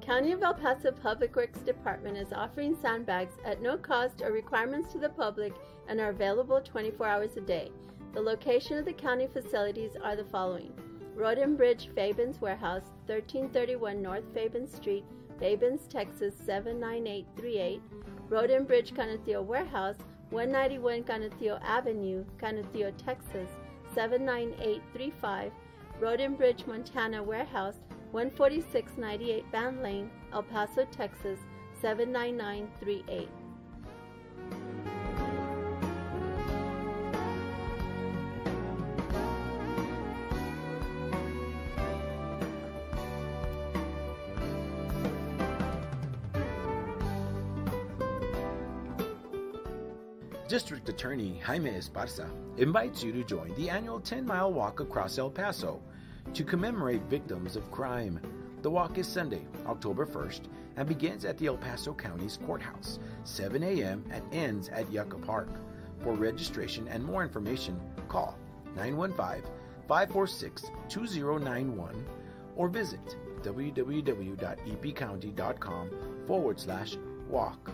County of El Paso Public Works Department is offering sandbags at no cost or requirements to the public and are available 24 hours a day. The location of the county facilities are the following: Road and Bridge Fabens Warehouse, 1331 North Fabens Street, Fabens, Texas 79838. Road and Bridge Canutillo Warehouse, 191 Canutillo Avenue, Canutillo, Texas 79835. Road and Bridge Montana Warehouse, 14698 Band Lane, El Paso, Texas 79938. District Attorney Jaime Esparza invites you to join the annual 10-mile walk across El Paso to commemorate victims of crime. The walk is Sunday, October 1st, and begins at the El Paso County's Courthouse, 7 a.m. and ends at Yucca Park. For registration and more information, call 915-546-2091 or visit www.epcounty.com/walk.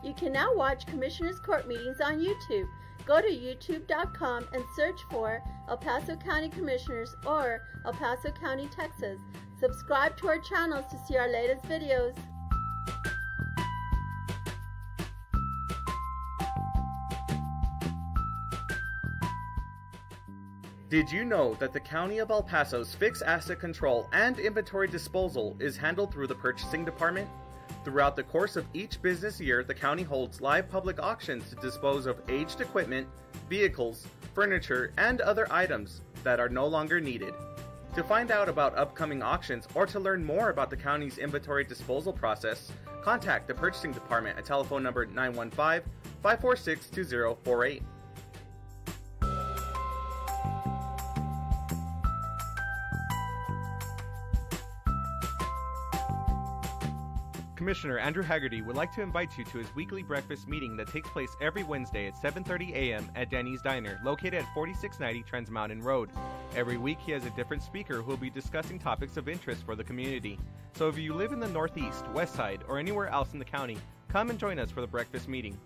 You can now watch Commissioners Court meetings on YouTube. Go to youtube.com and search for El Paso County Commissioners or El Paso County, Texas. Subscribe to our channels to see our latest videos. Did you know that the County of El Paso's fixed asset control and inventory disposal is handled through the purchasing department? Throughout the course of each business year, the county holds live public auctions to dispose of aged equipment, vehicles, furniture, and other items that are no longer needed. To find out about upcoming auctions or to learn more about the county's inventory disposal process, contact the purchasing department at telephone number 915-546-2048. Commissioner Andrew Haggerty would like to invite you to his weekly breakfast meeting that takes place every Wednesday at 7:30 a.m. at Danny's Diner, located at 4690 Trans Mountain Road. Every week he has a different speaker who will be discussing topics of interest for the community. So if you live in the Northeast, West Side, or anywhere else in the county, come and join us for the breakfast meeting.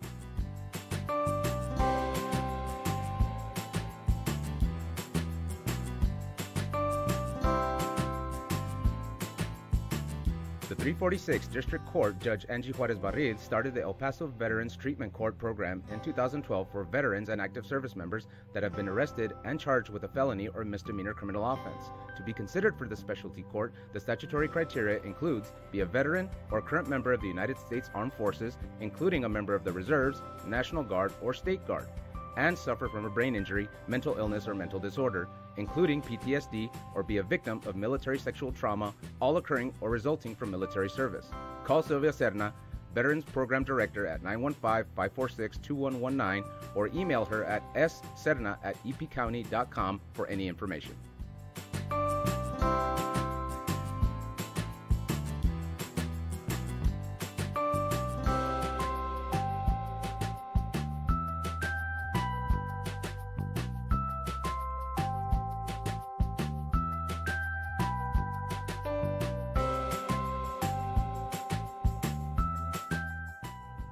The 346th District Court Judge Angie Juarez Barril started the El Paso Veterans Treatment Court program in 2012 for veterans and active service members that have been arrested and charged with a felony or misdemeanor criminal offense. To be considered for the specialty court, the statutory criteria includes be a veteran or current member of the United States Armed Forces, including a member of the Reserves, National Guard, or State Guard, and suffer from a brain injury, mental illness, or mental disorder, including PTSD, or be a victim of military sexual trauma, all occurring or resulting from military service. Call Sylvia Serna, Veterans Program Director, at 915-546-2119 or email her at sserna@epcounty.com for any information.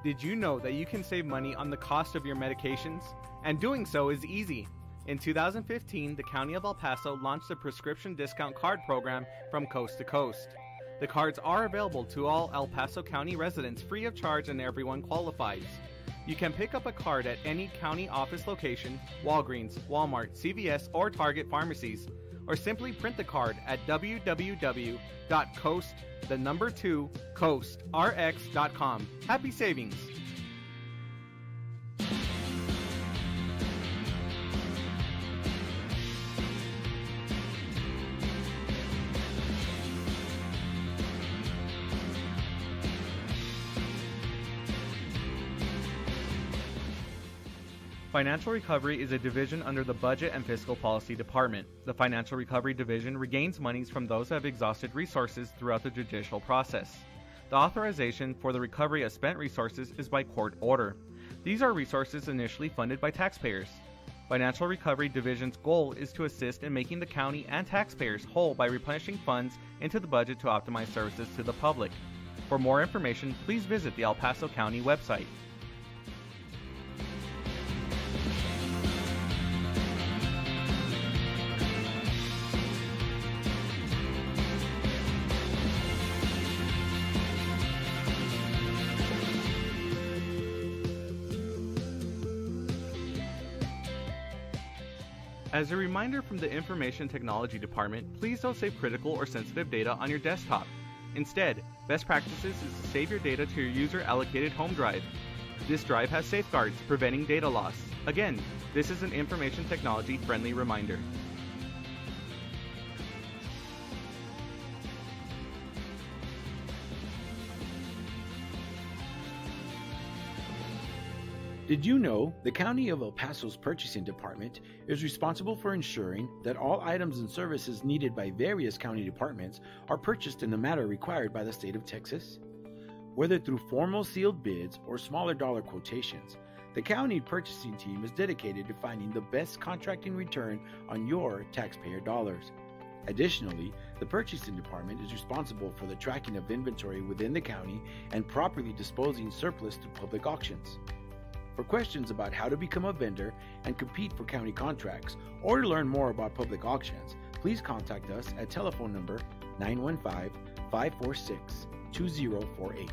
Did you know that you can save money on the cost of your medications? And doing so is easy. In 2015, the County of El Paso launched the prescription discount card program from coast to coast. The cards are available to all El Paso County residents free of charge and everyone qualifies. You can pick up a card at any county office location, Walgreens, Walmart, CVS, or Target pharmacies, or simply print the card at www.coastrx.com. Happy savings! Financial Recovery is a division under the Budget and Fiscal Policy Department. The Financial Recovery Division regains monies from those who have exhausted resources throughout the judicial process. The authorization for the recovery of spent resources is by court order. These are resources initially funded by taxpayers. Financial Recovery Division's goal is to assist in making the county and taxpayers whole by replenishing funds into the budget to optimize services to the public. For more information, please visit the El Paso County website. As a reminder from the Information Technology Department, please don't save critical or sensitive data on your desktop. Instead, best practices is to save your data to your user-allocated home drive. This drive has safeguards preventing data loss. Again, this is an information technology-friendly reminder. Did you know the County of El Paso's Purchasing Department is responsible for ensuring that all items and services needed by various county departments are purchased in the manner required by the state of Texas? Whether through formal sealed bids or smaller dollar quotations, the county purchasing team is dedicated to finding the best contracting return on your taxpayer dollars. Additionally, the Purchasing Department is responsible for the tracking of inventory within the county and properly disposing surplus through public auctions. For questions about how to become a vendor and compete for county contracts, or to learn more about public auctions, please contact us at telephone number 915-546-2048.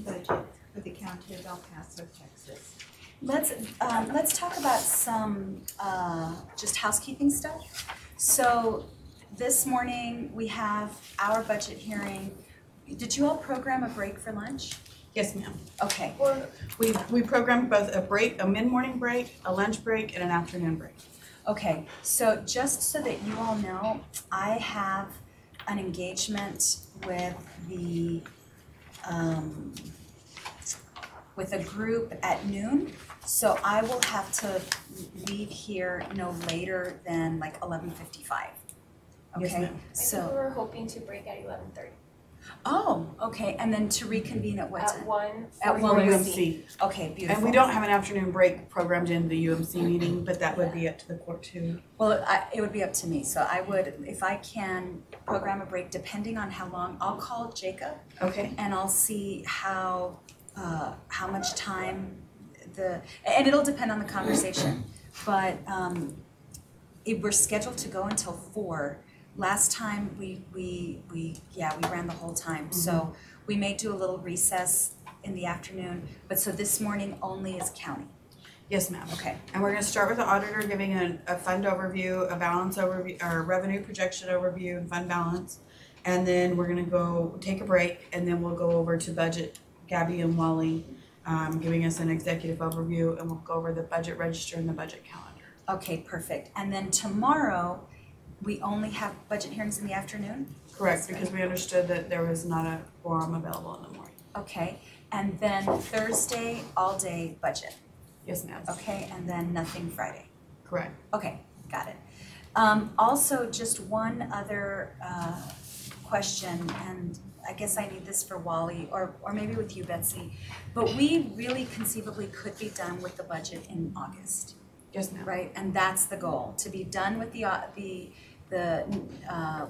Budget for the County of El Paso, Texas. Let's talk about some just housekeeping stuff. So this morning we have our budget hearing. Did you all program a break for lunch? Yes, ma'am. Okay, We programmed both a break, a mid-morning break, a lunch break, and an afternoon break. okay. So just so that you all know, I have an engagement with with a group at noon. So I will have to leave here no later than like 11:55. Yes, Okay, ma'am. I think we so, were hoping to break at 11:30. oh, okay, and then to reconvene at what At time? 1 At for one UMC. Okay, beautiful. And we don't have an afternoon break programmed in the UMC meeting, but that would be up to the court too. Well, it would be up to me, so I would, if I can program a break, depending on how long, I'll call Jacob Okay. and I'll see how much time and it'll depend on the conversation, but we're scheduled to go until 4. Last time we ran the whole time, so we may do a little recess in the afternoon, but so this morning only is county. Yes, ma'am. Okay. And we're gonna start with the auditor giving a fund overview, a balance overview, or revenue projection overview and fund balance. And then we're gonna go take a break, and then we'll go over to budget, Gabby and Wally, giving us an executive overview, and we'll go over the budget register and the budget calendar. Okay, perfect. And then tomorrow, we only have budget hearings in the afternoon? Correct, because we understood that there was not a quorum available in the morning. Okay, and then Thursday, all day budget, Yes, ma'am. okay, and then nothing Friday. Correct. Okay, got it. Also, just one other question, and I guess I need this for Wally, or maybe with you, Betsy, but we really conceivably could be done with the budget in August, Yes, ma'am. right? And that's the goal, to be done with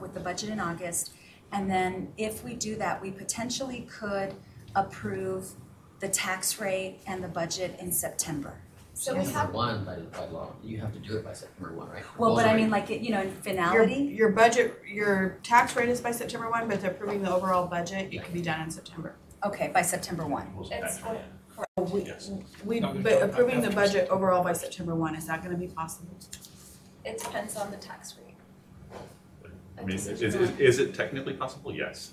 with the budget in August. And then if we do that, we potentially could approve the tax rate and the budget in September. So we Yes. have, One by law, you have to do it by September 1, right? Well, but I Proposal mean, rate. like, in finality, Your budget, your tax rate is by September 1, but approving the overall budget, it can be done in September. okay, by September 1. it's what, But approving the budget overall by September 1, is that gonna be possible? it depends on the tax rate. I mean, is it technically possible? Yes.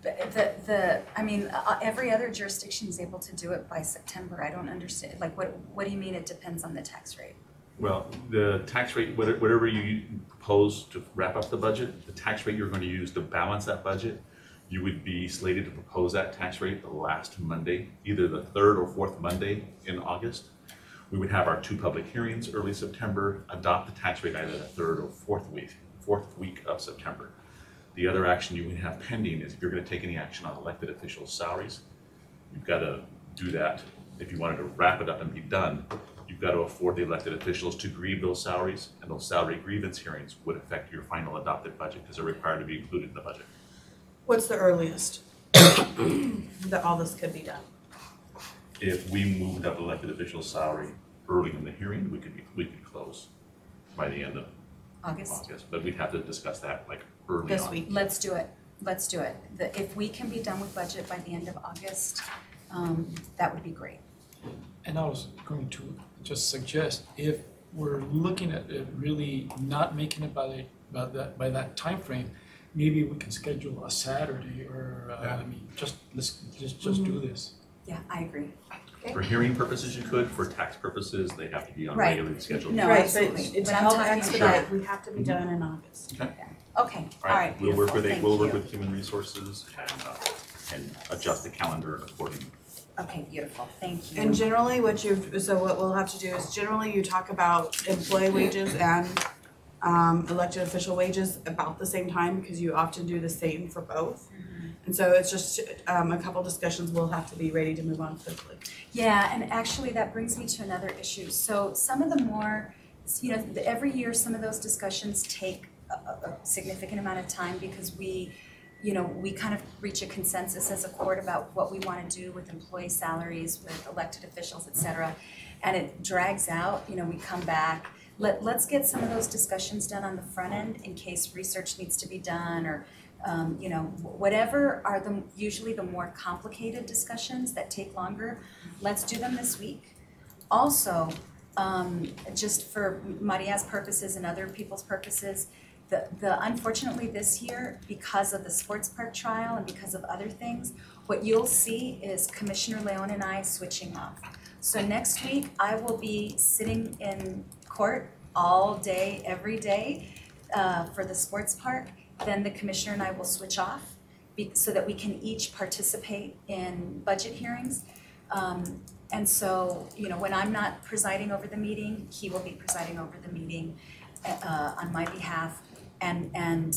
I mean, every other jurisdiction is able to do it by September. I don't understand, like, what do you mean it depends on the tax rate? Well, the tax rate, whatever you propose to wrap up the budget, the tax rate you're going to use to balance that budget, you would be slated to propose that tax rate the last Monday, either the 3rd or 4th Monday in August. We would have our 2 public hearings early September, adopt the tax rate either the 3rd or 4th week of September. The other action you would have pending is if you're going to take any action on elected officials' salaries, you've got to do that. If you wanted to wrap it up and be done, you've got to afford the elected officials to grieve those salaries, and those salary grievance hearings would affect your final adopted budget because they're required to be included in the budget. What's the earliest that all this could be done? If we moved up elected officials' salary early in the hearing, we could close by the end of August? But we'd have to discuss that like early on. This week? Let's do it. If we can be done with budget by the end of August, that would be great. And I was going to just suggest, if we're looking at it really not making it by that time frame, maybe we can schedule a Saturday or I mean, let's do this. Yeah, I agree. For hearing purposes, you could. For tax purposes, they have to be on Right. regularly scheduled. No, Right, absolutely. but to But I'm help talking expedite, about- we have to be done in August. Okay. Okay, all right, We'll beautiful, work with thank we'll work you. with human resources and adjust the calendar accordingly. Okay, beautiful, thank you. And generally, what we'll have to do is generally you talk about employee wages and elected official wages about the same time, because you often do the same for both. And so it's just a couple discussions we'll have to be ready to move on quickly. Yeah, and actually that brings me to another issue. So some of the more, every year some of those discussions take a significant amount of time because we kind of reach a consensus as a court about what we want to do with employee salaries, with elected officials, et cetera. And it drags out, we come back. Let's get some of those discussions done on the front end in case research needs to be done or whatever are usually the more complicated discussions that take longer, let's do them this week. Also, just for Maria's purposes and other people's purposes, unfortunately this year, because of the sports park trial and because of other things, what you'll see is Commissioner Leon and I switching off. So next week, I will be sitting in court all day, every day, for the sports park. Then the commissioner and I will switch off so that we can each participate in budget hearings. And so, when I'm not presiding over the meeting, he will be presiding over the meeting on my behalf. And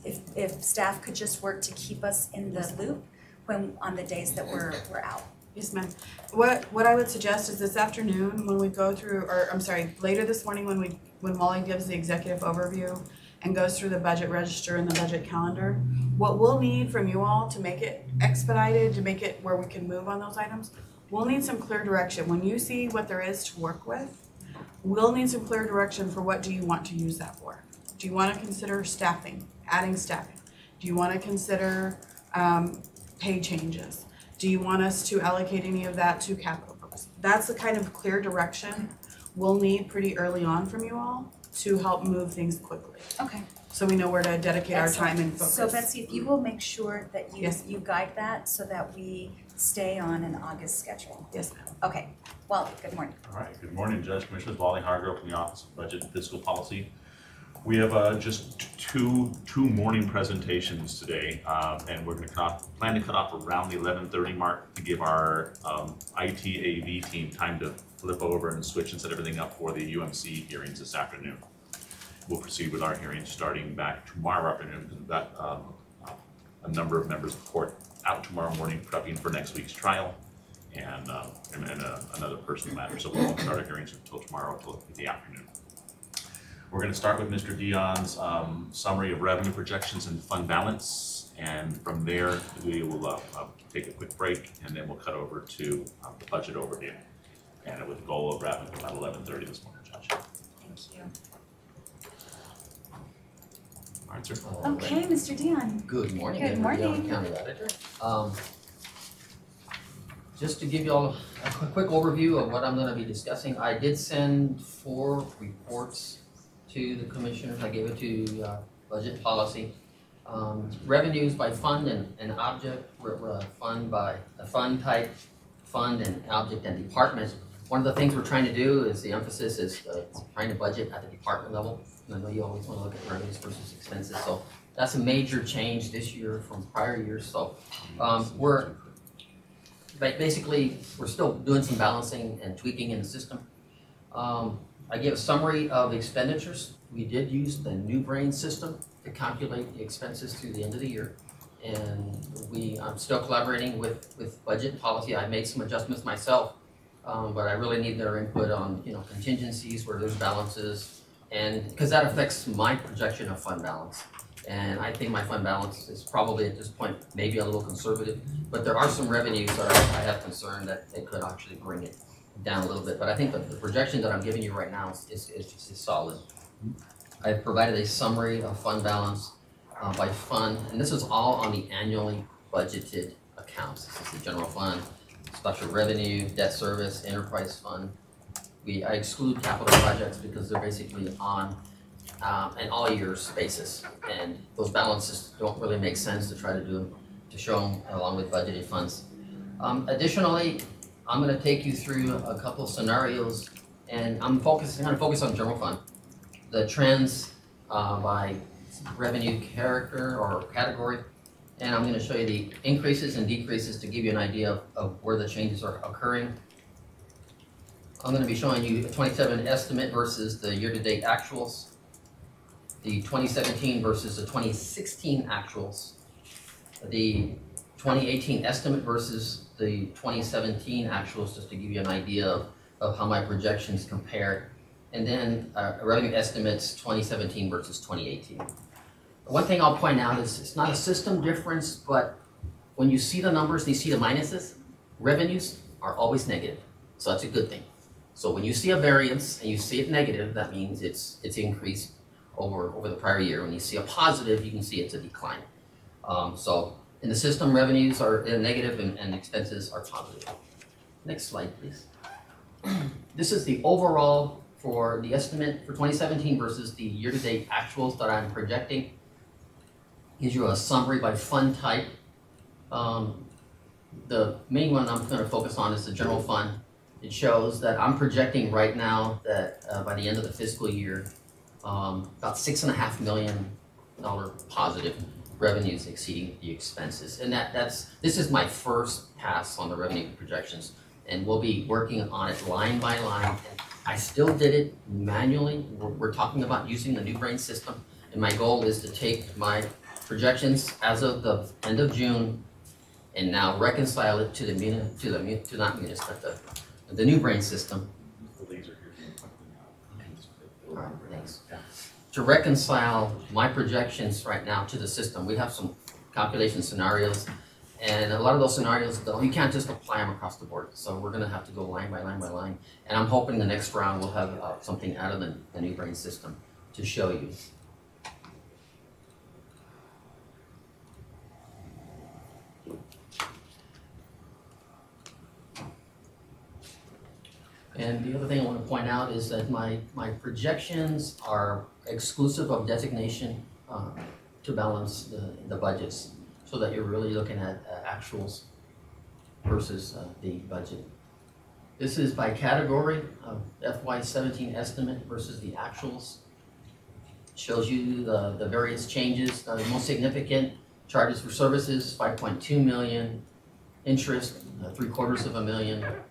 if staff could just work to keep us in the loop on the days that we're out. Yes, ma'am. What I would suggest is this afternoon when we go through, or I'm sorry, later this morning when Molly gives the executive overview and goes through the budget register and the budget calendar, what we'll need from you all to make it expedited, to make it where we can move on those items, we'll need some clear direction. When you see what there is to work with, we'll need some clear direction for what do you want to use that for. Do you want to consider staffing, adding staffing? Do you want to consider pay changes? Do you want us to allocate any of that to capital purposes? That's the kind of clear direction we'll need pretty early on from you all to help move things quickly. Okay. So we know where to dedicate our time and focus. So Betsy, if you will make sure that Yes. you guide that so that we stay on an August schedule. Yes, ma'am. Okay. Well, good morning. All right, good morning, Judge Commissioners. Wally Hargrove from the Office of Budget and Fiscal Policy. We have just two morning presentations today, and we're going to plan to cut off around the 11:30 mark to give our ITAV team time to flip over and switch and set everything up for the UMC hearings this afternoon. We'll proceed with our hearings starting back tomorrow afternoon because we've got a number of members of the court out tomorrow morning prepping for next week's trial and another personal matter. So we won't start our hearings until tomorrow, until the afternoon. We're going to start with Mr. Dion's summary of revenue projections and fund balance, and from there we will take a quick break, and then we'll cut over to the budget overview, and with the goal of wrapping up about 11:30 this morning, Judge. Thank you. All right, sir. Okay, Mr. Dion. Good morning. Good Edward morning. Young, County Auditor. Just to give you all a quick overview of what I'm going to be discussing, I did send 4 reports to the commissioners. I gave it to budget policy. Revenues by fund and object, fund by fund type, fund and object and department. One of the things we're trying to do is the emphasis is trying to budget at the department level. And I know you always want to look at revenues versus expenses, so that's a major change this year from prior years. So we're still doing some balancing and tweaking in the system. I gave a summary of expenditures. We did use the New Brain system to calculate the expenses through the end of the year. And I'm still collaborating with budget policy. I made some adjustments myself, but I really need their input on contingencies, where there's balances, and because that affects my projection of fund balance. And I think my fund balance is probably at this point maybe a little conservative, but there are some revenues that I have concern that they could actually bring it down a little bit. But I think the projection that I'm giving you right now is solid. I've provided a summary of fund balance by fund, and this is all on the annually budgeted accounts. This is the general fund, special revenue, debt service, enterprise fund. I exclude capital projects because they're basically on an all years basis, and those balances don't really make sense to try to do to show them along with budgeted funds. Additionally, I'm going to take you through a couple of scenarios, and I'm going to focus on general fund, the trends by revenue character or category, and I'm going to show you the increases and decreases to give you an idea of where the changes are occurring. I'm going to be showing you a 27 estimate versus the year-to-date actuals, the 2017 versus the 2016 actuals, the 2018 estimate versus the 2017 actuals, just to give you an idea of how my projections compare, and then revenue estimates 2017 versus 2018. One thing I'll point out is it's not a system difference, but when you see the numbers and you see the minuses, revenues are always negative, so that's a good thing. So when you see a variance and you see it negative, that means it's increased over the prior year. When you see a positive, you can see it's a decline. So in the system, revenues are negative and expenses are positive. Next slide, please. This is the overall for the estimate for 2017 versus the year-to-date actuals that I'm projecting. Gives you a summary by fund type. The main one I'm going to focus on is the general fund. It shows that I'm projecting right now that by the end of the fiscal year, about $6.5 million positive revenues exceeding the expenses. And this is my first pass on the revenue projections, and we'll be working on it line by line. And I still did it manually. We're talking about using the new brain system, and my goal is to take my projections as of the end of June and now reconcile it to the new brain system. All right, thanks. To reconcile my projections right now to the system, we have some calculation scenarios, and a lot of those scenarios, you can't just apply them across the board. So we're going to have to go line by line by line, and I'm hoping the next round we'll have something out of the new brain system to show you. And the other thing I want to point out is that my projections are exclusive of designation to balance the budgets, so that you're really looking at actuals versus the budget. This is by category of FY17 estimate versus the actuals. Shows you the various changes. The most significant charges for services, 5.2 million. Interest, $750,000.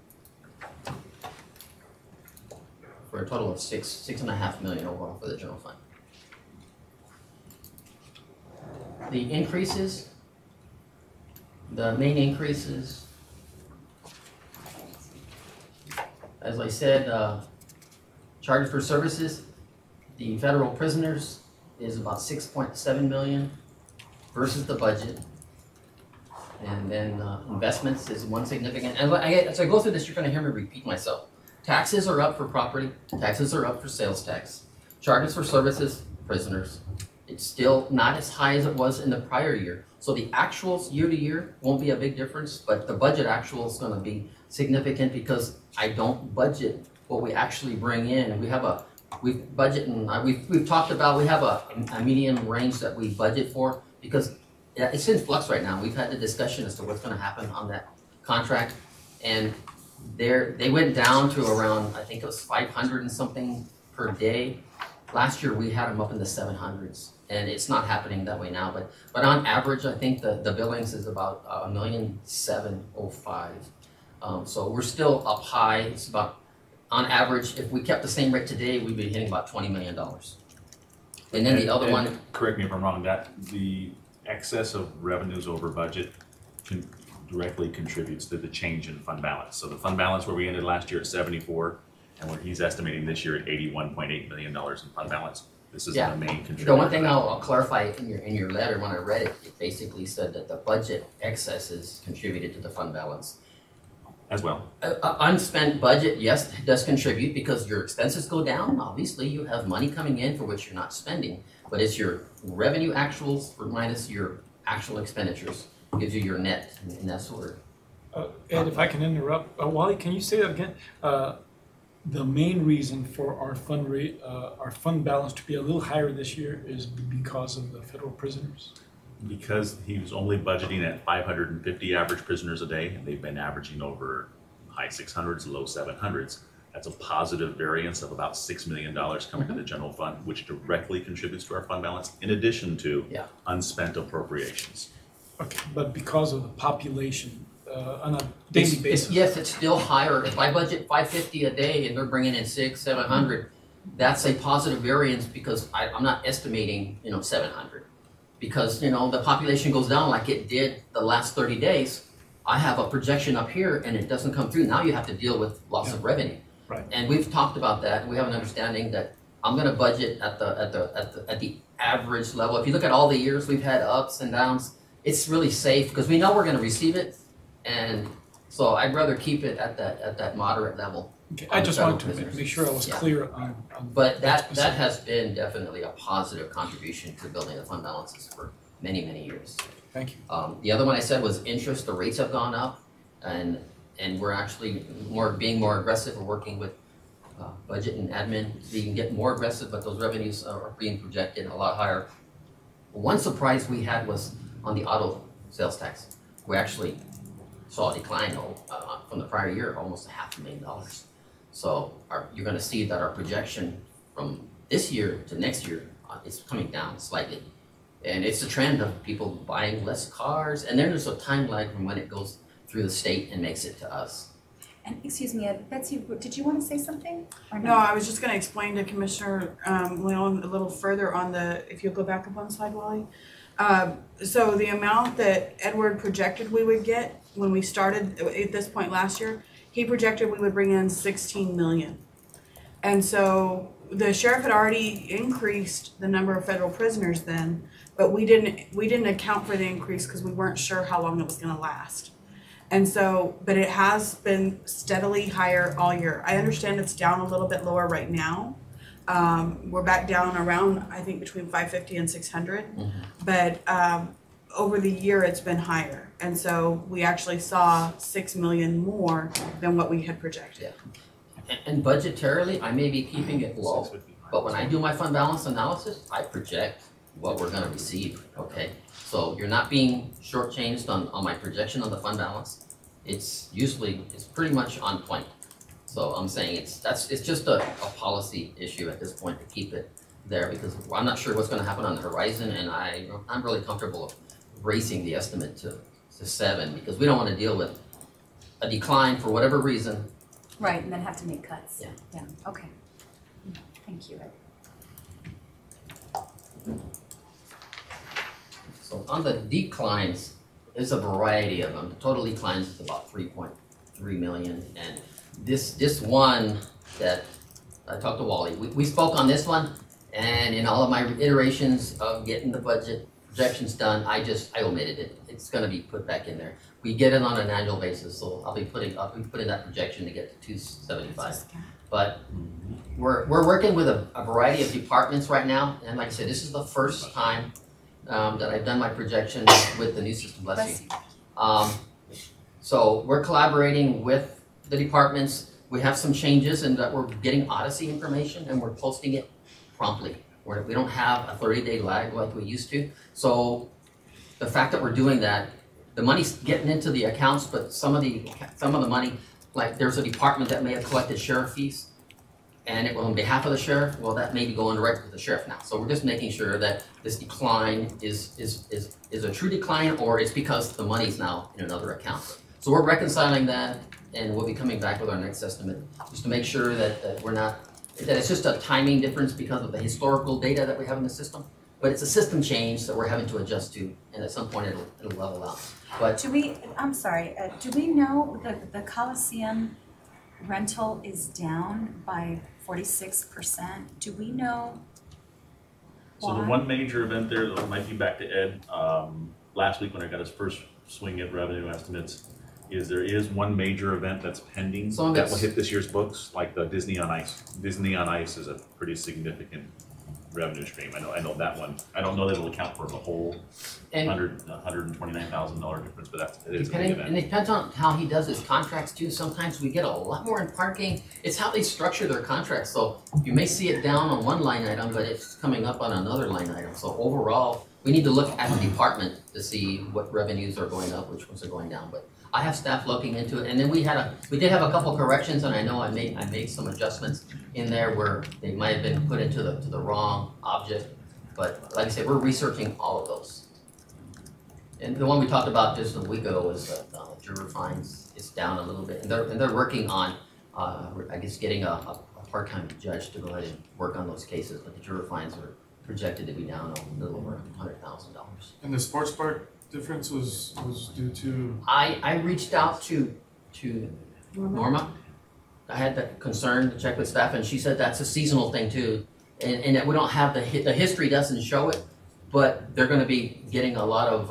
For a total of $6.5 million overall for the general fund. The increases, the main increases, as I said, charges for services, the federal prisoners is about 6.7 million versus the budget. And then investments is one significant, and as I go through this, you're going to hear me repeat myself. Taxes are up for property, taxes are up for sales tax. Charges for services, prisoners. It's still not as high as it was in the prior year. So the actuals year to year won't be a big difference, but the budget actual is going to be significant because I don't budget what we actually bring in. And we've talked about, we have a medium range that we budget for because it's in flux right now. We've had the discussion as to what's going to happen on that contract, and they went down to around, I think it was 500 and something per day. Last year we had them up in the 700s, and it's not happening that way now. But on average, I think the billings is about $1,705,000. So we're still up high. It's about, on average, if we kept the same rate today, we'd be hitting about $20 million. And then the other one. Correct me if I'm wrong. That the excess of revenues over budget directly contributes to the change in fund balance. So the fund balance where we ended last year at 74, and where he's estimating this year at $81.8 million in fund balance. This is the main contributor. The one thing I'll clarify in your letter, when I read it, it basically said that the budget excesses contributed to the fund balance. As well. Unspent budget, yes, does contribute because your expenses go down. Obviously, you have money coming in for which you're not spending, but it's your revenue actuals minus your actual expenditures. Gives you your net in that order. Ed, if I can interrupt, Wally, can you say that again? The main reason for our fund balance to be a little higher this year is because of the federal prisoners. Because he was only budgeting at 550 average prisoners a day, and they've been averaging over high 600s, low 700s. That's a positive variance of about $6 million coming to the general fund, which directly contributes to our fund balance, in addition to unspent appropriations. Okay, but because of the population on a daily basis. Yes, it's still higher. If I budget 550 a day and they're bringing in 600-700, that's a positive variance because I'm not estimating 700, because the population goes down like it did the last 30 days. I have a projection up here and it doesn't come through. Now you have to deal with loss of revenue. Right. And we've talked about that, and we have an understanding that I'm going to budget at the average level. If you look at all the years we've had ups and downs, it's really safe because we know we're going to receive it, and so I'd rather keep it at that moderate level. Okay, I just wanted to make sure I was clear on. But that has been definitely a positive contribution to building the fund balances for many years. Thank you. The other one I said was interest. The rates have gone up, and we're actually being more aggressive. We're working with budget and admin so you can get more aggressive, but those revenues are being projected a lot higher. One surprise we had was on the auto sales tax. We actually saw a decline from the prior year of almost $500,000. So you're going to see that our projection from this year to next year is coming down slightly. And it's a trend of people buying less cars. And then there's a time lag from when it goes through the state and makes it to us. And excuse me, Betsy, did you want to say something? Or No, I was just going to explain to Commissioner Leon a little further on if you'll go back up one slide, Wally. So the amount that Edward projected we would get when we started at this point last year, he projected we would bring in 16 million. And so the sheriff had already increased the number of federal prisoners then, but we didn't account for the increase because we weren't sure how long it was going to last. And so, but it has been steadily higher all year. I understand it's down a little bit lower right now. We're back down around, I think, between 550 and 600. Mm-hmm. But over the year, it's been higher. And so we actually saw 6 million more than what we had projected. Yeah. And budgetarily, I may be keeping it low, but when I do my fund balance analysis, I project what we're going to receive. Okay. So you're not being shortchanged on my projection on the fund balance. It's pretty much on point. So I'm saying it's just a policy issue at this point to keep it there because I'm not sure what's going to happen on the horizon, and I'm really comfortable raising the estimate to 7 because we don't want to deal with a decline for whatever reason. Right, and then have to make cuts. Yeah. Yeah. Okay. Thank you, Ed. So on the declines, there's a variety of them. The total declines is about 3.3 million, and this one that I talked to Wally, we spoke on this one, and in all of my iterations of getting the budget projections done, I omitted it. It's going to be put back in there. We get it on an annual basis, so I'll be putting that projection to get to 275. But we're working with a variety of departments right now, and like I said, this is the first time that I've done my projection with the new system. Bless you. So we're collaborating with the departments. We have some changes in that we're getting Odyssey information and we're posting it promptly. We don't have a 30-day lag like we used to. So the fact that we're doing that, the money's getting into the accounts, but some of the money, like there's a department that may have collected sheriff fees, and it will on behalf of the sheriff, well, that may be going direct to the sheriff now. So we're just making sure that this decline is a true decline, or it's because the money's now in another account. So we're reconciling that, and we'll be coming back with our next estimate just to make sure that it's just a timing difference because of the historical data that we have in the system. But it's a system change that we're having to adjust to, and at some point it'll level out. But do we know that the Coliseum rental is down by 46%? Do we know why? So the one major event there, that might be back to Ed, last week when I got his first swing at revenue estimates, is there is one major event that's pending that will hit this year's books, like the Disney on Ice. Disney on Ice is a pretty significant revenue stream. I know that one. I don't know that it'll account for the whole $129,000 difference, but it is a big event. And it depends on how he does his contracts too. Sometimes we get a lot more in parking. It's how they structure their contracts. So you may see it down on one line item, but it's coming up on another line item. So overall, we need to look at the department to see what revenues are going up, which ones are going down. But I have staff looking into it, and then we did have a couple corrections, and I know I made some adjustments in there where they might have been put into the wrong object. But like I said, we're researching all of those. And the one we talked about just a week ago was juror fines. It's down a little bit, and they're working on I guess getting a part-time judge to go ahead and work on those cases. But the juror fines are projected to be down a little over $100,000. And the sports bar difference was due to? I reached out to Norma. I had that concern to check with staff, and she said that's a seasonal thing too, and that we don't have the history doesn't show it, but they're going to be getting a lot of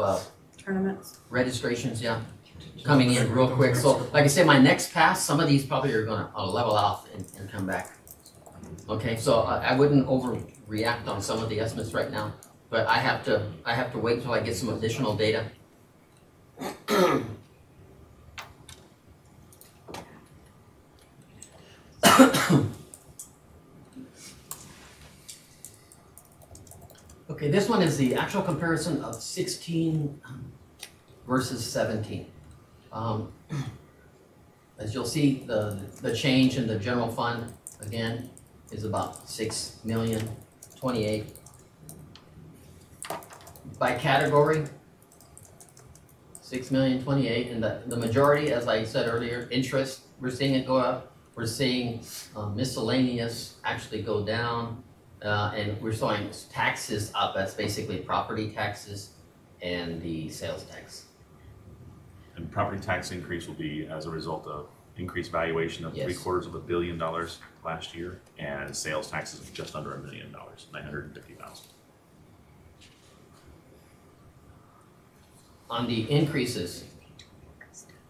Tournaments. registrations, coming in real quick. So like I said, my next pass, some of these probably are going to level off and come back. Okay, so I wouldn't overreact on some of the estimates right now. But I have to wait until I get some additional data. Okay, this one is the actual comparison of 16 versus 17. As you'll see, the change in the general fund, again, is about 6,028,000. By category, 6,028,000, and the majority, as I said earlier, interest, we're seeing it go up. We're seeing miscellaneous actually go down, and we're showing taxes up. That's basically property taxes and the sales tax. And property tax increase will be as a result of increased valuation of Yes. $750 million last year, and sales taxes of just under $1 million, 950,000. On the increases,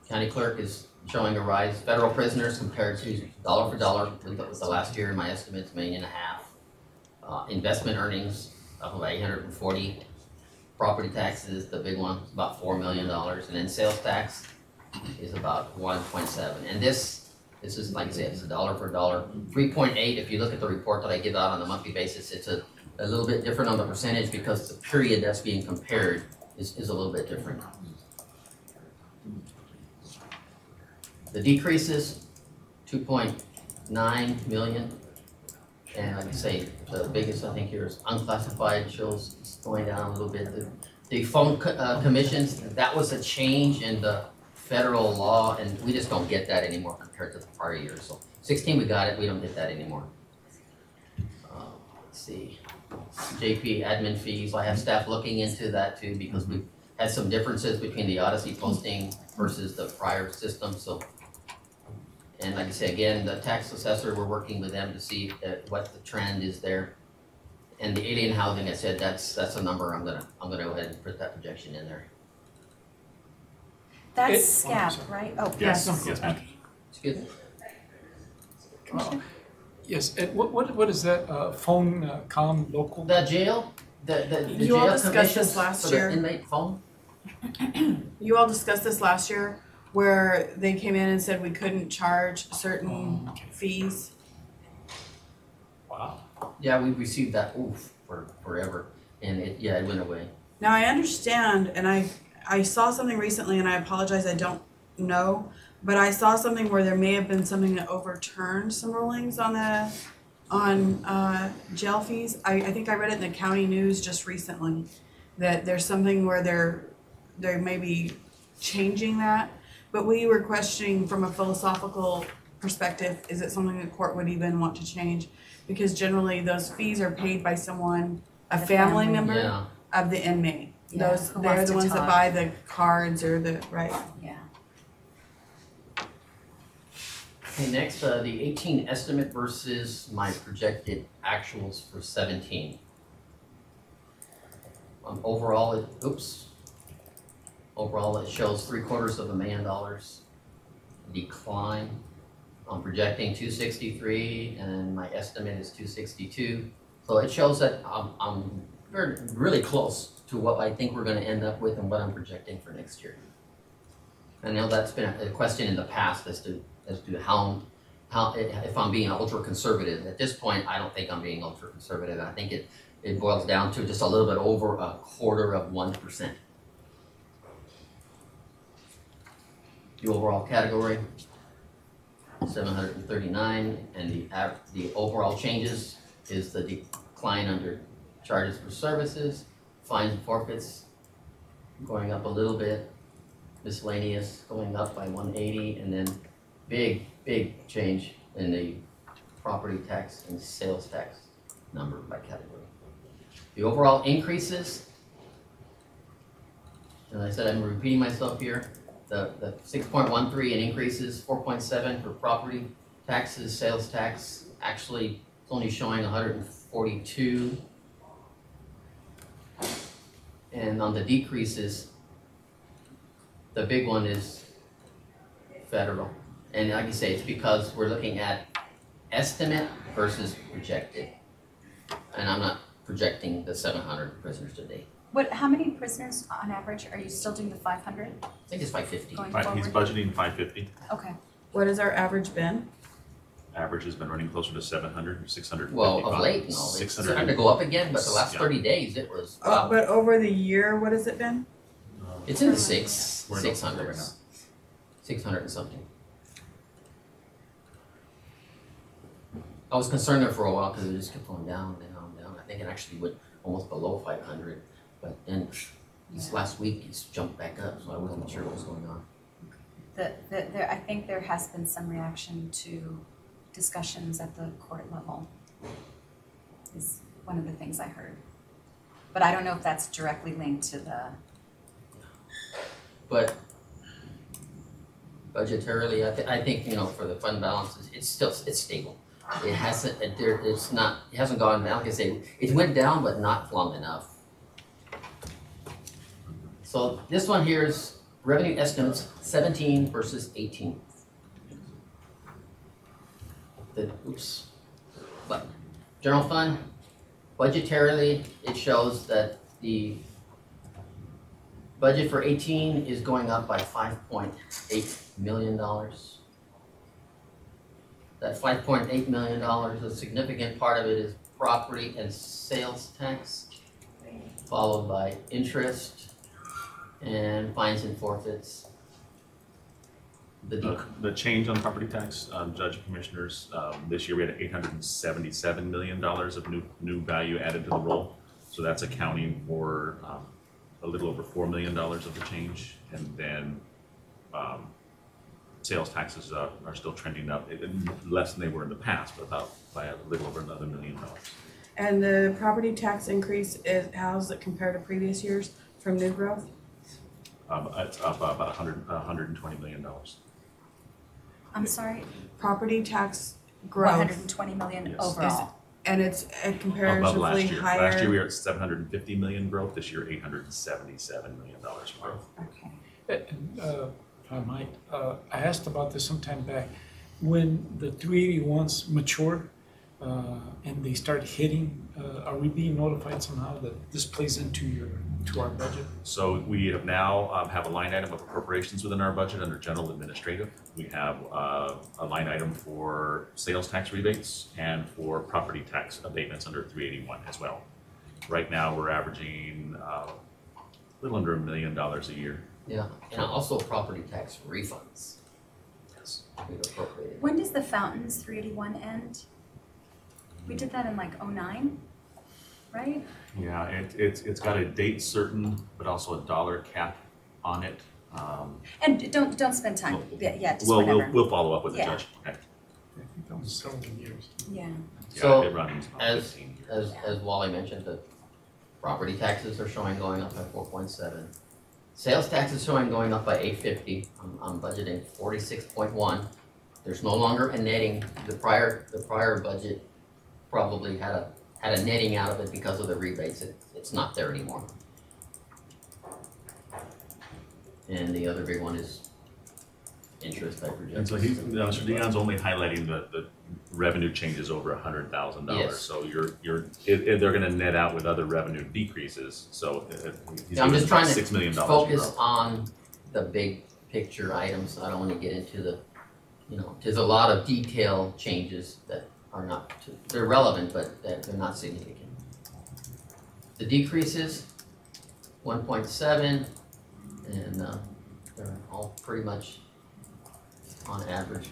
county clerk is showing a rise. Federal prisoners compared to dollar for dollar with the last year, my estimate's $1.5 million. Investment earnings up about 840. Property taxes, the big one, about $4 million, and then sales tax is about 1.7. And this is, like I said, it's a dollar for dollar. 3.8, if you look at the report that I give out on a monthly basis, it's a little bit different on the percentage because the period that's being compared is a little bit different. The decreases, 2.9 million. And like I say, the biggest I think here is unclassified shows it's going down a little bit. The phone commissions, that was a change in the federal law, and we just don't get that anymore compared to the prior year. So 16 we got it, we don't get that anymore. Let's see, JP admin fees, I have staff looking into that too because we've had some differences between the Odyssey posting versus the prior system. So, and like I say again, the tax assessor, we're working with them to see what the trend is there. And the alien housing, I said that's a number I'm gonna go ahead and put that projection in there. That's SCAP, right? Oh, Yes, yes. yes, ma'am. Excuse me. Yes, and what is that, phone, comm, local? The jail, the You all jail discussed commissions this last for the year. inmate phone. You all discussed this last year where they came in and said we couldn't charge certain fees. Wow. Yeah, we received that for forever, and it went away. Now I understand, and I saw something recently, and I apologize, I don't know, but I saw something where there may have been something that overturned some rulings on jail fees. I think I read it in the county news just recently that there's something where they may be changing that, but we were questioning from a philosophical perspective, is it something the court would even want to change? Because generally those fees are paid by someone, a family member Yeah. of the inmate. Yeah, Those, who they're wants the to ones that talk. buy the cards or the, right. Yeah. Okay, next, the 18 estimate versus my projected actuals for 17. Overall, it shows $750,000 decline. I'm projecting 263, and my estimate is 262. So it shows that I'm really close to what I think we're going to end up with and what I'm projecting for next year. I know that's been a question in the past as to how if I'm being ultra conservative. At this point, I don't think I'm being ultra conservative. I think it boils down to just a little bit over 1/4%. The overall category, 739, and the overall changes is the decline under charges for services, fines and forfeits going up a little bit, miscellaneous going up by 180, and then big change in the property tax and sales tax number by category. The overall increases, and I said I'm repeating myself here, the 6.13 in increases, 4.7 for property taxes, sales tax, actually it's only showing 142. And on the decreases, the big one is federal. And like you say, it's because we're looking at estimate versus projected. And I'm not projecting the 700 prisoners today. How many prisoners on average are you still doing the 500 I think it's 550. going He's forward? budgeting 550. Okay. What has our average been? Average has been running closer to 700, 655. Well, of late, no, it's 600. starting to go up again, but the last Yeah. 30 days it was, wow. But over the year, what has it been? It's in the We're in October 600s. 600 and something. I was concerned there for a while because it just kept going down, down, down. I think it actually went almost below 500, but then this last week it's jumped back up, so I wasn't sure what was going on. I think there has been some reaction to discussions at the court level, is one of the things I heard. But I don't know if that's directly linked to the. But budgetarily, I think, you know, for the fund balances, it's stable. It hasn't, it hasn't gone down. Like I say, it went down, but not long enough. So this one here is revenue estimates 17 versus 18. But general fund, budgetarily, it shows that the budget for 18 is going up by $5.8 million. That $5.8 million, a significant part of it is property and sales tax, followed by interest and fines and forfeits. The change on property tax, Judge and Commissioners, this year we had $877 million of new value added to the roll. So that's accounting for a little over $4 million of the change. And then sales taxes are still trending up, less than they were in the past, but by a little over another $1 million. And the property tax increase how's it compared to previous years from new growth? It's up about $120 million. I'm sorry, Property tax growth. 120 million Yes. overall. And it's Above comparatively last year. higher. Last year we were at $750 million growth. This year $877 million growth. Okay. If I might, I asked about this some time back. When the 381s mature and they start hitting, are we being notified somehow that this plays into our budget? So we have now have a line item of appropriations within our budget under general administrative. We have a line item for sales tax rebates and for property tax abatements under 381 as well. Right now we're averaging a little under $1 million a year. Yeah, and also property tax refunds. Yes. We've appropriated. When does the Fountains 381 end? We did that in like 09, right? Yeah, it's got a date certain, but also a dollar cap on it. And don't spend time, yeah, just Well, whenever. we'll follow up with the Yeah. judge. Okay. I think that was several years. Yeah. So, Yeah, it runs about as 15 years. as Wally mentioned, the property taxes are showing going up by 4.7. Sales taxes showing going up by 850. I'm budgeting 46.1. There's no longer a netting. The prior budget probably had a netting out of it because of the rebates. It's not there anymore. And the other big one is interest, I project. And so Mr. Dion's only highlighting the revenue changes over $100,000. Yes. So they're going to net out with other revenue decreases. So he's I'm just trying $6 million to focus growth. on the big picture items. I don't want to get into the, there's a lot of detail changes that are not, they're relevant, but they're not significant. The decreases, 1.7, and they're all pretty much on average.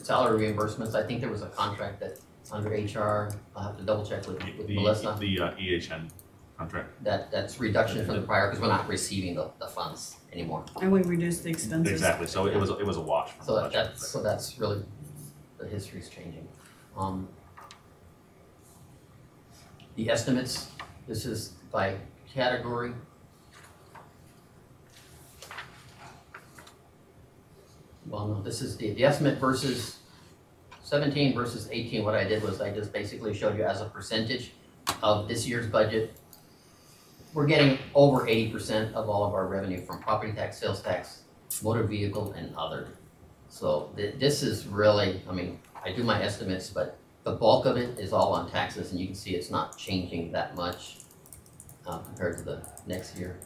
Salary reimbursements, I think there was a contract that under HR, I'll have to double check with Melissa. The EHN contract. That's reduction from the prior, because we're not receiving the funds anymore. And we reduced the expenses. Exactly, so it was a wash. From the budget. So that's really, the history's changing. The estimates, this is by category. Well, no, this is the estimate versus 17 versus 18. What I did was I just basically showed you as a percentage of this year's budget. We're getting over 80% of all of our revenue from property tax, sales tax, motor vehicle, and other. So this is really, I do my estimates, but the bulk of it is all on taxes, and you can see it's not changing that much compared to the next year.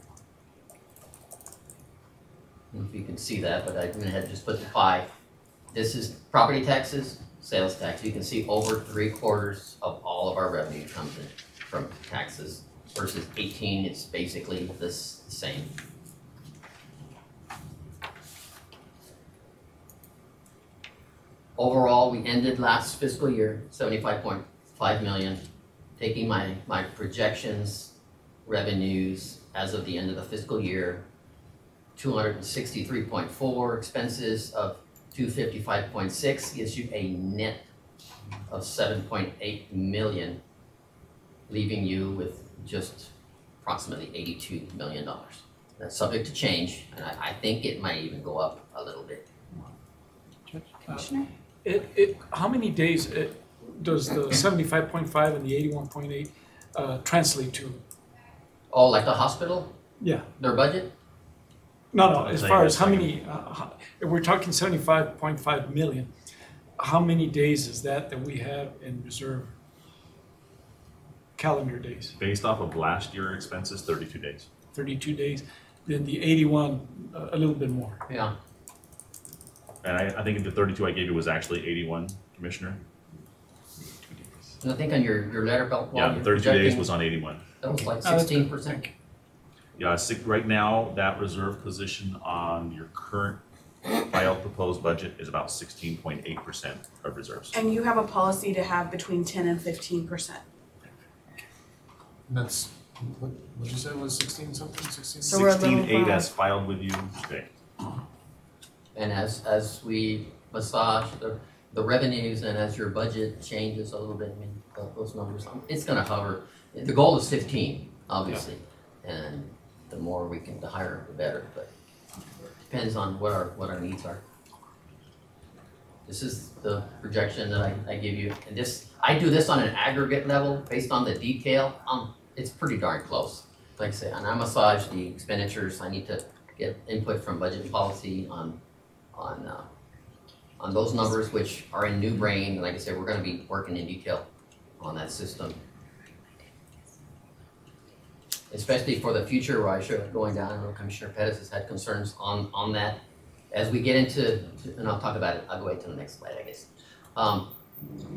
I don't know if you can see that, but I went ahead and just put the pie. This is property taxes, sales tax. You can see over 3/4 of all of our revenue comes in from taxes versus 18, it's basically the same. Overall, we ended last fiscal year 75.5 million, taking my projections, revenues as of the end of the fiscal year, 263.4, expenses of 255.6 gives you a net of 7.8 million, leaving you with just approximately $82 million. That's subject to change, and I think it might even go up a little bit. Commissioner? How many days does the 75.5 and the 81.8 translate to? Oh, like the hospital, Yeah. their budget? No, as far as how many, if we're talking 75.5 million, how many days is that we have in reserve? Calendar days, Based off of last year expenses, 32 days. 32 days, then the 81, a little bit more. Yeah. And I think the 32 I gave you was actually 81, Commissioner. And I think on your letter belt, Yeah, the 32 days was on 81. that was like that's good. 16%. Yeah, right now, that reserve position on your current filed proposed budget is about 16.8% of reserves. And you have a policy to have between 10 and 15%. That's, what'd you say was 16 something, 16? So we're a little 16.8 above. as filed with you today. And as we massage the revenues and as your budget changes a little bit, I mean, those numbers, it's gonna hover. The goal is 15, obviously, and the more we can, the higher, the better, but depends on what our needs are. This is the projection that I give you, and I do this on an aggregate level based on the detail. It's pretty darn close. Like I say, and I massage the expenditures. I need to get input from budget and policy on those numbers, which are in New Brain. And like I said, we're going to be working in detail on that system, especially for the future. Where I should going down. I know Commissioner Pettis has had concerns on that. As we get into, and I'll talk about it. I'll go to the next slide, I guess.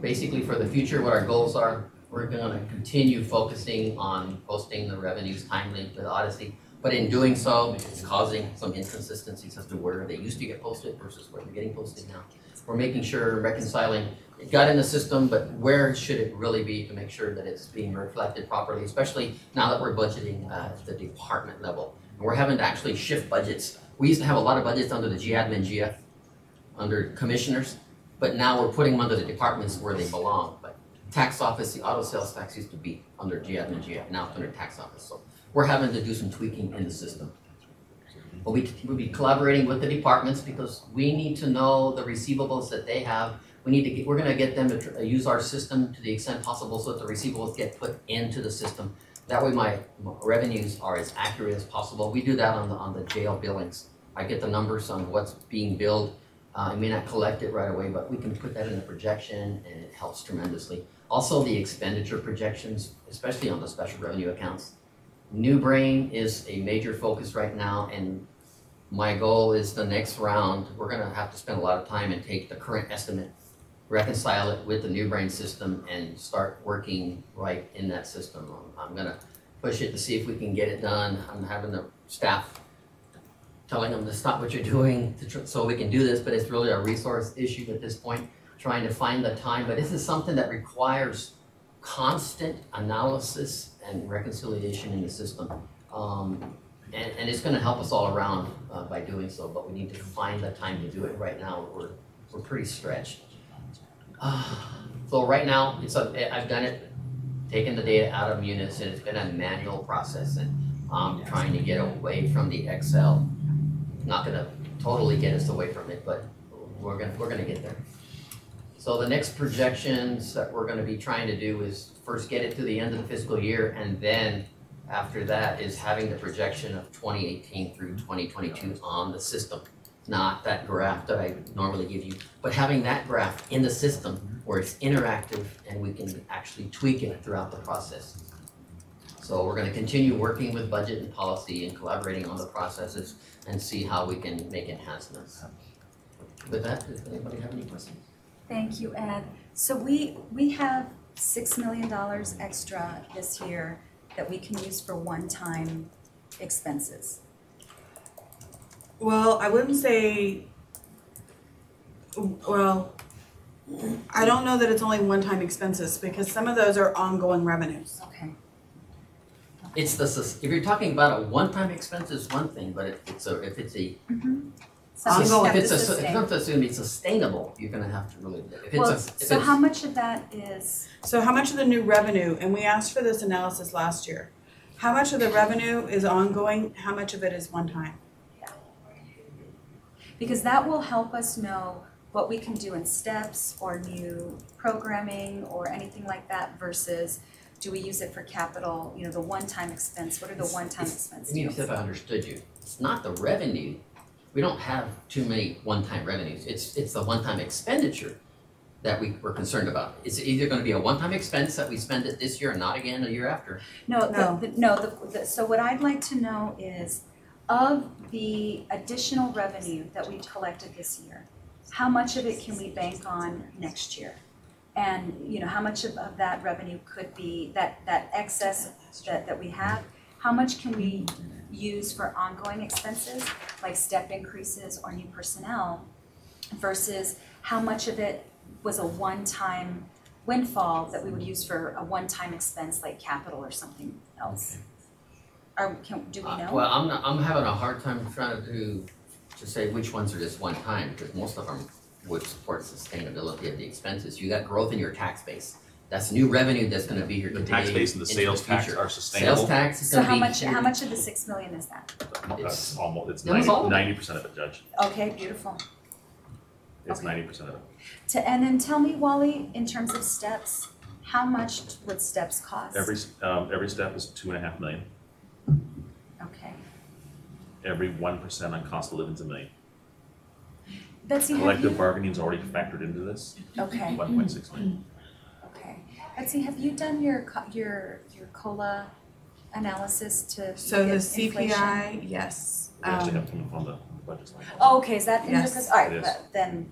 Basically, for the future, what our goals are. We're going to continue focusing on posting the revenues timely with Odyssey, but in doing so, it's causing some inconsistencies as to where they used to get posted versus where they're getting posted now. We're making sure, reconciling, it got in the system, but where should it really be to make sure that it's being reflected properly, especially now that we're budgeting at the department level. And we're having to actually shift budgets. We used to have a lot of budgets under the GADMIN GF, under commissioners, but now we're putting them under the departments where they belong. Tax office, the auto sales tax used to be under GF and GF, now it's under tax office. So we're having to do some tweaking in the system. But we'll be collaborating with the departments because we need to know the receivables that they have. We're going to get them to use our system to the extent possible so that the receivables get put into the system. That way my revenues are as accurate as possible. We do that on the jail billings. I get the numbers on what's being billed. I may not collect it right away, but we can put that in a projection and it helps tremendously. Also, the expenditure projections, especially on the special revenue accounts. New Brain is a major focus right now, and my goal is the next round, we're going to have to spend a lot of time and take the current estimate, reconcile it with the New Brain system, and start working right in that system. I'm going to push it to see if we can get it done. I'm having the staff telling them to stop what you're doing so we can do this, but it's really a resource issue at this point, trying to find the time. But this is something that requires constant analysis and reconciliation in the system. And it's going to help us all around by doing so, but we need to find the time to do it right now. We're pretty stretched. So right now, I've done it, taken the data out of Munis, and it's been a manual process, and I'm trying to get away from the Excel. Not going to totally get us away from it, but we're gonna get there. So the next projections that we're going to be trying to do is first get it to the end of the fiscal year, and then after that is having the projection of 2018 through 2022 on the system. Not that graph that I normally give you, but having that graph in the system where it's interactive and we can actually tweak it throughout the process. So we're going to continue working with budget and policy and collaborating on the processes and see how we can make enhancements. With that, does anybody have any questions? Thank you, Ed. So we have $6 million extra this year that we can use for one-time expenses. Well, I wouldn't say, well, I don't know that it's only one-time expenses, because some of those are ongoing revenues. Okay. It's if you're talking about a one-time expense, is one thing, but if it's a Something Ongoing. you have If to it's sustain. going to be sustainable, you're going to have to really. If Well, it's a, if so it's, how much of that is, So how much of the new revenue, and we asked for this analysis last year, how much of the revenue is ongoing, how much of it is one-time? because that will help us know what we can do in steps or new programming or anything like that versus do we use it for capital, you know, the one-time expense, what are the one-time expenses? Maybe if I understood you, it's not the revenue. We don't have too many one-time revenues. It's the one-time expenditure that we're concerned about. It's either going to be a one-time expense that we spend it this year and not again a year after. So what I'd like to know is, of the additional revenue that we collected this year, how much of it can we bank on next year? And, you know, how much of that revenue could be, that excess that we have, how much can we use for ongoing expenses, like step increases or new personnel, versus how much of it was a one-time windfall that we would use for a one-time expense like capital or something else? Or do we know? Well, I'm having a hard time trying to say which ones are just one time, because most of them would support sustainability of the expenses. You got growth in your tax base. That's new revenue that's going to be here today. The tax base and the into sales tax future. are sustainable. Sales tax is So going to how be much, here. how much of the 6 million is that? It's almost, it's Almost all of it. 90% of it, Judge. Okay, beautiful. It's Okay. 90% of it. And then tell me, Wally, in terms of steps, how much would steps cost? Every step is 2.5 million. Okay. Every 1% on cost of living is $1 million. Betsy, have Collective you? bargaining is already factored into this. Okay. 1.6 million. Okay. Betsy, have you done your COLA analysis to So the look at inflation? CPI, yes. We actually have to on the budget slide. Oh, okay, is that in your, Yes, all right, it is. then,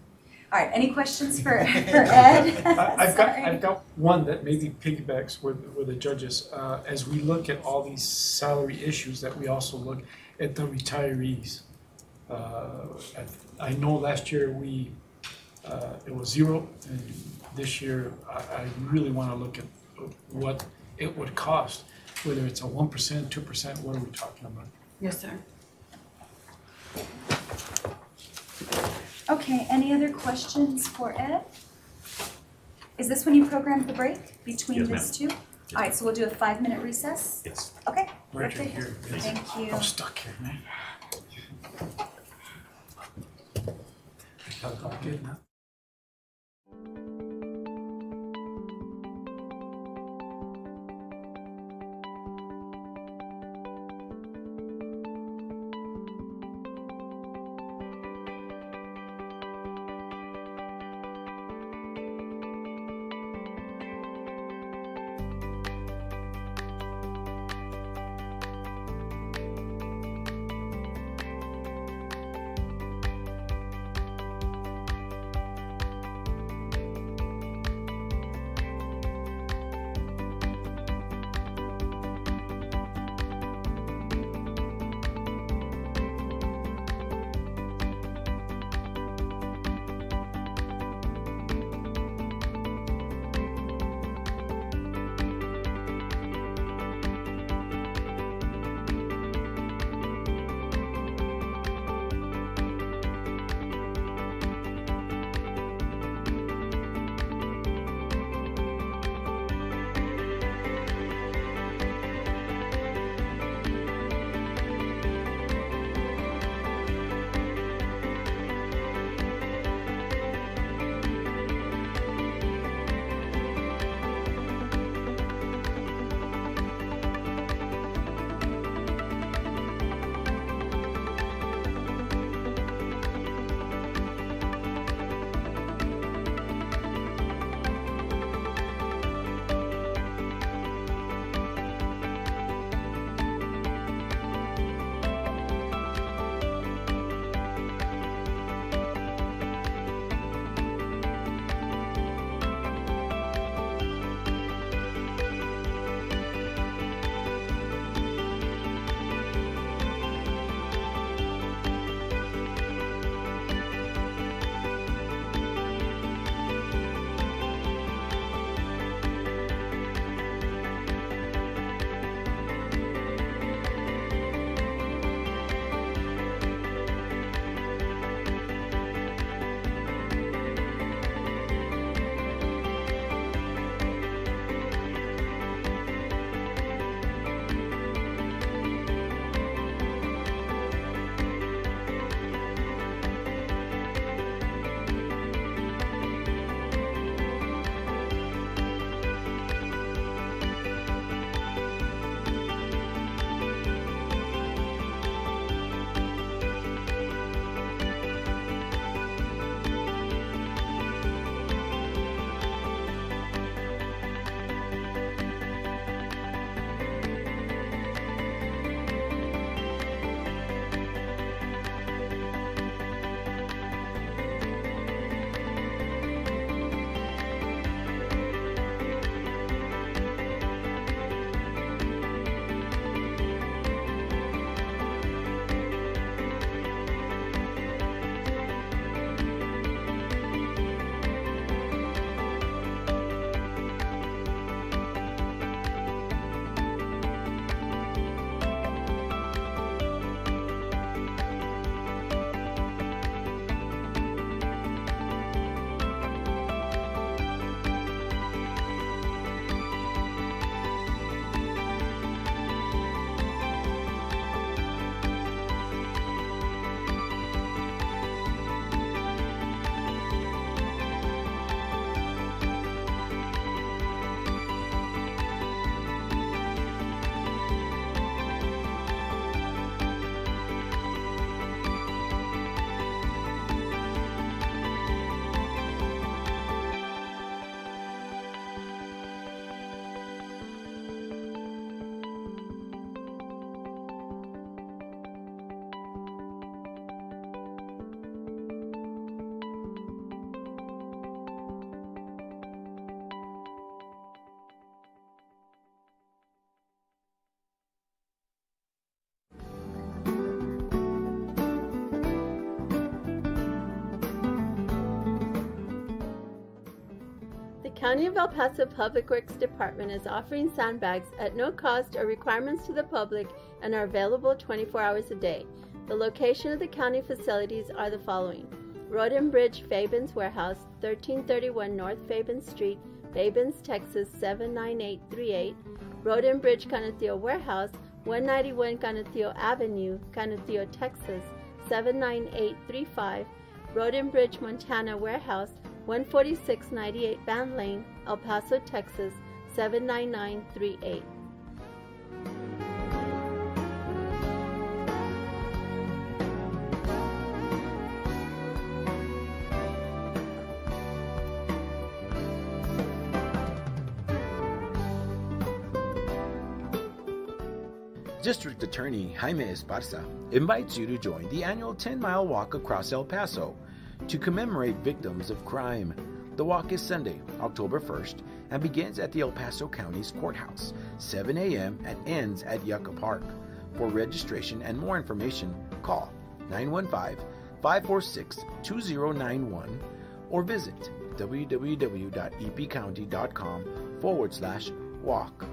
all right, any questions for Ed? I've Sorry. got one that maybe piggybacks with the judges. As we look at all these salary issues, that we also look at the retirees. I know last year it was 0, and this year I really want to look at what it would cost, whether it's a 1%, 2%, what are we talking about? Yes, sir. Okay, any other questions for Ed? Is this when you programmed the break between Yes, these two? All right, so we'll do a 5-minute recess? Yes. Okay, Right perfect. here. Thank you. I'm stuck here, man. Good now. County of El Paso Public Works Department is offering sandbags at no cost or requirements to the public and are available 24 hours a day. The location of the county facilities are the following: Road and Bridge Fabens Warehouse, 1331 North Fabens Street, Fabens, Texas 79838. Road and Bridge Canutillo Warehouse, 191 Canutillo Avenue, Canutillo, Texas 79835. Road and Bridge Montana Warehouse, 14698 Band Lane, El Paso, Texas 79938. District Attorney Jaime Esparza invites you to join the annual 10-mile walk across El Paso to commemorate victims of crime. The walk is Sunday, October 1st, and begins at the El Paso County's Courthouse, 7 a.m. and ends at Yucca Park. For registration and more information, call 915-546-2091 or visit www.epcounty.com/walk.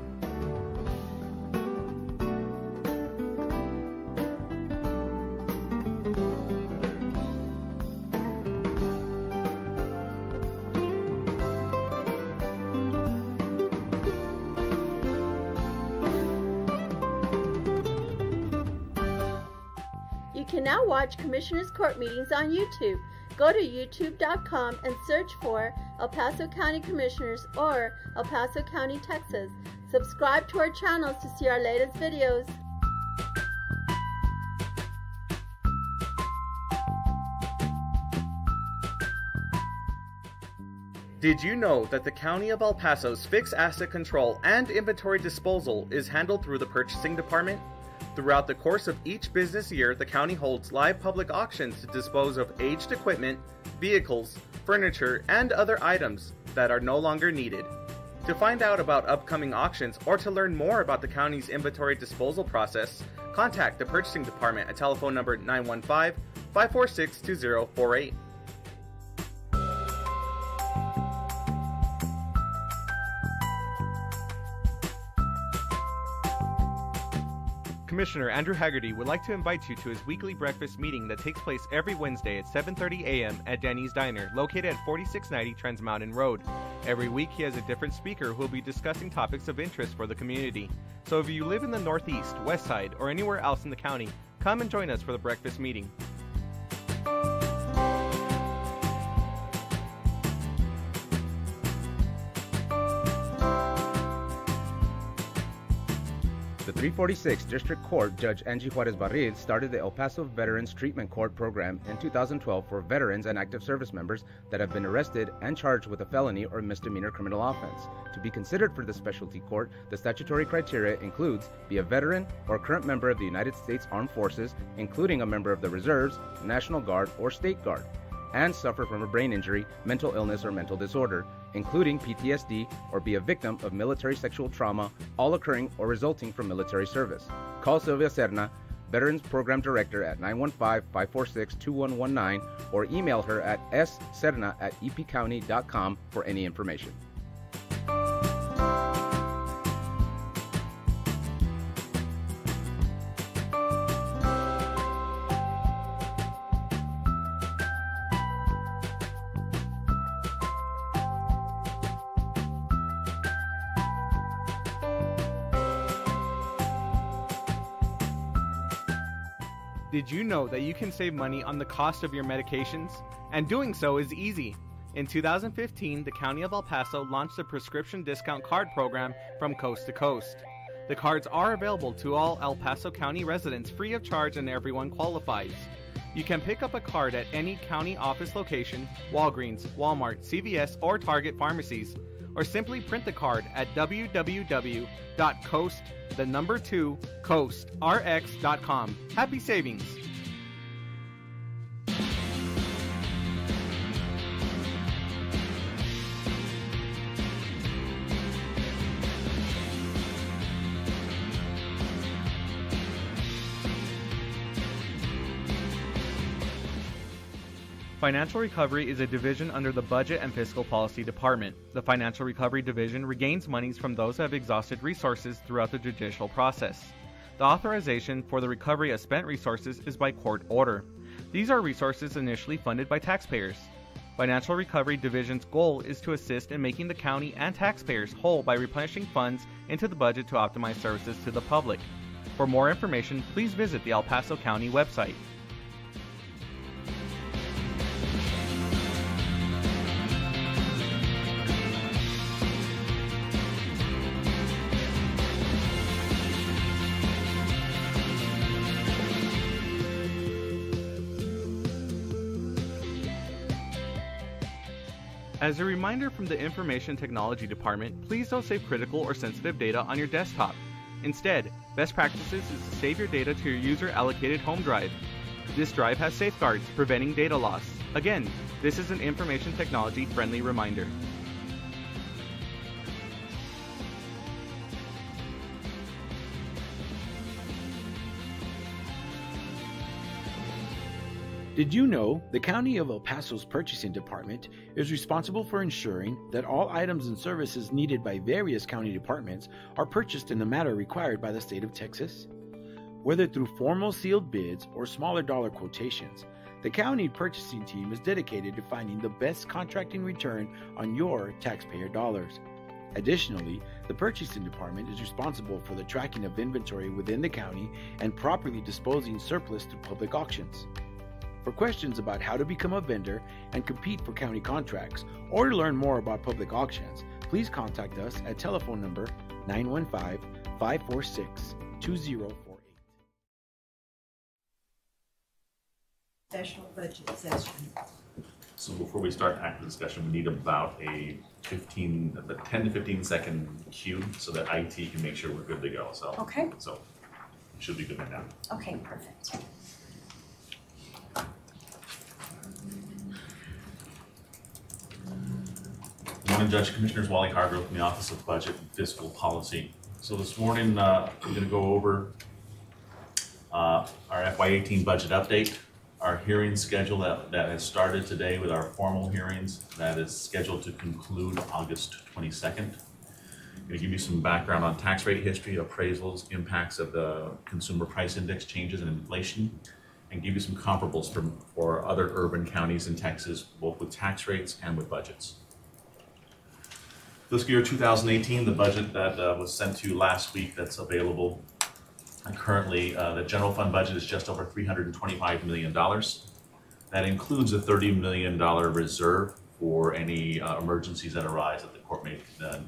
You can now watch Commissioners Court meetings on YouTube. Go to youtube.com and search for El Paso County Commissioners or El Paso County, Texas. Subscribe to our channels to see our latest videos. Did you know that the County of El Paso's fixed asset control and inventory disposal is handled through the purchasing department? Throughout the course of each business year, the county holds live public auctions to dispose of aged equipment, vehicles, furniture, and other items that are no longer needed. To find out about upcoming auctions or to learn more about the county's inventory disposal process, contact the purchasing department at telephone number 915-546-2048. Commissioner Andrew Haggerty would like to invite you to his weekly breakfast meeting that takes place every Wednesday at 7:30 a.m. at Danny's Diner, located at 4690 Trans Mountain Road. Every week he has a different speaker who will be discussing topics of interest for the community. So if you live in the Northeast, West Side, or anywhere else in the county, come and join us for the breakfast meeting. The 346th District Court Judge Angie Juarez Barril started the El Paso Veterans Treatment Court program in 2012 for veterans and active service members that have been arrested and charged with a felony or misdemeanor criminal offense. To be considered for the specialty court, the statutory criteria includes be a veteran or current member of the United States Armed Forces, including a member of the Reserves, National Guard, or State Guard, and suffer from a brain injury, mental illness, or mental disorder, including PTSD, or be a victim of military sexual trauma, all occurring or resulting from military service. Call Sylvia Serna, Veterans Program Director, at 915-546-2119 or email her at sserna@epcounty.com for any information. Did you know that you can save money on the cost of your medications? And doing so is easy. In 2015, the County of El Paso launched a prescription discount card program from coast to coast. The cards are available to all El Paso County residents free of charge and everyone qualifies. You can pick up a card at any county office location, Walgreens, Walmart, CVS, or Target pharmacies, or simply print the card at www.coastrx.com. Happy savings! Financial Recovery is a division under the Budget and Fiscal Policy Department. The Financial Recovery Division regains monies from those who have exhausted resources throughout the judicial process. The authorization for the recovery of spent resources is by court order. These are resources initially funded by taxpayers. Financial Recovery Division's goal is to assist in making the county and taxpayers whole by replenishing funds into the budget to optimize services to the public. For more information, please visit the El Paso County website. As a reminder from the Information Technology Department, please don't save critical or sensitive data on your desktop. Instead, best practices is to save your data to your user-allocated home drive. This drive has safeguards preventing data loss. Again, this is an information technology-friendly reminder. Did you know the County of El Paso's Purchasing Department is responsible for ensuring that all items and services needed by various county departments are purchased in the manner required by the state of Texas? Whether through formal sealed bids or smaller dollar quotations, the county purchasing team is dedicated to finding the best contracting return on your taxpayer dollars. Additionally, the Purchasing Department is responsible for the tracking of inventory within the county and properly disposing surplus through public auctions. For questions about how to become a vendor and compete for county contracts, or to learn more about public auctions, please contact us at telephone number 915-546-2048. Special budget session. So before we start active discussion, we need about a 10 to 15 second cue so that IT can make sure we're good to go. So, Okay. So it should be good right now. Okay, perfect. Good morning, Judge Commissioners. Wally Hargrove from the Office of Budget and Fiscal Policy. So this morning, we're going to go over our FY18 budget update, our hearing schedule that has started today with our formal hearings that is scheduled to conclude August 22nd. I'm going to give you some background on tax rate history, appraisals, impacts of the consumer price index changes and inflation, and give you some comparables for other urban counties in Texas, both with tax rates and with budgets. Fiscal year 2018, the budget that was sent to you last week that's available. Currently, the general fund budget is just over $325 million. That includes a $30 million reserve for any emergencies that arise that the court may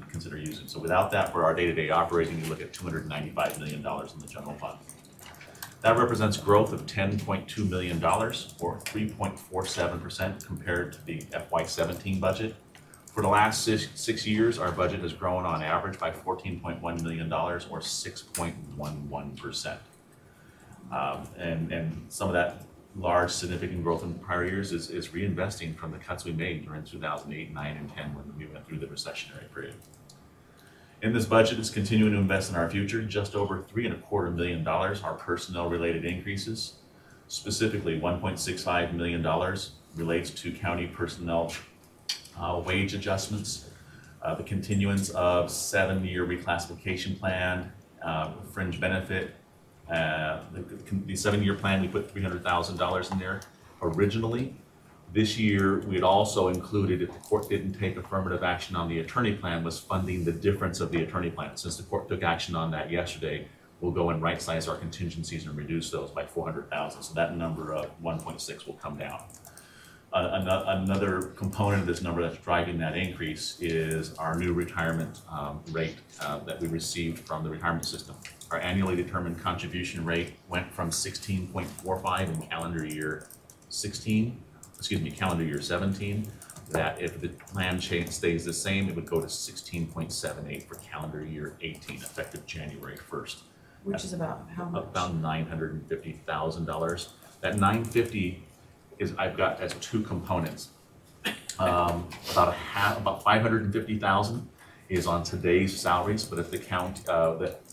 consider using. So without that, for our day-to-day operating, you look at $295 million in the general fund. That represents growth of $10.2 million, or 3.47% compared to the FY17 budget. For the last six years, our budget has grown on average by $14.1 million, or 6.11%. And some of that large, significant growth in prior years is reinvesting from the cuts we made during 2008, 9, and 10 when we went through the recessionary period. In this budget, it's continuing to invest in our future. Just over $3.25 million are personnel-related increases. Specifically, $1.65 million relates to county personnel wage adjustments, the continuance of 7-year reclassification plan, fringe benefit. The 7-year plan, we put $300,000 in there originally. This year, we had also included, if the court didn't take affirmative action on the attorney plan, was funding the difference of the attorney plan. Since the court took action on that yesterday, we'll go and right-size our contingencies and reduce those by $400,000. So that number of 1.6 will come down. Another component of this number that's driving that increase is our new retirement rate that we received from the retirement system. Our annually determined contribution rate went from 16.45 in calendar year 17. That if the plan change stays the same, it would go to 16.78 for calendar year 18, effective January 1st. Which is about how much? About $950,000. That $950,000 is I've got as two components. About $550,000 is on today's salaries, but if the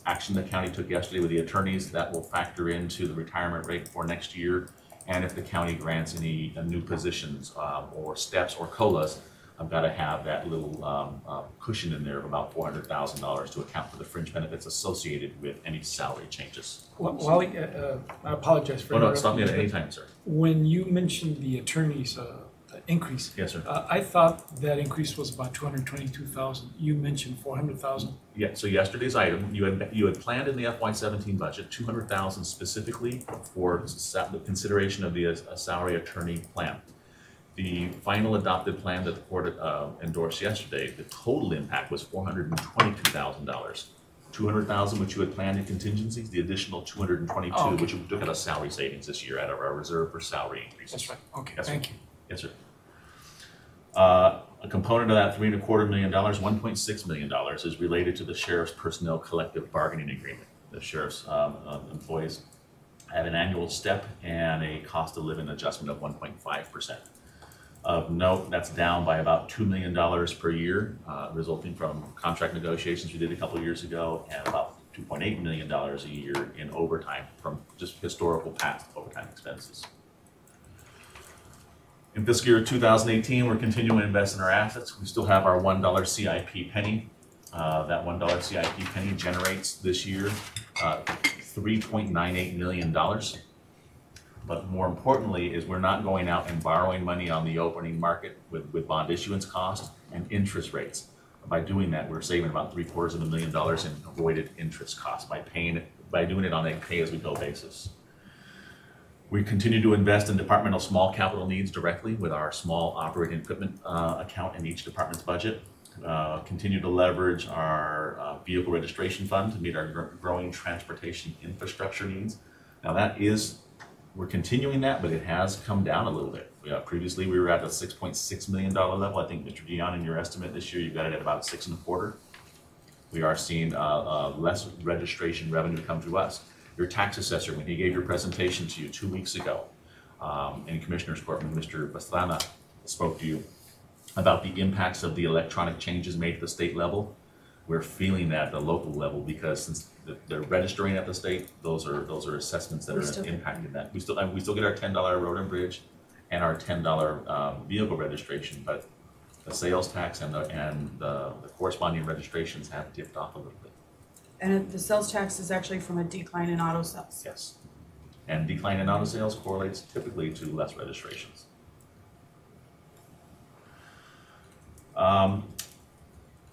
action the county took yesterday with the attorneys, that will factor into the retirement rate for next year And if the county grants any new positions or steps or COLAs, I've got to have that little cushion in there of about $400,000 to account for the fringe benefits associated with any salary changes. Wally, I apologize for Oh, no, stop me at interrupting any you, time, sir. but when you mentioned the attorney's increase, Yes, sir. I thought that increase was about 222,000. You mentioned 400,000. Yeah, so yesterday's item, you had planned in the FY17 budget 200,000 specifically for the consideration of the salary attorney plan. The final adopted plan that the court endorsed yesterday, the total impact was $422,000. 200,000 which you had planned in contingencies, the additional 222 Oh, okay. which we took out of salary savings this year out of our reserve for salary increases. That's right. Okay, Yes, sir. thank you. Yes, sir. A component of that $3.25 million, $1.6 million is related to the sheriff's personnel collective bargaining agreement. The sheriff's employees have an annual step and a cost of living adjustment of 1.5%. Of note, that's down by about $2 million per year, resulting from contract negotiations we did a couple of years ago, and about $2.8 million a year in overtime from just historical past overtime expenses. In fiscal year 2018, we're continuing to invest in our assets. We still have our $1 CIP penny. That $1 CIP penny generates this year $3.98 million. But more importantly is we're not going out and borrowing money on the opening market with bond issuance costs and interest rates. By doing that, we're saving about $750,000 in avoided interest costs by doing it on a pay-as-we-go basis. We continue to invest in departmental small capital needs directly with our small operating equipment account in each department's budget. Continue to leverage our vehicle registration fund to meet our growing transportation infrastructure needs. Now we're continuing that, but it has come down a little bit. Previously, we were at a $6.6 million level. I think, Mr. Dion, in your estimate this year, you've got it at about $6.25. We are seeing less registration revenue come to us. Your tax assessor, when he gave your presentation to you 2 weeks ago in Commissioner's Court, when Mr. Pastrana spoke to you about the impacts of the electronic changes made at the state level, we're feeling that at the local level because since they're registering at the state, those are assessments that are impacting that. We still get our $10 road and bridge and our $10 vehicle registration, but the sales tax and the corresponding registrations have dipped off a little bit. And the sales tax is actually from a decline in auto sales. Yes. And decline in auto sales correlates typically to less registrations.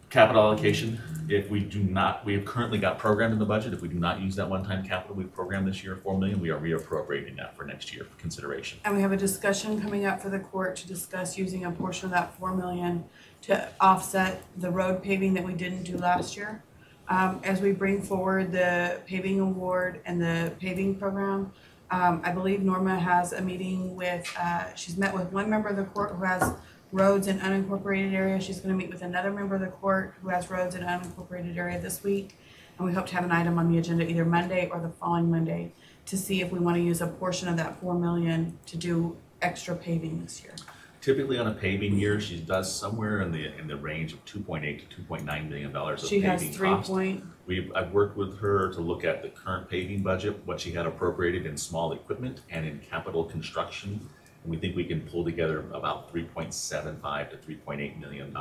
Capital allocation, we have currently got programmed in the budget. If we do not use that one-time capital we've programmed this year, $4 million, we are reappropriating that for next year for consideration. And we have a discussion coming up for the court to discuss using a portion of that $4 million to offset the road paving that we didn't do last year. As we bring forward the paving award and the paving program, I believe Norma has a meeting with, she's met with one member of the court who has roads in unincorporated area. She's going to meet with another member of the court who has roads in unincorporated area this week. And we hope to have an item on the agenda either Monday or the following Monday to see if we want to use a portion of that $4 million to do extra paving this year. Typically on a paving year, she does somewhere in the range of $2.8 to $2.9 million of she paving has cost. I've worked with her to look at the current paving budget, what she had appropriated in small equipment and in capital construction. And we think we can pull together about $3.75 to $3.8 million.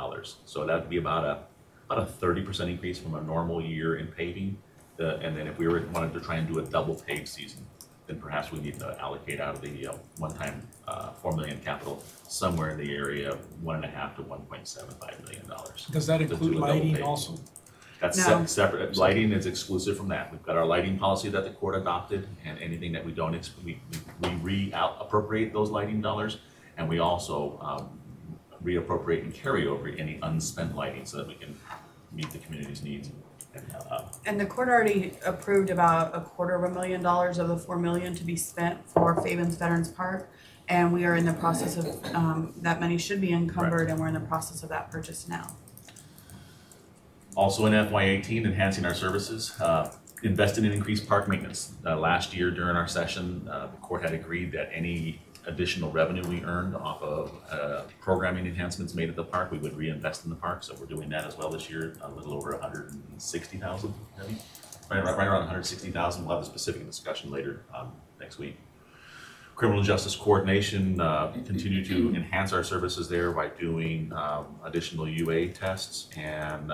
So that would be about a 30% increase from a normal year in paving. And then if we wanted to try and do a double pave season, then perhaps we need to allocate out of the one-time $4 million capital somewhere in the area of $1.5 to $1.75 million. Does that include lighting also? That's No. separate. Lighting is exclusive from that. We've got our lighting policy that the court adopted, and anything that we don't, we re-appropriate those lighting dollars, and we also reappropriate and carry over any unspent lighting so that we can meet the community's needs. And the court already approved about $250,000 of the $4 million to be spent for Fabens Veterans Park. And we are in the process of, that money should be encumbered, and we're in the process of that purchase now. Also in FY18, enhancing our services, invested in increased park maintenance. Last year during our session, the court had agreed that any additional revenue we earned off of programming enhancements made at the park, we would reinvest in the park. So we're doing that as well this year, a little over $160,000, right around $160,000. We'll have a specific discussion later next week. Criminal justice coordination, continue to enhance our services there by doing additional UA tests and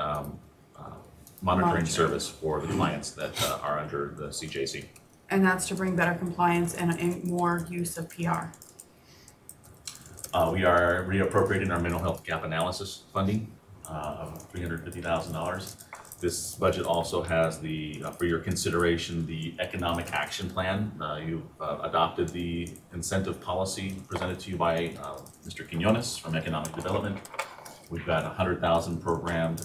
monitoring service for the clients that are under the CJC. And that's to bring better compliance and more use of PR. We are reappropriating our mental health gap analysis funding of $350,000. This budget also has for your consideration, the economic action plan. You've adopted the incentive policy presented to you by Mr. Quinones from Economic Development. We've got 100,000 programmed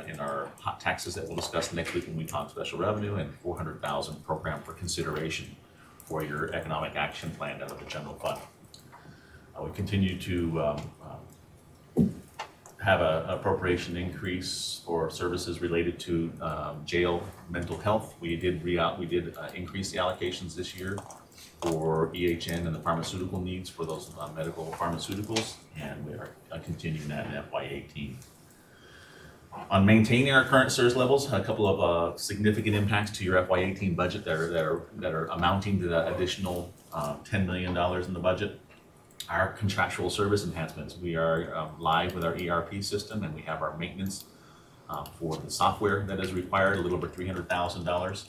in our hot taxes that we'll discuss next week when we talk special revenue, and 400,000 programmed for consideration for your economic action plan out of the general fund. We continue to have an appropriation increase for services related to jail mental health. We did increase the allocations this year for EHN and the pharmaceutical needs for those medical pharmaceuticals, and we are continuing that in FY18. On maintaining our current service levels, a couple of significant impacts to your FY18 budget that are amounting to that additional $10 million in the budget. Our contractual service enhancements. We are live with our ERP system, and we have our maintenance for the software that is required, a little over $300,000.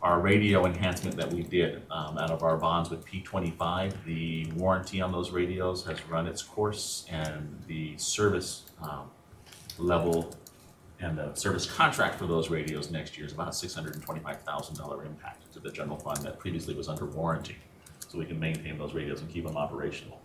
Our radio enhancement that we did out of our bonds with P25, the warranty on those radios has run its course, and the service level and the service contract for those radios next year is about a $625,000 impact to the general fund that previously was under warranty. So we can maintain those radios and keep them operational.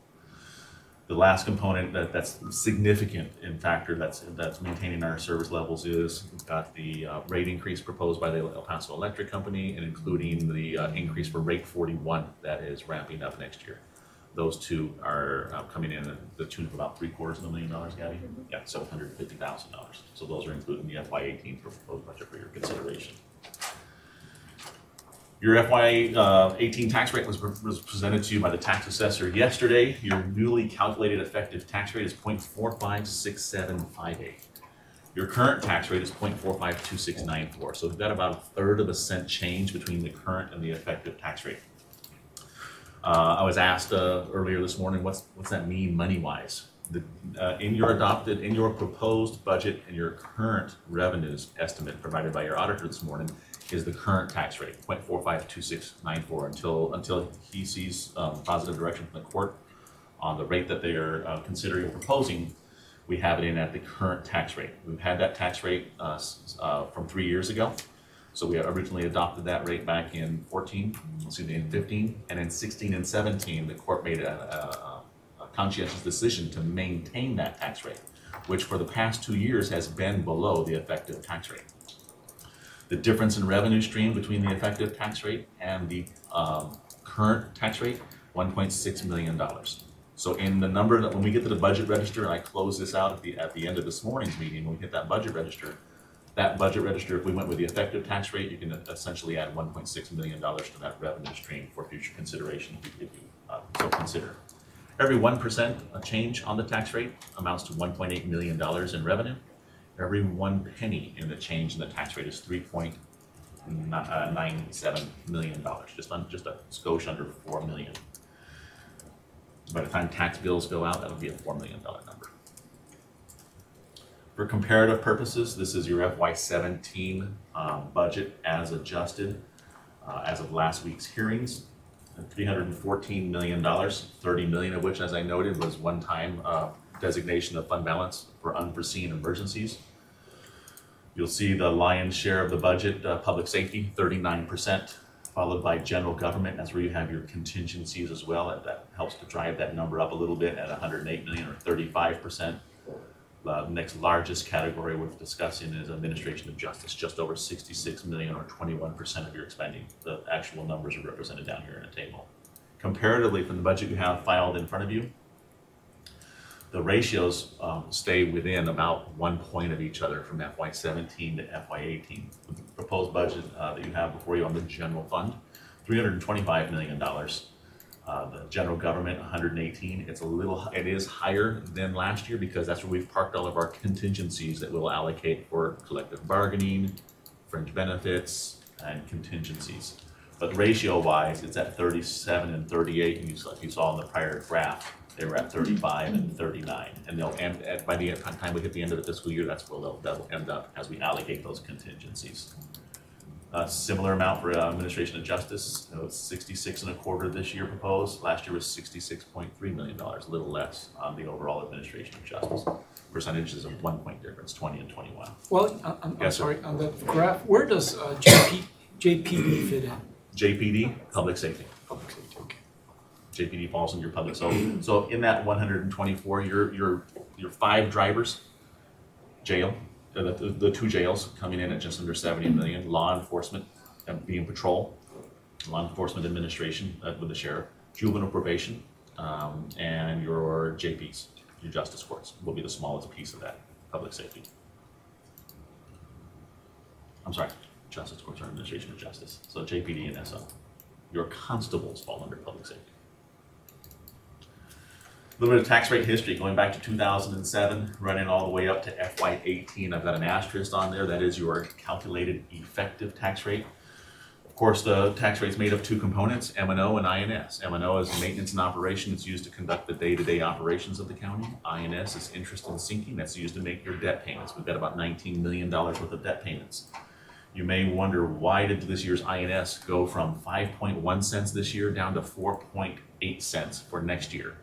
The last component that's significant in factor that's maintaining our service levels is we've got the rate increase proposed by the El Paso Electric Company, and including the increase for rate 41 that is ramping up next year. Those two are coming in at the tune of about $750,000, Gabby? Yeah, $750,000. So those are included in the FY18 proposed budget for your consideration. Your FY18 tax rate was presented to you by the tax assessor yesterday. Your newly calculated effective tax rate is 0.456758. Your current tax rate is 0.452694. So we've got about a third of a cent change between the current and the effective tax rate. I was asked earlier this morning, what's that mean money-wise? In your proposed budget and your current revenues estimate provided by your auditor this morning is the current tax rate, 0.452694, until he sees positive direction from the court on the rate that they are considering proposing. We have it in at the current tax rate. We've had that tax rate from 3 years ago. So we originally adopted that rate back in 15, and in 16 and 17, the court made a conscientious decision to maintain that tax rate, which for the past 2 years has been below the effective tax rate. The difference in revenue stream between the effective tax rate and the current tax rate, $1.6 million. So in the number that when we get to the budget register, and I close this out at the end of this morning's meeting, when we hit that budget register, if we went with the effective tax rate, you can essentially add $1.6 million to that revenue stream for future consideration if you so consider. Every 1% change on the tax rate amounts to $1.8 million in revenue. Every 1 penny in the change in the tax rate is $3.97 million, just a skosh under $4 million. By the time tax bills go out, that'll be a $4 million number. For comparative purposes, this is your FY17 budget as adjusted as of last week's hearings. $314 million, $30 million of which, as I noted, was one-time designation of fund balance for unforeseen emergencies. You'll see the lion's share of the budget, public safety, 39%, followed by general government. That's where you have your contingencies as well. That helps to drive that number up a little bit at $108 million or 35%. The next largest category we're discussing is administration of justice, just over $66 million or 21% of your spending. The actual numbers are represented down here in a table. Comparatively, from the budget you have filed in front of you, the ratios stay within about 1 point of each other from FY17 to FY18. The proposed budget that you have before you on the general fund, $325 million. The general government, 118. It is higher than last year because that's where we've parked all of our contingencies that we'll allocate for collective bargaining, fringe benefits, and contingencies. But ratio-wise, it's at 37 and 38, and you saw in the prior graph, they were at 35 and 39. And they'll end by the time we hit the end of the fiscal year, that's where they'll end up as we allocate those contingencies. A similar amount for administration of justice. It was 66 and a quarter this year proposed. Last year was $66.3 million, a little less on the overall administration of justice. Percentages of 1 point difference, 20 and 21. Well, I'm Yes, sorry, on that graph, where does JPD fit in? JPD, public safety. Public safety, okay. JPD falls in your public. So in that 124, your 5 drivers, jail, the 2 jails coming in at just under 70 million, law enforcement being patrol, law enforcement administration with the sheriff, juvenile probation, and your JPs, your justice courts will be the smallest piece of that public safety. I'm sorry, justice courts are administration of justice. So JPD and SO. Your constables fall under public safety. A little bit of tax rate history going back to 2007, running all the way up to FY18. I've got an asterisk on there. That is your calculated effective tax rate. Of course, the tax rate is made of 2 components, M&O and INS. M&O is maintenance and operation. It's used to conduct the day-to-day operations of the county. INS is interest and sinking. That's used to make your debt payments. We've got about $19 million worth of debt payments. You may wonder, why did this year's INS go from 5.1 cents this year down to 4.8 cents for next year?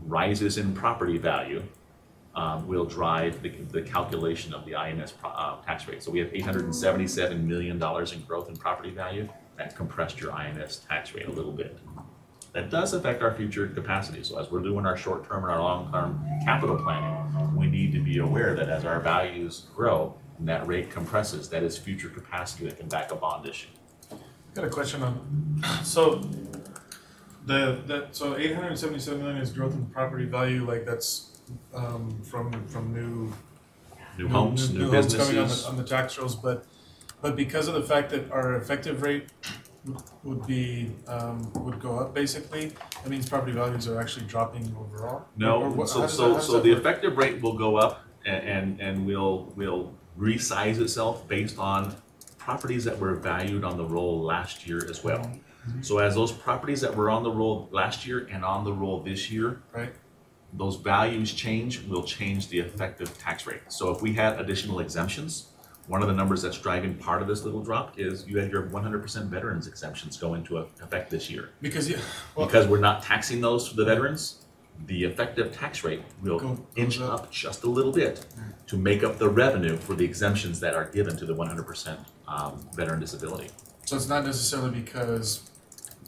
Rises in property value will drive the calculation of the INS tax rate. So we have $877 million in growth in property value. That compressed your INS tax rate a little bit. That does affect our future capacity. So as we're doing our short-term and our long-term capital planning, we need to be aware that as our values grow and that rate compresses, that is future capacity that can back a bond issue. Got a question on, so so 877 million is growth in property value, like that's from new homes, new homes businesses. coming on the tax rolls, but because of the fact that our effective rate would go up, basically, that means property values are actually dropping overall? No, so the effective rate will go up and will resize itself based on properties that were valued on the roll last year as well. So as those properties that were on the roll last year and on the roll this year, right, those values change, will change the effective tax rate. So if we had additional exemptions, one of the numbers that's driving part of this little drop is you had your 100% veterans exemptions go into effect this year. Because we're not taxing those for the veterans, the effective tax rate will inch up just a little bit to make up the revenue for the exemptions that are given to the 100% veteran disability. So it's not necessarily because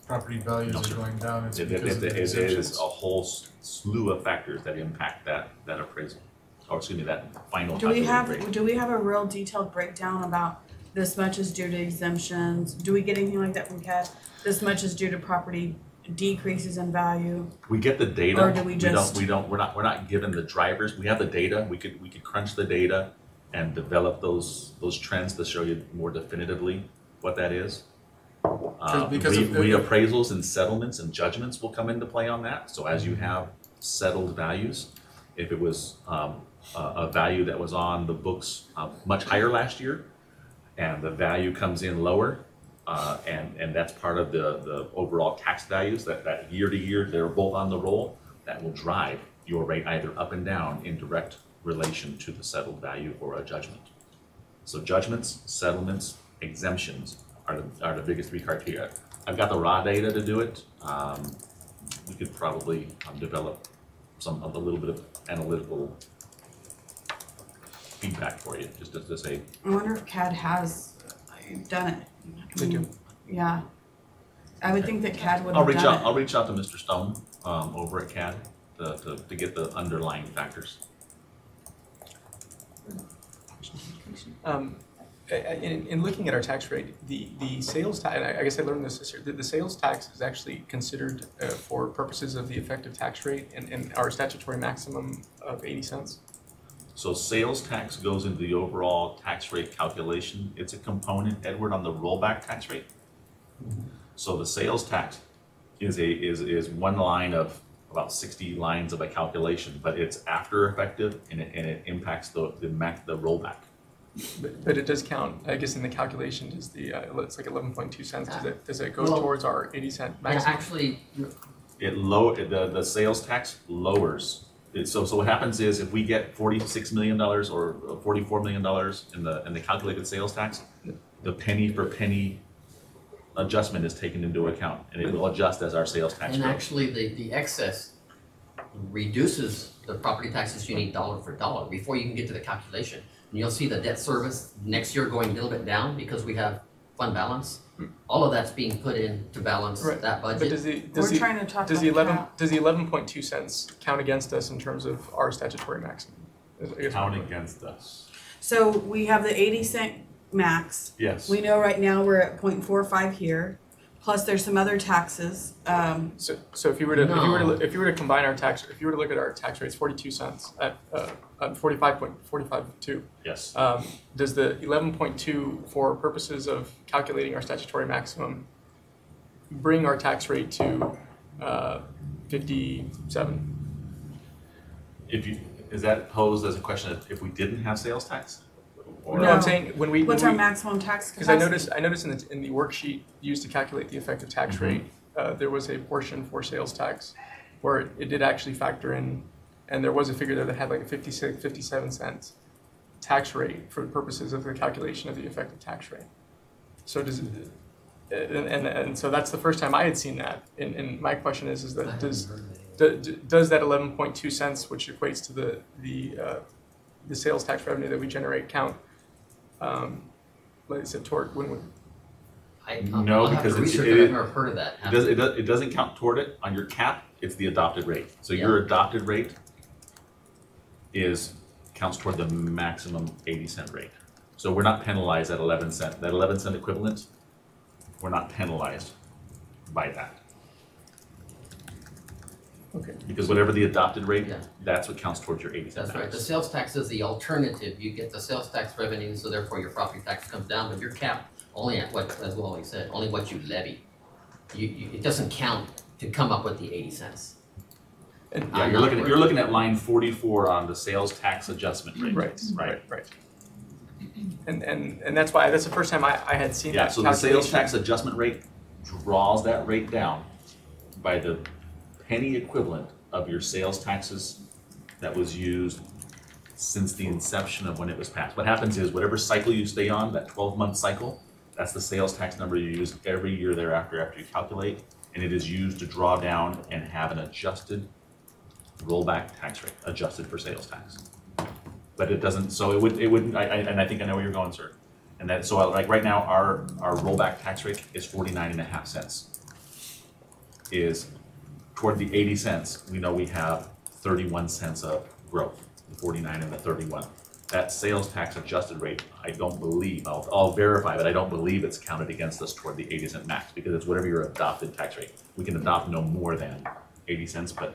property values are going down, it's because of the exemptions. It is a whole slew of factors that impact that appraisal, or excuse me, that final calculated rate. Do we have a real detailed breakdown about this much is due to exemptions? Do we get anything like that from CAD? This much is due to property decreases in value? We get the data. Or do we just? We're not given the drivers. We have the data. We could crunch the data and develop those trends to show you more definitively what that is. Reappraisals and settlements and judgments will come into play on that. So as you have settled values, if it was a value that was on the books much higher last year, and the value comes in lower, and that's part of the overall tax values that year to year they're both on the roll, that will drive your rate either up and down in direct relation to the settled value or a judgment. So judgments, settlements, exemptions are the biggest 3 criteria. I've got the raw data to do it. We could probably develop a little bit of analytical feedback for you, just to say. I wonder if CAD has done it. They do. Yeah. I would think that CAD would have done it. I'll reach out to Mr. Stone over at CAD to get the underlying factors. In looking at our tax rate, the sales tax, and I guess I learned this year, the sales tax is actually considered for purposes of the effective tax rate and our statutory maximum of 80 cents. So sales tax goes into the overall tax rate calculation. It's a component, Edward, on the rollback tax rate. So the sales tax is one line of about 60 lines of a calculation, but it's after effective and it impacts the rollback. But it does count, I guess, in the calculation, does the, it's like 11.2 cents, does it go Well, towards our 80-cent maximum? Actually, The sales tax lowers. So what happens is if we get $46 million or $44 million in the calculated sales tax, the penny for penny adjustment is taken into account, and it will adjust as our sales tax and grows. actually the excess reduces the property taxes you need dollar for dollar before you can get to the calculation. And you'll see the debt service next year going a little bit down because we have fund balance. All of that's being put in to balance Right. that But budget. We're trying to talk does the about 11.2 cents count against us in terms of our statutory maximum? I guess Count against us. So we have the 80-cent max. Yes. We know right now we're at 0.45 here. Plus there's some other taxes. So if you were to combine our tax, if you were to look at our tax rates, 42 cents at 45.452. Yes. Does the 11.2, for purposes of calculating our statutory maximum, bring our tax rate to 57? Is that posed as a question of if we didn't have sales tax? Or No, I'm saying when we. What's when our we, maximum tax Because I capacity? noticed in the worksheet used to calculate the effective tax rate, there was a portion for sales tax where it did actually factor in, and there was a figure there that had like a 57 cents tax rate for the purposes of the calculation of the effective tax rate. So does it, and so that's the first time I had seen that. And my question is that does that 11.2 cents, which equates to the sales tax revenue that we generate, count? Like I said, toward when we. No, I'll have to because research it. I've never heard of that. it doesn't count toward it. On your cap, it's the adopted rate. So your adopted rate counts toward the maximum 80-cent rate. So we're not penalized at 11 cent. That 11 cent equivalent, we're not penalized by that. Okay. Because whatever the adopted rate, that's what counts towards your 80 cent That's right. The tax. sales tax is the alternative. You get the sales tax revenue, so therefore your property tax comes down, but you're capped only at what, as Wally said, only what you levy. It doesn't count to come up with the 80 cents. And Yeah, you're looking at line 44 on the sales tax adjustment rate. Right. And that's why, that's the first time I had seen that So the sales calculation. tax adjustment rate draws that rate down by the penny equivalent of your sales taxes that was used since the inception of when it was passed. What happens is whatever cycle you stay on, that 12-month cycle, that's the sales tax number you use every year thereafter after you calculate, and it is used to draw down and have an adjusted rollback tax rate, adjusted for sales tax. But it doesn't, so it wouldn't, and I think I know where you're going, sir. And that, so like right now, our rollback tax rate is 49.5 cents. Is toward the 80 cents, we know we have 31 cents of growth, the 49 and the 31. That sales tax adjusted rate, I don't believe, I'll verify, but I don't believe it's counted against us toward the 80 cent max, because it's whatever your adopted tax rate. We can adopt no more than 80 cents, but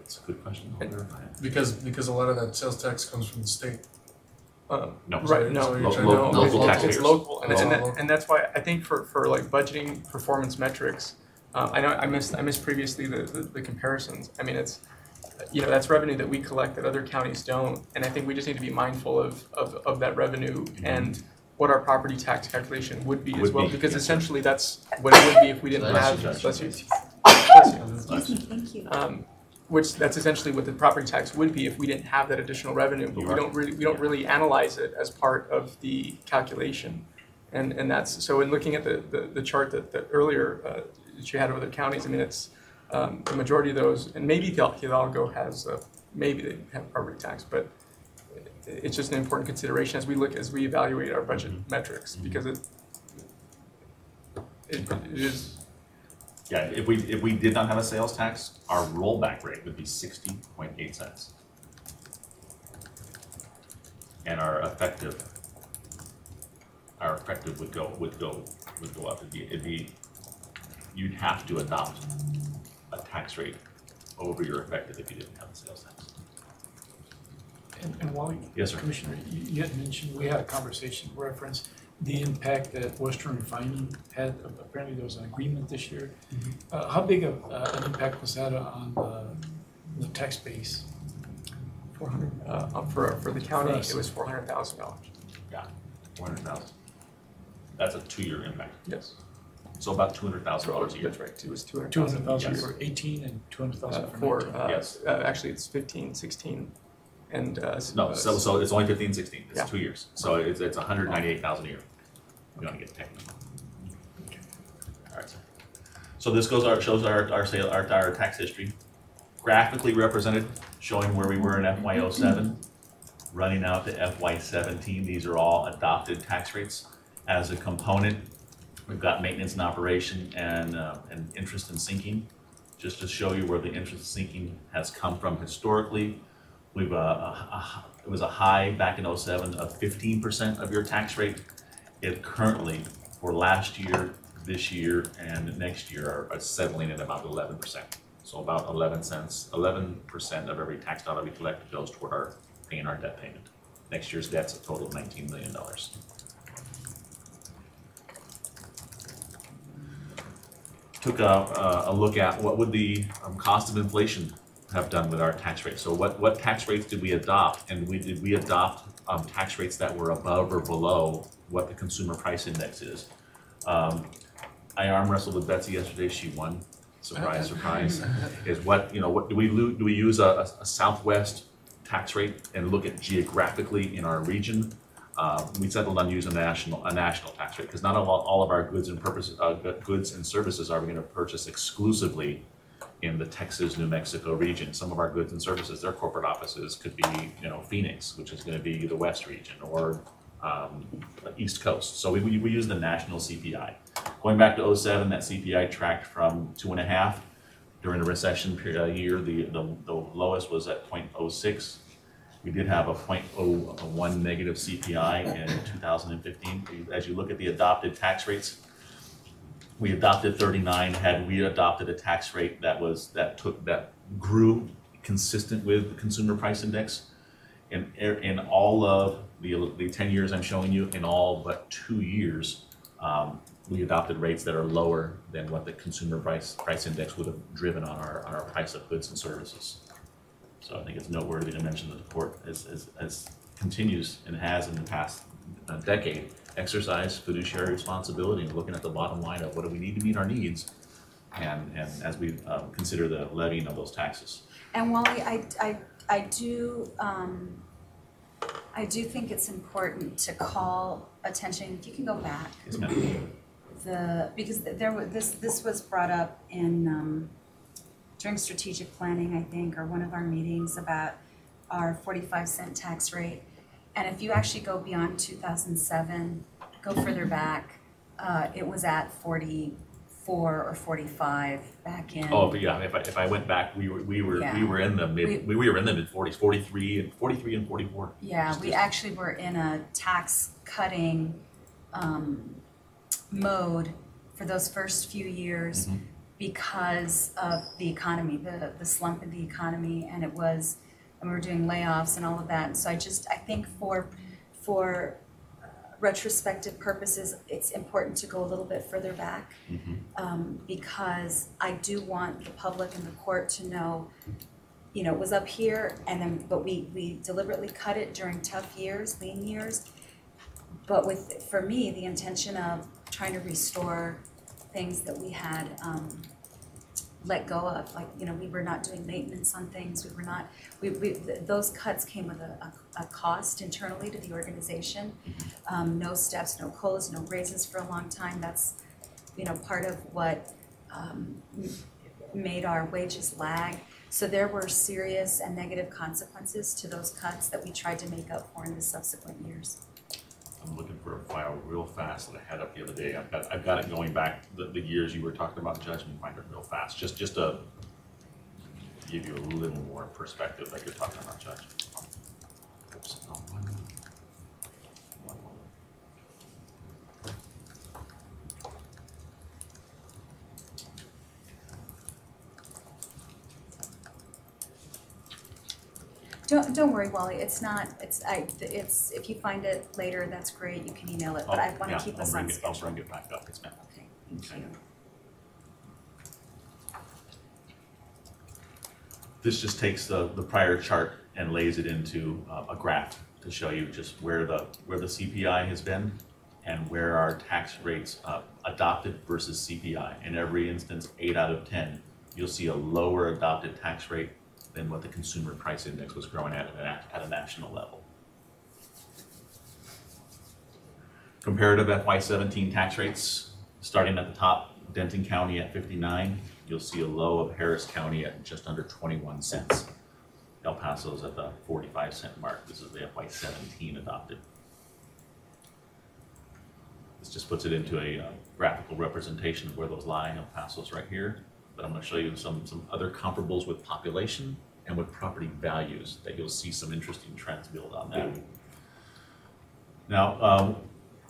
it's a good question, I'll verify it. Because a lot of that sales tax comes from the state. No, Right, no, So you're no, trying no, to- local it's taxpayers. local, and Local. and that's why I think for like budgeting performance metrics, I know I missed previously the comparisons. I mean, it's, that's revenue that we collect that other counties don't, and I think we just need to be mindful of that revenue and what our property tax calculation would be as well, because essentially that's what it would be if we didn't have. Bless you. Excuse me, thank you. Which that's essentially what the property tax would be if we didn't have that additional revenue, but we don't really analyze it as part of the calculation, and that's so. In looking at the chart that earlier that you had of other counties, I mean, it's the majority of those, and maybe Hidalgo has maybe they have property tax, but it's just an important consideration as we evaluate our budget metrics, because it is. Yeah, if we did not have a sales tax, our rollback rate would be 60.8 cents. And our effective would go up. You'd have to adopt a tax rate over your effective if you didn't have a sales tax. And Wally? Yes, sir. Commissioner, you had mentioned, we had a conversation reference the impact that Western Refining had. Apparently there was an agreement this year. How big of an impact was that on the tax base? 400. For the county, For us. it was $400,000. Yeah, 400,000. That's a 2-year impact. Yes. So about $200,000 a year. That's right. It was 200,000 each year. for 18 and 200,000 for For 19. Yes. Actually, it's 15, 16, and No, so it's only 15, 16. It's Yeah. 2 years. So it's 198,000 a year. We want to get technical. All right. So this shows our tax history, graphically represented, showing where we were in FY07, running out to FY17. These are all adopted tax rates. As a component, we've got maintenance and operation and interest and sinking. Just to show you where the interest and sinking has come from historically, it was a high back in 07 of 15% of your tax rate. It currently, for last year, this year, and next year, are settling at about 11%. So about 11% of every tax dollar we collect goes toward paying our debt payment. Next year's debt's a total of $19 million. Took a look at what would the cost of inflation have done with our tax rate. So what tax rates did we adopt? And did we adopt tax rates that were above or below what the consumer price index is? I arm wrestled with Betsy yesterday. She won. Surprise, surprise. Is what do we use a Southwest tax rate and look at geographically in our region? We settled on using a national tax rate because not all of our goods and services are we going to purchase exclusively in the Texas, New Mexico region. Some of our goods and services, their corporate offices could be, Phoenix, which is going to be the West region, or East Coast. So we use the national CPI. Going back to 07, that CPI tracked from 2.5. During the recession period year, the lowest was at 0.06. We did have a 0.01 negative CPI in 2015. As you look at the adopted tax rates, we adopted 39. Had we adopted a tax rate that grew consistent with the consumer price index, in all of the 10 years I'm showing you, in all but 2 years, we adopted rates that are lower than what the consumer price index would have driven on our price of goods and services. So I think it's noteworthy to mention that the court as continues and has in the past decade exercised fiduciary responsibility and looking at the bottom line of what do we need to meet our needs, and as we consider the levying of those taxes. And Wally, I do think it's important to call attention. If you can go back, Yes, ma'am. Because this was brought up in during strategic planning, I think, or one of our meetings about our 45-cent tax rate. And if you actually go beyond 2007, go further back, it was at 44 or 45 back in. Oh, but yeah. If I went back, we were in the mid 40s, 43 and 44. Yeah, we actually were in a tax cutting mode for those first few years. Mm-hmm. Because of the economy, the slump in the economy, and we were doing layoffs and all of that. And so I think for retrospective purposes, it's important to go a little bit further back, because I do want the public and the court to know, it was up here, but we deliberately cut it during tough years, lean years. But for me, the intention of trying to restore things that we had let go of, we were not doing maintenance on things. Those cuts came with a cost internally to the organization. No steps, no COLAs, no raises for a long time. That's part of what made our wages lag. So there were serious and negative consequences to those cuts that we tried to make up for in the subsequent years. I'm looking for a file real fast that I had up the other day. I've got it going back the years you were talking about, Judge, and find it real fast. Just to give you a little more perspective like you're talking about, Judge. Oops, no, one moment. Don't worry, Wally. It's if you find it later, that's great. You can email it, but I want to keep us on schedule. I'll bring it back up. It's ma'am. Okay, thank you. This just takes the prior chart and lays it into a graph to show you just where the CPI has been and where our tax rates adopted versus CPI. In every instance, 8 out of 10, you'll see a lower adopted tax rate than what the consumer price index was growing at a national level. Comparative FY17 tax rates, starting at the top, Denton County at 59, you'll see a low of Harris County at just under 21 cents. El Paso's at the 45-cent mark. This is the FY17 adopted. This just puts it into a graphical representation of where those lie. El Paso's right here, but I'm going to show you some other comparables with population and with property values that you'll see some interesting trends build on that. Now,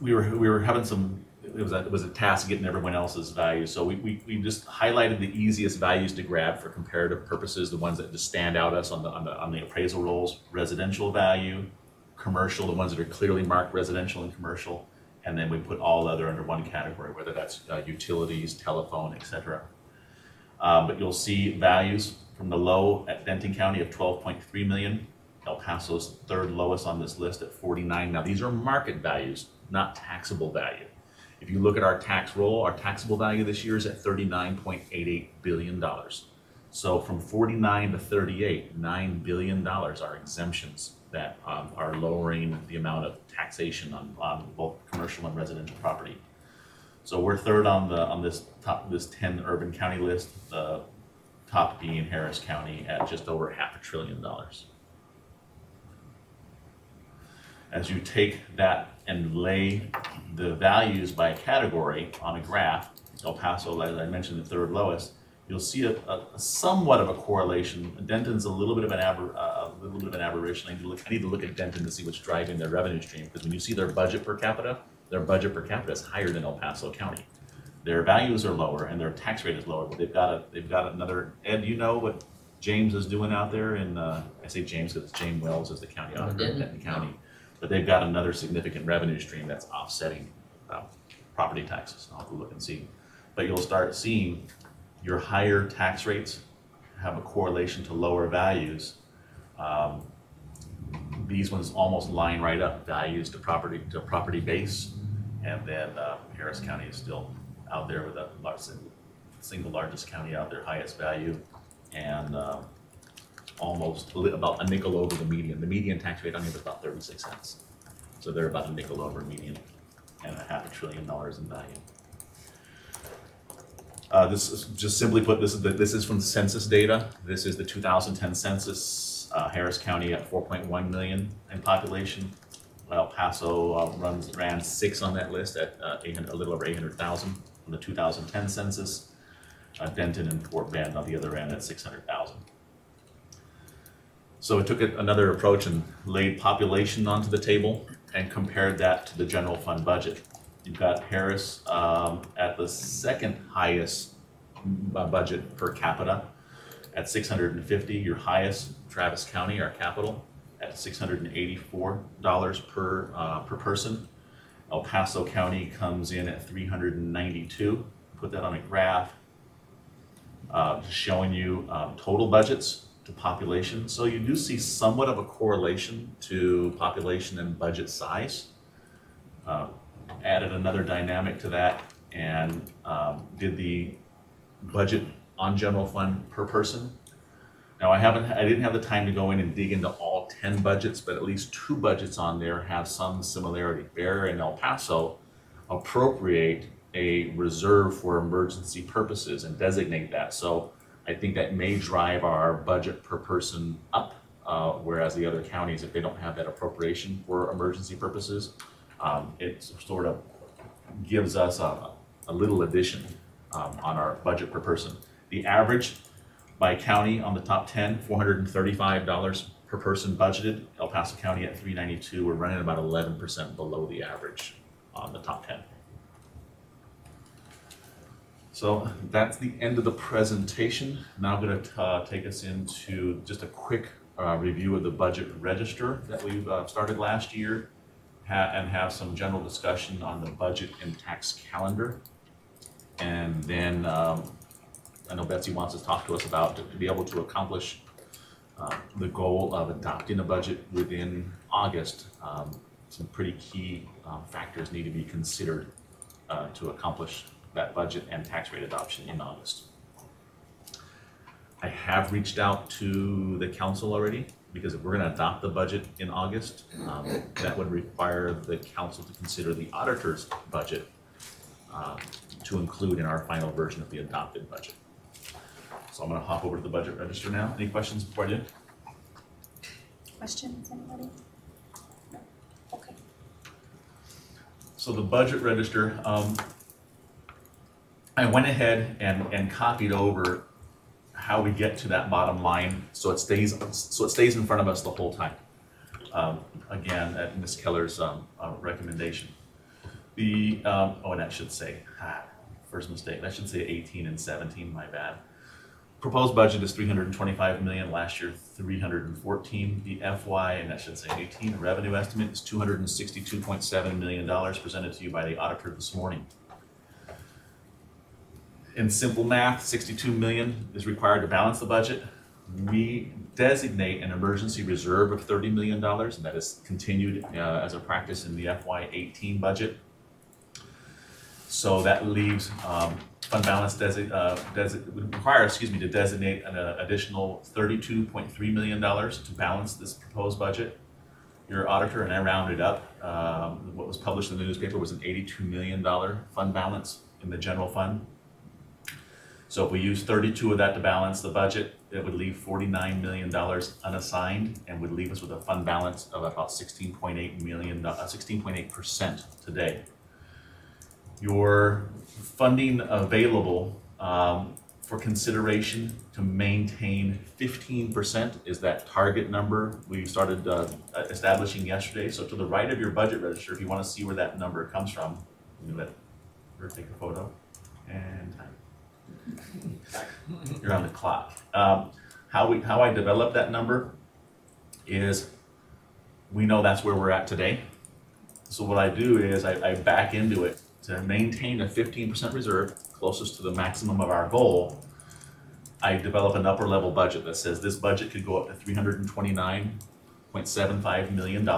we were having some. It was a task getting everyone else's values, so we just highlighted the easiest values to grab for comparative purposes, the ones that just stand out us on the appraisal rolls: residential value, commercial, the ones that are clearly marked residential and commercial, and then we put all other under one category, whether that's utilities, telephone, etc. But you'll see values from the low at Denton County of 12.3 million. El Paso's third lowest on this list at 49. Now these are market values, not taxable value. If you look at our tax roll, our taxable value this year is at $39.88 billion. So from 49 to 38, $9 billion are exemptions that are lowering the amount of taxation on both commercial and residential property. So we're third on this 10 urban county list, the top being Harris County at just over $500 billion. As you take that and lay the values by category on a graph, El Paso, as I mentioned, the third lowest, you'll see a somewhat of a correlation. Denton's a little bit of an aberration. I need to look at Denton to see what's driving their revenue stream, because when you see their budget per capita is higher than El Paso County. Their values are lower and their tax rate is lower, but they've got another. Ed, you know what James is doing out there in I say James because it's James Wells is the county auditor in Denton County. But they've got another significant revenue stream that's offsetting property taxes. I'll have to look and see. But you'll start seeing your higher tax rates have a correlation to lower values. These ones almost line right up, values to property base, and then Harris County is still out there with the single largest county out there, highest value, and almost about a nickel over the median. The median tax rate on here is about 36 cents. So they're about a nickel over median and $500 billion in value. This is just simply put, this is from the census data. This is the 2010 census. Harris County at 4.1 million in population. El Paso ran 6 on that list at a little over 800,000 from the 2010 census. Denton and Fort Bend on the other end at 600,000. So it took another approach and laid population onto the table and compared that to the general fund budget. You've got Harris at the second highest budget per capita at $650. Your highest, Travis County, our capital, at $684 per person. El Paso County comes in at $392. Put that on a graph, showing you total budgets to population. So you do see somewhat of a correlation to population and budget size. Added another dynamic to that and did the budget on general fund per person. Now I didn't have the time to go in and dig into all 10 budgets, but at least 2 budgets on there have some similarity. Bear and El Paso appropriate a reserve for emergency purposes and designate that. So I think that may drive our budget per person up, whereas the other counties, if they don't have that appropriation for emergency purposes, it sort of gives us a little addition on our budget per person. The average by county on the top 10, $435 per person budgeted. El Paso County at $392. We're running about 11% below the average on the top 10. So that's the end of the presentation. Now I'm going to take us into just a quick review of the budget register that we've started last year and have some general discussion on the budget and tax calendar. And then I know Betsy wants to talk to us about to be able to accomplish the goal of adopting a budget within August, some pretty key factors need to be considered to accomplish that budget and tax rate adoption in August. I have reached out to the council already, because if we're going to adopt the budget in August, that would require the council to consider the auditor's budget to include in our final version of the adopted budget. So I'm going to hop over to the budget register now. Any questions before I do? Questions, anybody? No? Okay. So the budget register, I went ahead and copied over how we get to that bottom line, so it stays in front of us the whole time. Again, at Ms. Keller's recommendation. The and that should say first mistake. That should say 18 and 17. My bad. Proposed budget is $325 million. Last year, 314. The FY, and that should say 18. Revenue estimate is $262.7 million, presented to you by the auditor this morning. In simple math, $62 million is required to balance the budget. We designate an emergency reserve of $30 million, and that is continued as a practice in the FY18 budget. So that leaves fund balance would require, to designate an additional $32.3 million to balance this proposed budget. Your auditor, and I rounded up, what was published in the newspaper was an $82 million fund balance in the general fund. So if we use 32 of that to balance the budget, it would leave $49 million unassigned and would leave us with a fund balance of about 16.8 million, 16.8% today. Your funding available for consideration to maintain 15% is that target number we started establishing yesterday. So to the right of your budget register, if you want to see where that number comes from, you let her take a photo and you're on the clock. How I developed that number is, we know that's where we're at today. So what I do is I back into it to maintain a 15% reserve, closest to the maximum of our goal. I develop an upper level budget that says this budget could go up to $329.75 million.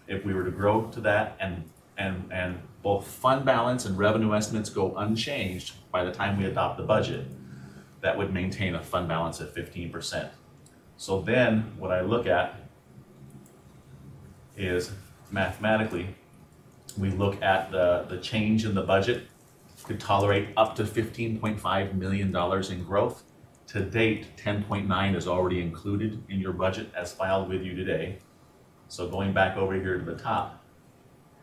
If we were to grow to that and both fund balance and revenue estimates go unchanged by the time we adopt the budget, that would maintain a fund balance of 15%. So then what I look at is, mathematically, we look at the change in the budget could tolerate up to $15.5 million in growth. To date, 10.9 is already included in your budget as filed with you today. So going back over here to the top,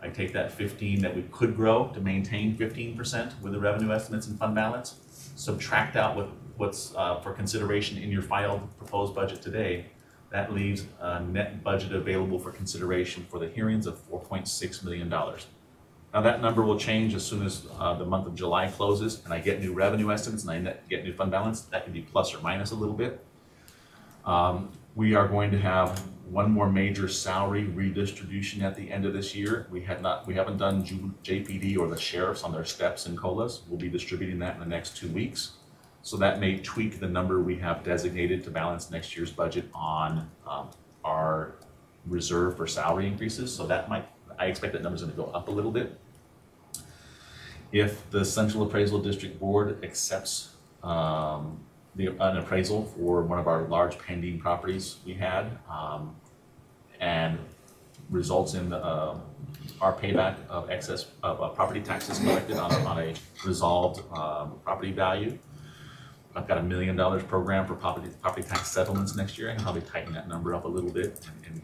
I take that 15 that we could grow to maintain 15% with the revenue estimates and fund balance, subtract out what's for consideration in your filed proposed budget today. That leaves a net budget available for consideration for the hearings of $4.6 million. Now that number will change as soon as the month of July closes and I get new revenue estimates and I get new fund balance. That could be plus or minus a little bit. We are going to have one more major salary redistribution at the end of this year. We haven't done JPD or the sheriffs on their steps and COLAs. We'll be distributing that in the next 2 weeks. So that may tweak the number we have designated to balance next year's budget on our reserve for salary increases. So that I expect that number's going to go up a little bit. If the Central Appraisal District Board accepts an appraisal for one of our large pending properties we had and results in our payback of excess of property taxes collected on a resolved property value, I've got $1 million program for property tax settlements next year. I can probably tighten that number up a little bit and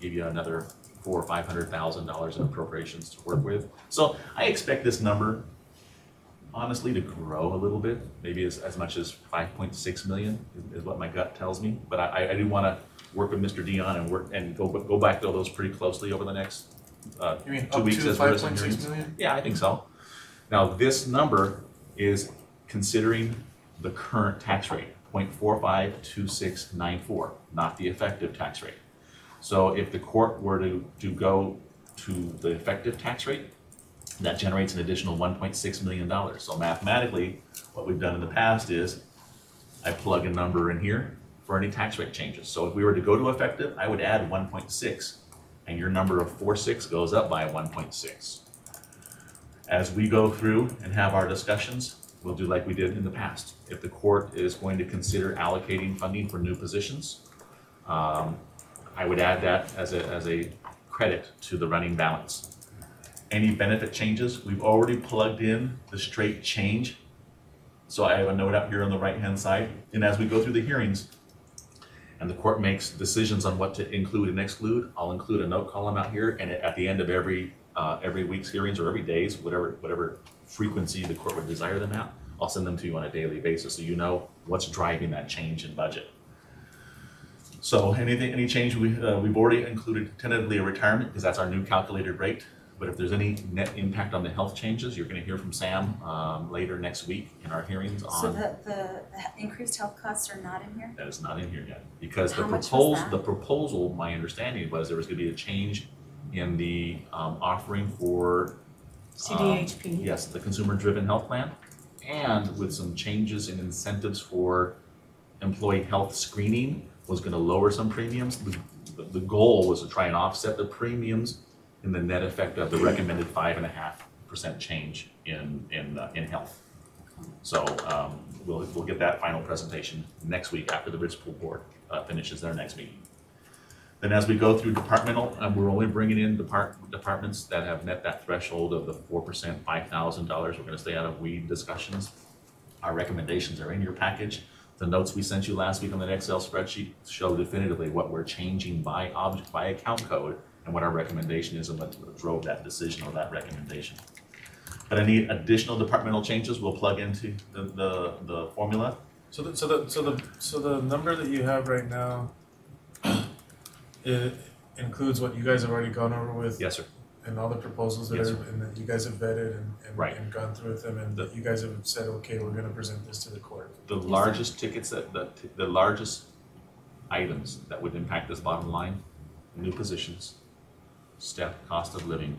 give you another $400,000 or $500,000 in appropriations to work with. So I expect this number, honestly, to grow a little bit, maybe as much as 5.6 million is what my gut tells me. But I do want to work with Mr. Dion and go back to those pretty closely over the next 2 weeks as we're listening to hearings. Yeah, I think so. Now this number is considering the current tax rate, 0.452694, not the effective tax rate. So if the court were to go to the effective tax rate, that generates an additional $1.6 million. So mathematically, what we've done in the past is I plug a number in here for any tax rate changes. So if we were to go to effective, I would add 1.6, and your number of 4.6 goes up by 1.6. As we go through and have our discussions, we'll do like we did in the past. If the court is going to consider allocating funding for new positions, I would add that as a credit to the running balance. Any benefit changes, we've already plugged in the straight change. So I have a note up here on the right-hand side. And as we go through the hearings and the court makes decisions on what to include and exclude, I'll include a note column out here, and at the end of every week's hearings or every day's, whatever frequency the court would desire them at, I'll send them to you on a daily basis so you know what's driving that change in budget. So any change, we've already included tentatively a retirement because that's our new calculated rate. But if there's any net impact on the health changes, you're going to hear from Sam later next week in our hearings on. So the increased health costs are not in here? That is not in here yet because How much was that? the proposal, my understanding was there was going to be a change in the offering for CDHP. yes, the consumer-driven health plan, and with some changes in incentives for employee health screening was going to lower some premiums. The goal was to try and offset the premiums in the net effect of the recommended 5.5% change in health. So we'll get that final presentation next week after the Bridge Pool Board finishes their next meeting. Then as we go through departmental, we're only bringing in departments that have met that threshold of the 4%, $5,000. We're going to stay out of weed discussions. Our recommendations are in your package. The notes we sent you last week on that Excel spreadsheet show definitively what we're changing by object, by account code, and what our recommendation is and what drove that decision or that recommendation. But any additional departmental changes we'll plug into the formula. So the number that you have right now, it includes what you guys have already gone over with. Yes, sir. And all the proposals that Yes, are, and that you guys have vetted Right. and gone through with them, and that you guys have said, okay, we're going to present this to the court. The largest tickets the largest items that would impact this bottom line: new positions, step cost of living,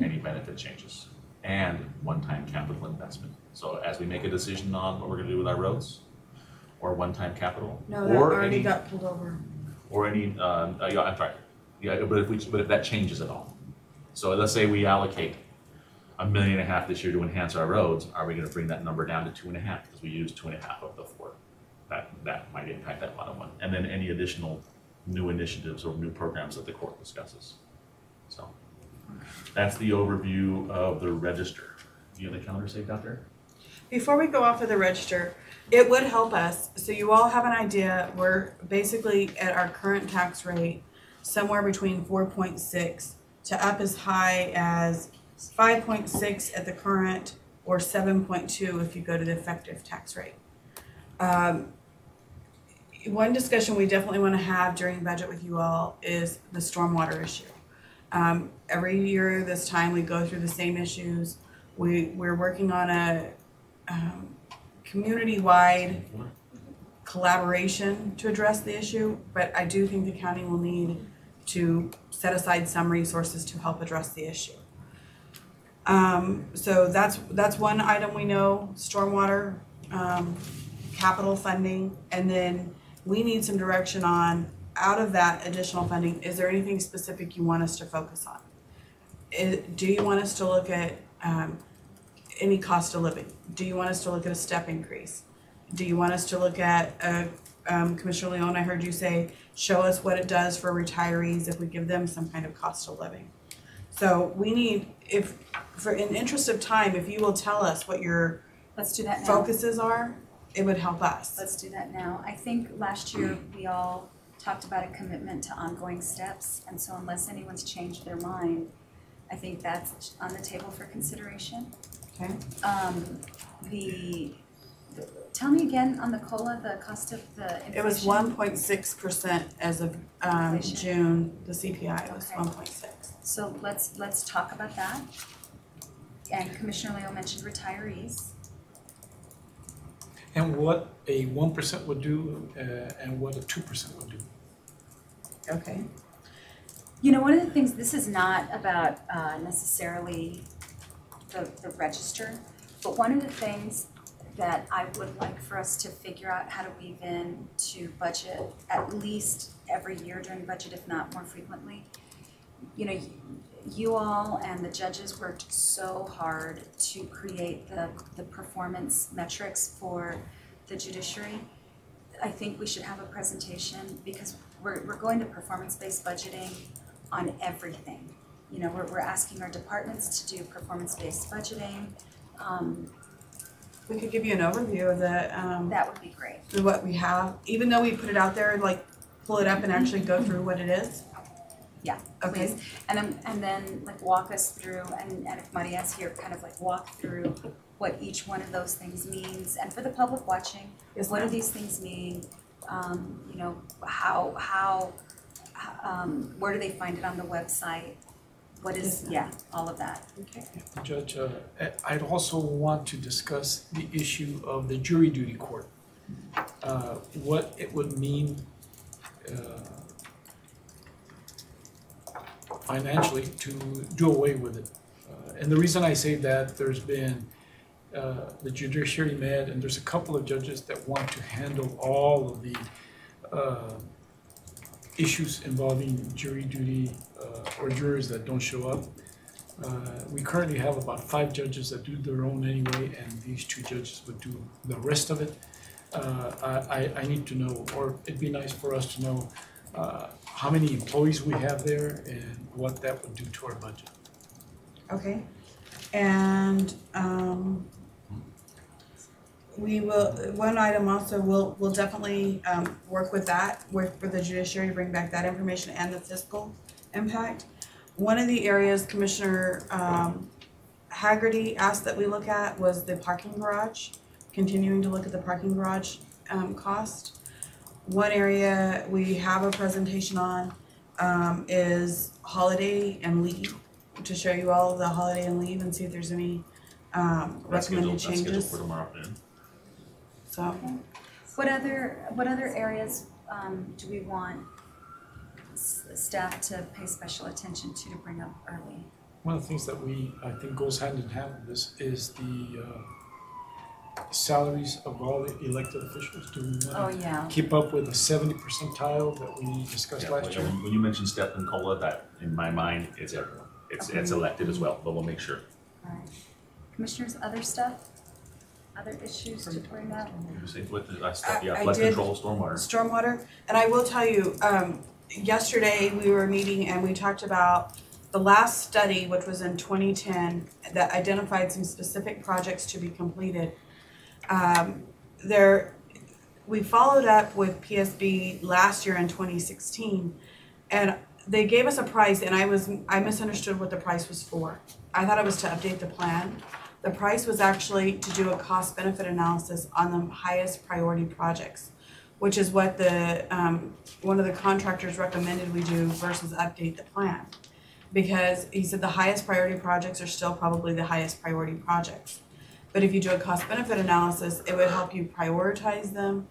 any benefit changes, and one-time capital investment. So as we make a decision on what we're going to do with our roads, or one-time capital, No, that or already any, got pulled over. or any, yeah, I'm sorry, yeah, but if that changes at all. So let's say we allocate $1.5 million this year to enhance our roads, are we going to bring that number down to 2.5 because we used 2.5 of the 4? That might impact that bottom one, and then any additional new initiatives or new programs that the court discusses. So that's the overview of the register. Do you have the calendar saved out there? Before we go off of the register, it would help us, so you all have an idea, we're basically at our current tax rate, somewhere between 4.6 to up as high as 5.6 at the current, or 7.2 if you go to the effective tax rate. One discussion we definitely want to have during budget with you all is the stormwater issue. Every year this time we go through the same issues. We're working on a community-wide collaboration to address the issue, but I do think the county will need to set aside some resources to help address the issue. So that's one item we know, stormwater, capital funding, and then we need some direction on, out of that additional funding, is there anything specific you want us to focus on? Do you want us to look at any cost of living? Do you want us to look at a step increase? Do you want us to look at, Commissioner Leon, I heard you say, show us what it does for retirees if we give them some kind of cost of living. So we need, in interest of time, if you will tell us what your Let's do that now. focuses are, it would help us. Let's do that now. I think last year we all talked about a commitment to ongoing steps, and so unless anyone's changed their mind, I think that's on the table for consideration. Okay. Tell me again on the COLA, the cost of the inflation. It was 1.6% as of Inflation. June, the CPI was Okay. 1.6. So let's talk about that. And Commissioner Leo mentioned retirees. And what a 1% would do, and what a 2% would do. Okay. You know, one of the things, this is not about necessarily the register, but one of the things that I would like for us to figure out how to weave in to budget at least every year during budget, if not more frequently. You know, you all and the judges worked so hard to create the performance metrics for the judiciary. I think we should have a presentation because we're going to performance-based budgeting on everything. You know, we're asking our departments to do performance-based budgeting. We could give you an overview of That would be great. what we have, even though we put it out there, like pull it up and actually go through what it is. Yeah, Okay. please. And then like walk us through, and if Maria's here, kind of like walk through what each one of those things means. And for the public watching, Yes, what do ma'am. these things mean? You know, where do they find it on the website? What is, Yes, yeah, all of that. Okay. Judge, I'd also want to discuss the issue of the jury duty court. What it would mean financially to do away with it. And the reason I say that, there's been the judiciary met, and there's a couple of judges that want to handle all of the issues involving jury duty or jurors that don't show up. We currently have about 5 judges that do their own anyway, and these 2 judges would do the rest of it. I need to know, or it'd be nice for us to know how many employees we have there and what that would do to our budget. Okay, and we will, one item also, we'll definitely work with that, work with the judiciary, bring back that information and the fiscal impact. One of the areas Commissioner Haggerty asked that we look at was the parking garage, continuing to look at the parking garage cost. One area we have a presentation on is holiday and leave, to show you all the holiday and leave and see if there's any recommended That's scheduled changes. for tomorrow afternoon. So, What other areas do we want staff to pay special attention to bring up early? One of the things that I think goes hand in hand with this is the salaries of all the elected officials. Do we Oh, want to yeah. keep up with the 70 percentile that we discussed Yeah, last year? when you mentioned step and COLA, that in my mind is everyone. It's elected as well, but we'll make sure. All right. Commissioners, other stuff? Other issues to bring up? You say with the stuff, yeah, I flood did- control, stormwater. stormwater, and I will tell you, yesterday we were meeting and we talked about the last study, which was in 2010, that identified some specific projects to be completed. We followed up with PSB last year in 2016, and they gave us a price, and I misunderstood what the price was for. I thought it was to update the plan. The price was actually to do a cost benefit analysis on the highest priority projects, which is what the one of the contractors recommended we do versus update the plan. Because he said the highest priority projects are still probably the highest priority projects. But if you do a cost benefit analysis, it would help you prioritize them.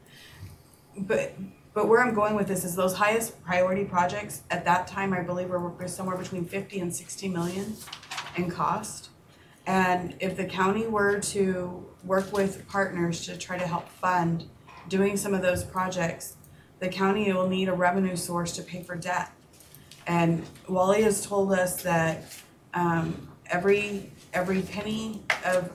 But where I'm going with this is those highest priority projects at that time, I believe were somewhere between 50 and 60 million in cost. And if the county were to work with partners to try to help fund doing some of those projects, the county will need a revenue source to pay for debt. And Wally has told us that every penny of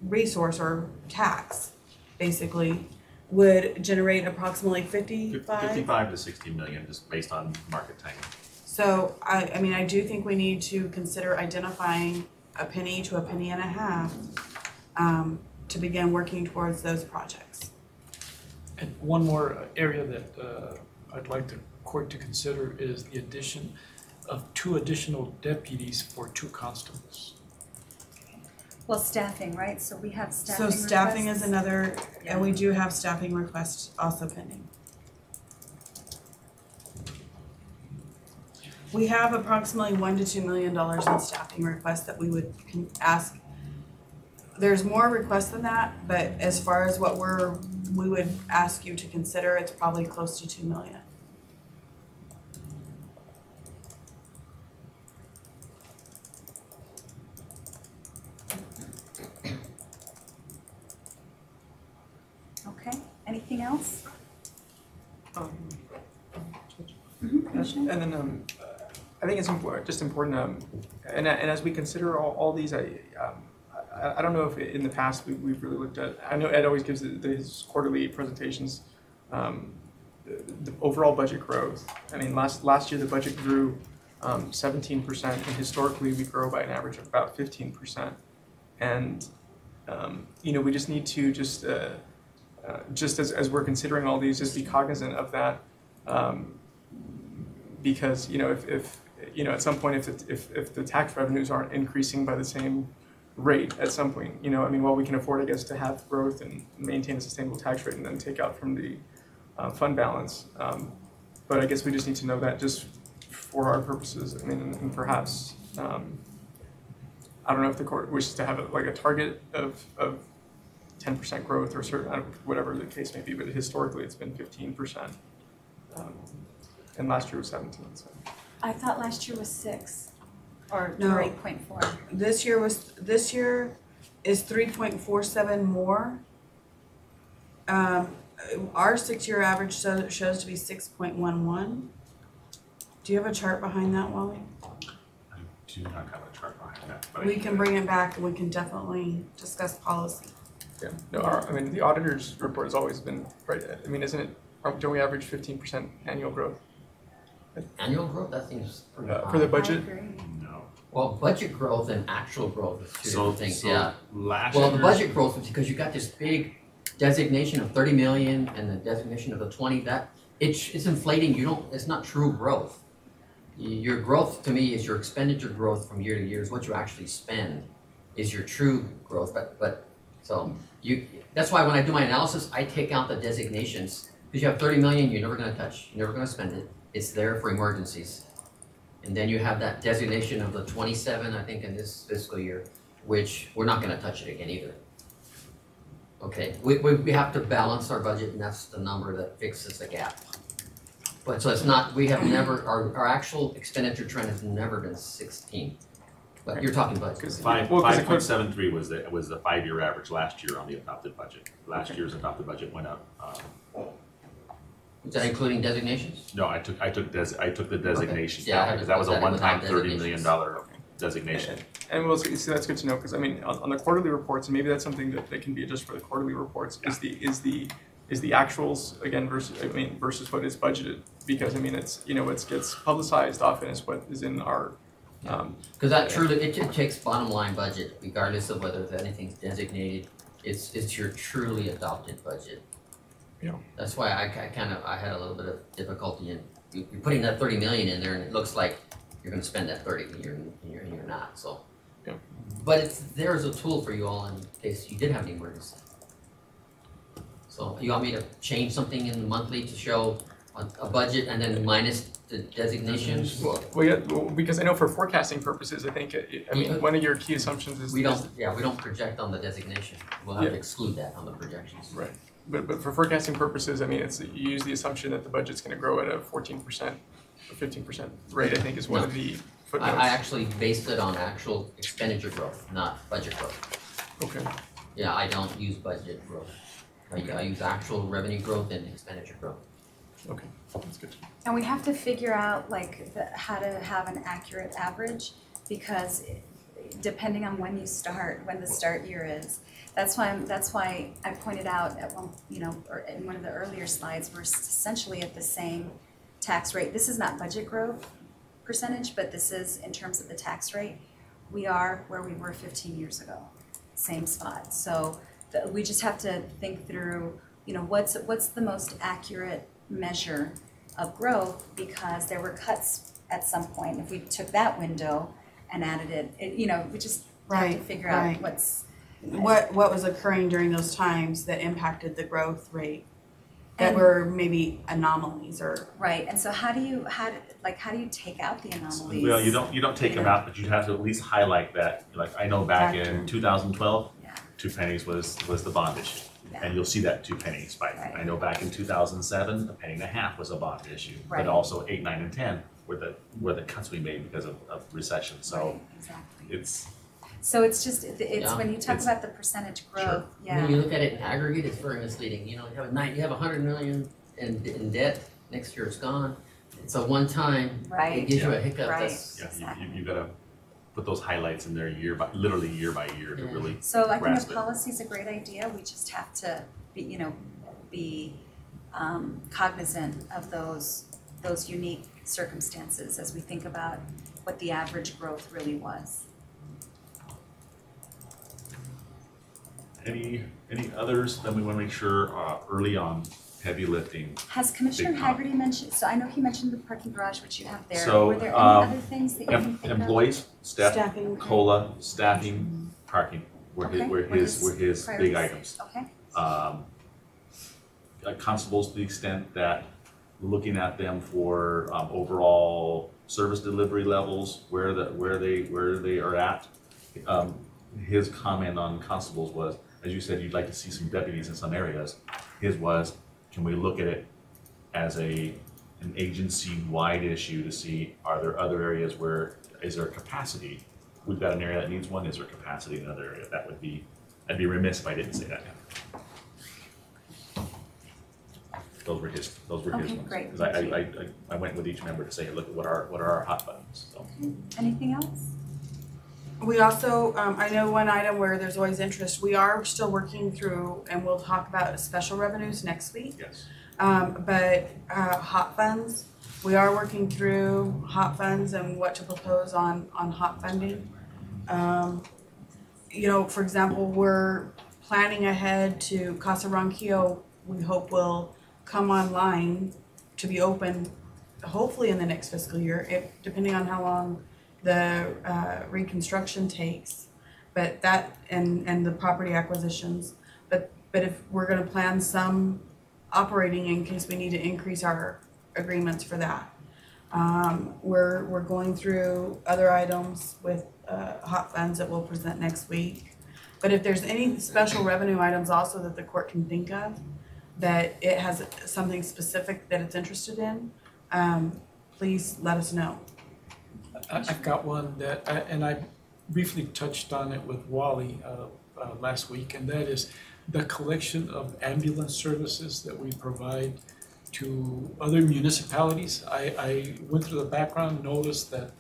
resource or tax, basically, would generate approximately 55 to 60 million, just based on market timing. So I do think we need to consider identifying a penny to a penny and a half to begin working towards those projects. And one more area that I'd like the court to consider is the addition of 2 additional deputies for 2 constables. Well, staffing, right? So we have staffing So requests. staffing is another, and we do have staffing requests also pending. We have approximately $1 to $2 million in staffing requests that we would ask. There's more requests than that, but as far as what we would ask you to consider, it's probably close to $2 million. anything else? And then I think it's important, and as we consider all these, I don't know if in the past we've really looked at. I know Ed always gives his quarterly presentations. The overall budget growth. I mean, last year the budget grew 17%, and historically we grow by an average of about 15%. And we just need to just as we're considering all these, just be cognizant of that, because if at some point if the tax revenues aren't increasing by the same rate at some point, while we can afford, I guess, to have growth and maintain a sustainable tax rate and then take out from the fund balance, but I guess we just need to know that just for our purposes. I mean, and perhaps I don't know if the court wishes to have a target of 10% growth or certain, whatever the case may be, but historically it's been 15%, and last year was 17. So. I thought last year was 6, or No. 8.4. This year is 3.47 more. Our 6-year average shows to be 6.11. Do you have a chart behind that, Wally? I do not have a chart behind that. But We can bring it back and we can definitely discuss policy. Yeah, no, the auditor's report has always been, right, I mean, isn't it, don't we average 15% annual growth? Annual growth, that seems pretty high. For the budget? No. Well, budget growth and actual growth is two different things, yeah. Last Well, the year's- budget growth is because you got this big designation of 30 million and the designation of the 20, that it's inflating. It's not true growth. Your growth to me is your expenditure growth from year to year, is what you actually spend is your true growth. But so that's why when I do my analysis, I take out the designations, because you have 30 million you're never going to touch, you're never going to spend it. It's there for emergencies. And then you have that designation of the 27, I think, in this fiscal year, which we're not going to touch it again either. Okay, we have to balance our budget, and that's the number that fixes the gap. But so it's not, we have never, our actual expenditure trend has never been 16. But you're talking budget. 5.73 was the 5-year average last year on the adopted budget. Last year's adopted budget went up. Is that including designations? No, I took the designations Yeah, down, because that was a one-time without $30 million designation. And we'll see, that's good to know, because I mean, on the quarterly reports, and maybe that's something that can be adjusted for the quarterly reports, is the actuals again versus what is budgeted, because I mean it's it gets publicized often as what is in our. Because that truly it takes bottom line budget, regardless of whether anything's designated. It's your truly adopted budget. Yeah. That's why I had a little bit of difficulty in you're putting that 30 million in there, and it looks like you're going to spend that 30, and you're not. So, yeah. But it's there as a tool for you all in case you did have an emergency. So you want me to change something in the monthly to show a budget and then minus the designations? Well, because I know for forecasting purposes, I think one of your key assumptions is we don't project on the designation. We'll have to exclude that on the projections. Right. But for forecasting purposes, I mean, you use the assumption that the budget's going to grow at a 14% or 15% rate, I think is one of the footnotes. I actually based it on actual expenditure growth, not budget growth. Okay. Yeah, I don't use budget growth. I use actual revenue growth and expenditure growth. Okay, that's good. And we have to figure out how to have an accurate average, because depending on when the start year is. That's why I pointed out at one, or in one of the earlier slides, we're essentially at the same tax rate. This is not budget growth percentage, but this is in terms of the tax rate. We are where we were 15 years ago, same spot. So we just have to think through, what's the most accurate measure of growth, because there were cuts at some point. If we took that window and added it, we just have to figure out what was occurring during those times that impacted the growth rate, that were maybe anomalies or and so how do you take out the anomalies? Well, you don't take them out, but you have to at least highlight that. Like I know back in 2012, 2 pennies was the bond issue, and you'll see that 2 penny spike. I know back in 2007, $0.015 was a bond issue, but also 8, 9, and 10 were the cuts we made because of recession. So it's. So it's just, it's Yeah, when you talk it's- about the percentage growth, yeah. When you look at it in aggregate, it's very misleading. You have 100 million in debt, next year it's gone. It's a one-time, Right. it gives you a hiccup. Right. That's, Yeah, Exactly. you gotta put those highlights in there literally year by year to Yeah. really So I think grasp a it. policy is a great idea, we just have to be cognizant of those unique circumstances as we think about what the average growth really was. Any others that we wanna make sure, early on, heavy lifting? Has Commissioner Big time. Haggerty mentioned, so I know he mentioned the parking garage, which you have there, So, were there any um, other things that you can think of? Employees, staff, Staffing. COLA, staffing, parking, were his, Okay, were his big priorities? items. Okay, Constables, to the extent that looking at them for overall service delivery levels, where they are at. His comment on constables was, as you said, you'd like to see some deputies in some areas. His was, can we look at it as an agency-wide issue to see, are there other areas where, is there capacity? We've got an area that needs one, is there capacity in another area? I'd be remiss if I didn't say that. Those were his Okay, ones. great, Because thank I went with each member to say, look, what are our hot buttons? So. anything else? We also, I know one item where there's always interest, we are still working through, and we'll talk about special revenues next week. Yes. But hot funds, we are working through hot funds and what to propose on hot funding. For example, we're planning ahead to Casa Ronquillo, we hope will come online to be open hopefully in the next fiscal year, depending on how long the reconstruction takes, but that and the property acquisitions. But if we're gonna plan some operating in case we need to increase our agreements for that. We're going through other items with hot funds that we'll present next week. But if there's any special revenue items also that the court can think of, that it has something specific that it's interested in, please let us know. I've got one and I briefly touched on it with Wally last week, and that is the collection of ambulance services that we provide to other municipalities. I went through the background, noticed that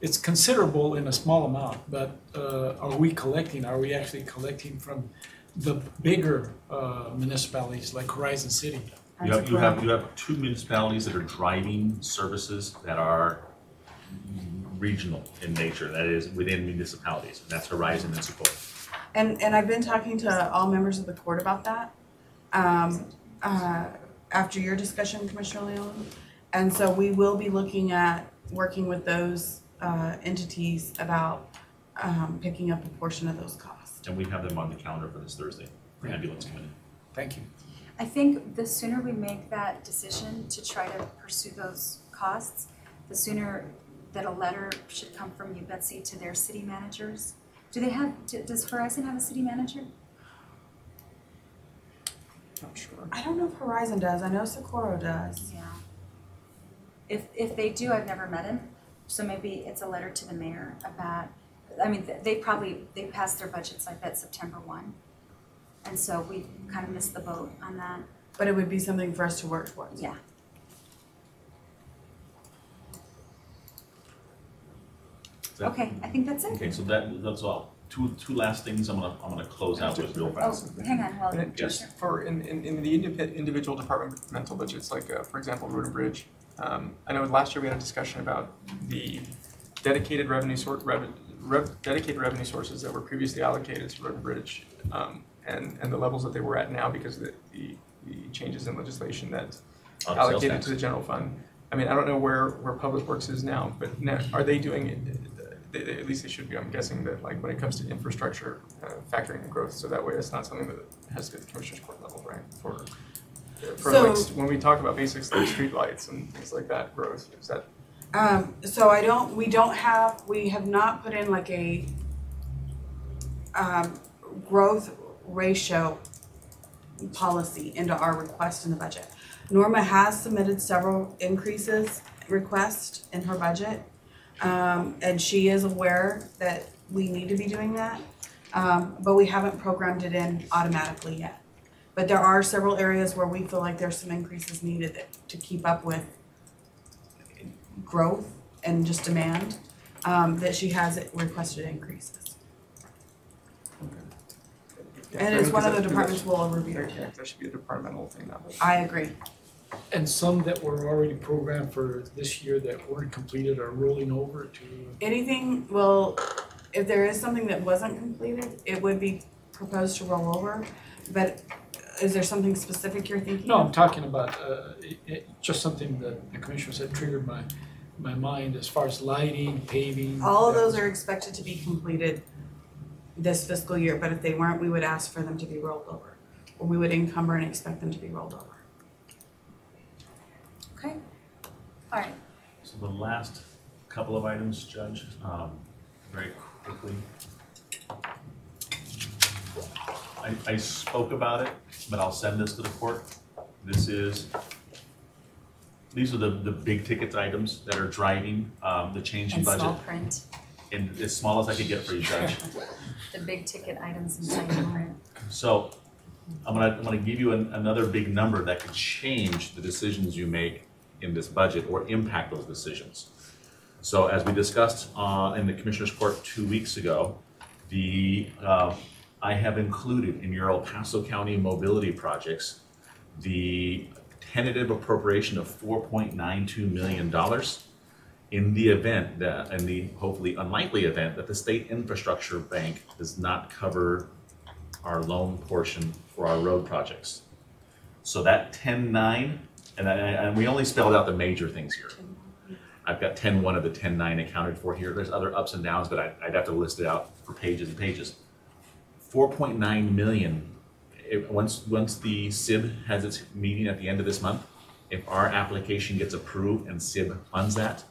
it's considerable in a small amount, but are we actually collecting from the bigger municipalities like Horizon City? You have two municipalities that are driving services that are regional in nature, that is within municipalities, and that's Horizon and Sequoia. And I've been talking to all members of the court about that, after your discussion, Commissioner Leon. And so we will be looking at working with those entities about picking up a portion of those costs. And we have them on the calendar for this Thursday, for ambulance coming in. Thank you. I think the sooner we make that decision to try to pursue those costs, the sooner that a letter should come from you, Betsy, to their city managers. Does Horizon have a city manager? Not sure. I don't know if Horizon does, I know Socorro does. Yeah. If they do, I've never met him, so maybe it's a letter to the mayor about, they passed their budgets, I bet, September 1. And so we kind of missed the boat on that. But it would be something for us to work towards. Yeah. Okay, I think that's it. Okay, so that's all. Two last things I'm gonna close out with real fast. Oh, hang on, well, Yes. For in the individual departmental budgets, like for example, Road and Bridge, I know last year we had a discussion about the dedicated revenue sources that were previously allocated to Road and Bridge, and the levels that they were at now because of the changes in legislation that allocated to the general fund. I mean, I don't know where Public Works is now, but now, are they doing it? At least they should be. I'm guessing that, like, when it comes to infrastructure, factoring in growth, so that way it's not something that has to be at the Commissioner's Court level, right? So- like, when we talk about basics like street lights and things like that, growth, is that? So we have not put in like a growth ratio policy into our request in the budget. Norma has submitted several requests in her budget. And she is aware that we need to be doing that. But we haven't programmed it in automatically yet. But there are several areas where we feel like there's some increases needed to keep up with growth and just demand, that she has requested increases. And it's one of the departments we'll review. Yeah, that should be a departmental thing, not like. I agree. And some that were already programmed for this year that weren't completed are rolling over to. Anything, well, if there is something that wasn't completed, it would be proposed to roll over. But is there something specific you're thinking? No, I'm talking about just something that the commissioner said triggered my mind as far as lighting, paving. All of those are expected to be completed this fiscal year, but if they weren't, we would ask for them to be rolled over. Or we would encumber and expect them to be rolled over. Okay, all right. So the last couple of items, Judge, very quickly. I spoke about it, but I'll send this to the court. These are the big ticket items that are driving the change in And budget. small print, And as small as I could get for you, Judge. the big ticket items in second print. So I'm gonna give you another big number that could change the decisions you make in this budget or impact those decisions. So as we discussed in the Commissioner's Court 2 weeks ago, I have included in your El Paso County mobility projects the tentative appropriation of $4.92 million in the event that, in the hopefully unlikely event that the State Infrastructure Bank does not cover our loan portion for our road projects. So that 10.9, and we only spelled out the major things here. I've got 10.1 of the 10.9 accounted for here. There's other ups and downs, but I'd have to list it out for pages and pages. 4.9 million, once the SIB has its meeting at the end of this month, if our application gets approved and SIB funds that,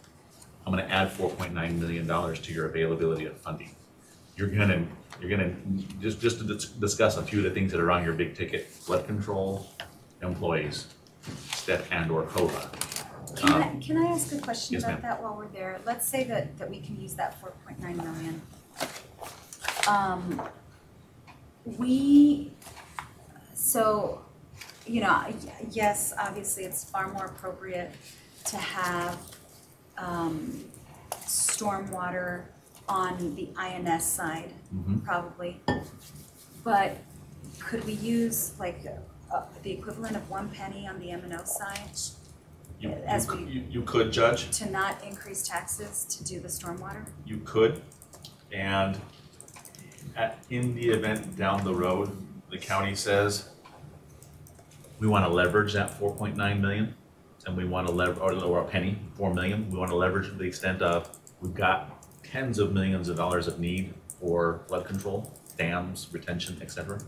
I'm gonna add $4.9 million to your availability of funding. You're gonna just to discuss a few of the things that are on your big ticket: flood control, employees, STEP and or COVA. Can I ask a question Yes, about ma'am. that while we're there? Let's say that we can use that 4.9 million. Yes, obviously it's far more appropriate to have stormwater on the INS side, probably. But could we use like the equivalent of 1 penny on the M&O side? You could, Judge. To not increase taxes to do the stormwater? You could, and in the event down the road, the county says, we want to leverage that 4.9 million, and we want to or a penny, 4 million, we want to leverage to the extent of, we've got tens of millions of dollars of need for flood control, dams, retention, etc.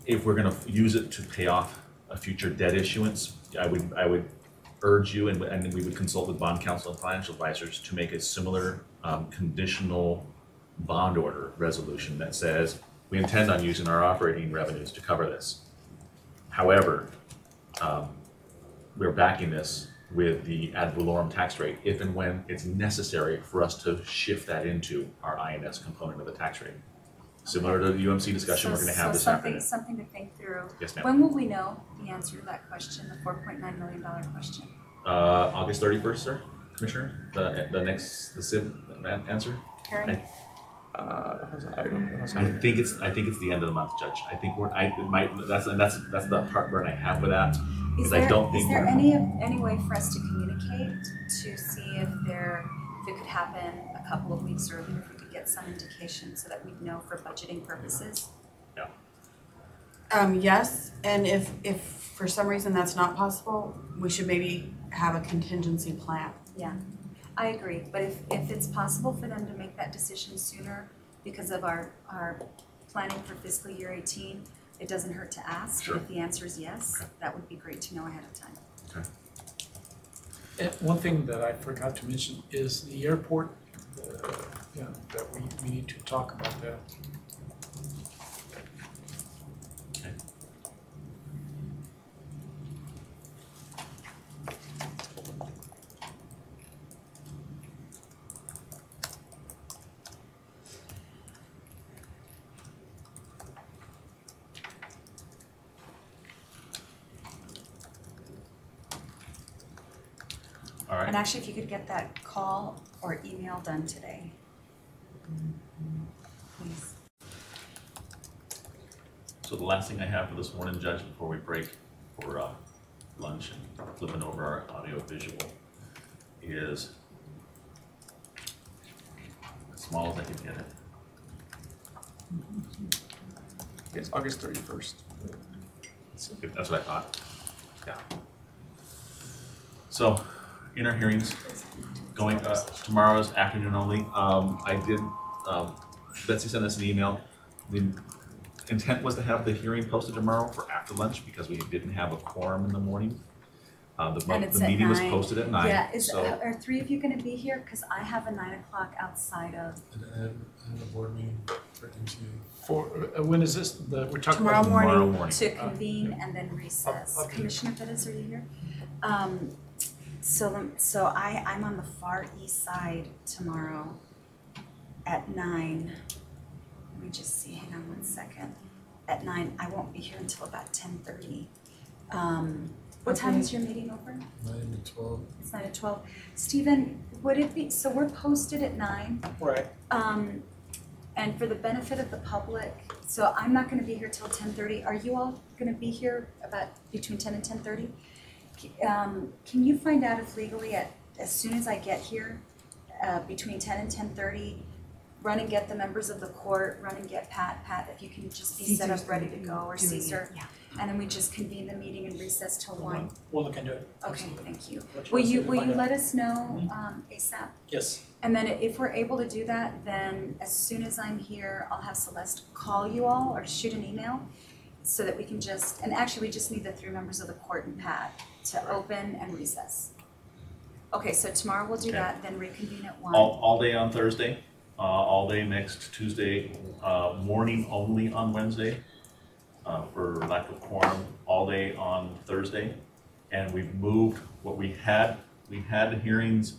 If we're going to use it to pay off a future debt issuance, I would urge you, and we would consult with bond counsel and financial advisors to make a similar conditional bond order resolution that says we intend on using our operating revenues to cover this. However, we're backing this with the ad valorem tax rate if and when it's necessary for us to shift that into our INS component of the tax rate. Similar to the UMC discussion we're going to have this afternoon. Something to think through. Yes, ma'am. When will we know the answer to that question, the $4.9 million question? August 31st, sir, Commissioner. The SIB answer. Karen? I think it's the end of the month, Judge. I think that's the heartburn I have with that. Is there any way for us to communicate to see if it could happen a couple of weeks earlier, if we could get some indication so that we'd know for budgeting purposes? Yeah. Yes, and if for some reason that's not possible, we should maybe have a contingency plan. Yeah, I agree, but if it's possible for them to make that decision sooner because of our planning for fiscal year 18, it doesn't hurt to ask. Sure. If the answer is yes, that would be great to know ahead of time. Okay. And one thing that I forgot to mention is the airport, that we need to talk about that. Okay. right. And actually, if you could get that call or email done today. Please. So the last thing I have for this morning, Judge, before we break for lunch and flipping over our audio visual, is as small as I can get it. It's August 31st. That's what I thought. Yeah. So, in our hearings, going tomorrow's afternoon only. I did. Betsy sent us an email. The intent was to have the hearing posted tomorrow for after lunch because we didn't have a quorum in the morning. The meeting was posted at 9. Yeah, are 3 of you going to be here? Because I have a 9 o'clock outside of. And a board meeting for MCA. For, when is this, we're talking Tomorrow about? morning. To convene and then recess. I'll be here. Commissioner Pettis, are you here? So I'm on the far east side tomorrow at 9. Let me just see, hang on one second. At 9, I won't be here until about 10:30. What time is your meeting over? 9 to 12. It's 9 to 12. Stephen, would it be, so we're posted at 9. Right. And for the benefit of the public, so I'm not gonna be here till 10:30. Are you all gonna be here about between 10 and 10:30? Can you find out if legally as soon as I get here, between 10 and 10:30, run and get the members of the court, run and get Pat, if you can just be set up ready to go, or Caesar. Yeah. And then we just convene the meeting and recess till 1. We'll look into it. Okay, thank you. Let Will us know you if find out. let us know ASAP? Yes. And then if we're able to do that, then as soon as I'm here, I'll have Celeste call you all or shoot an email so that we can just, and actually we just need the 3 members of the court and Pat to open and recess. Okay, so tomorrow we'll do Okay. that, then reconvene at 1. All day on Thursday, all day next Tuesday, morning only on Wednesday, for lack of quorum, all day on Thursday. And we've moved what we had hearings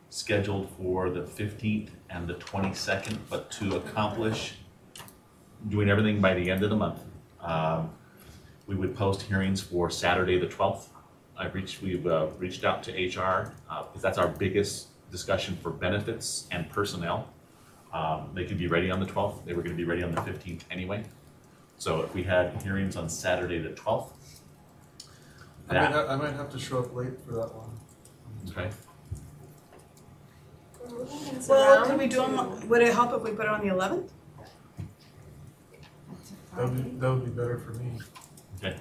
scheduled for the 15th and the 22nd, but to accomplish doing everything by the end of the month, we would post hearings for Saturday the 12th. We've reached out to HR because that's our biggest discussion for benefits and personnel. They could be ready on the 12th. They were going to be ready on the 15th anyway. So if we had hearings on Saturday the 12th, I might have to show up late for that one. okay. Well, could we do them, would it help if we put it on the 11th? That would be better for me. Okay.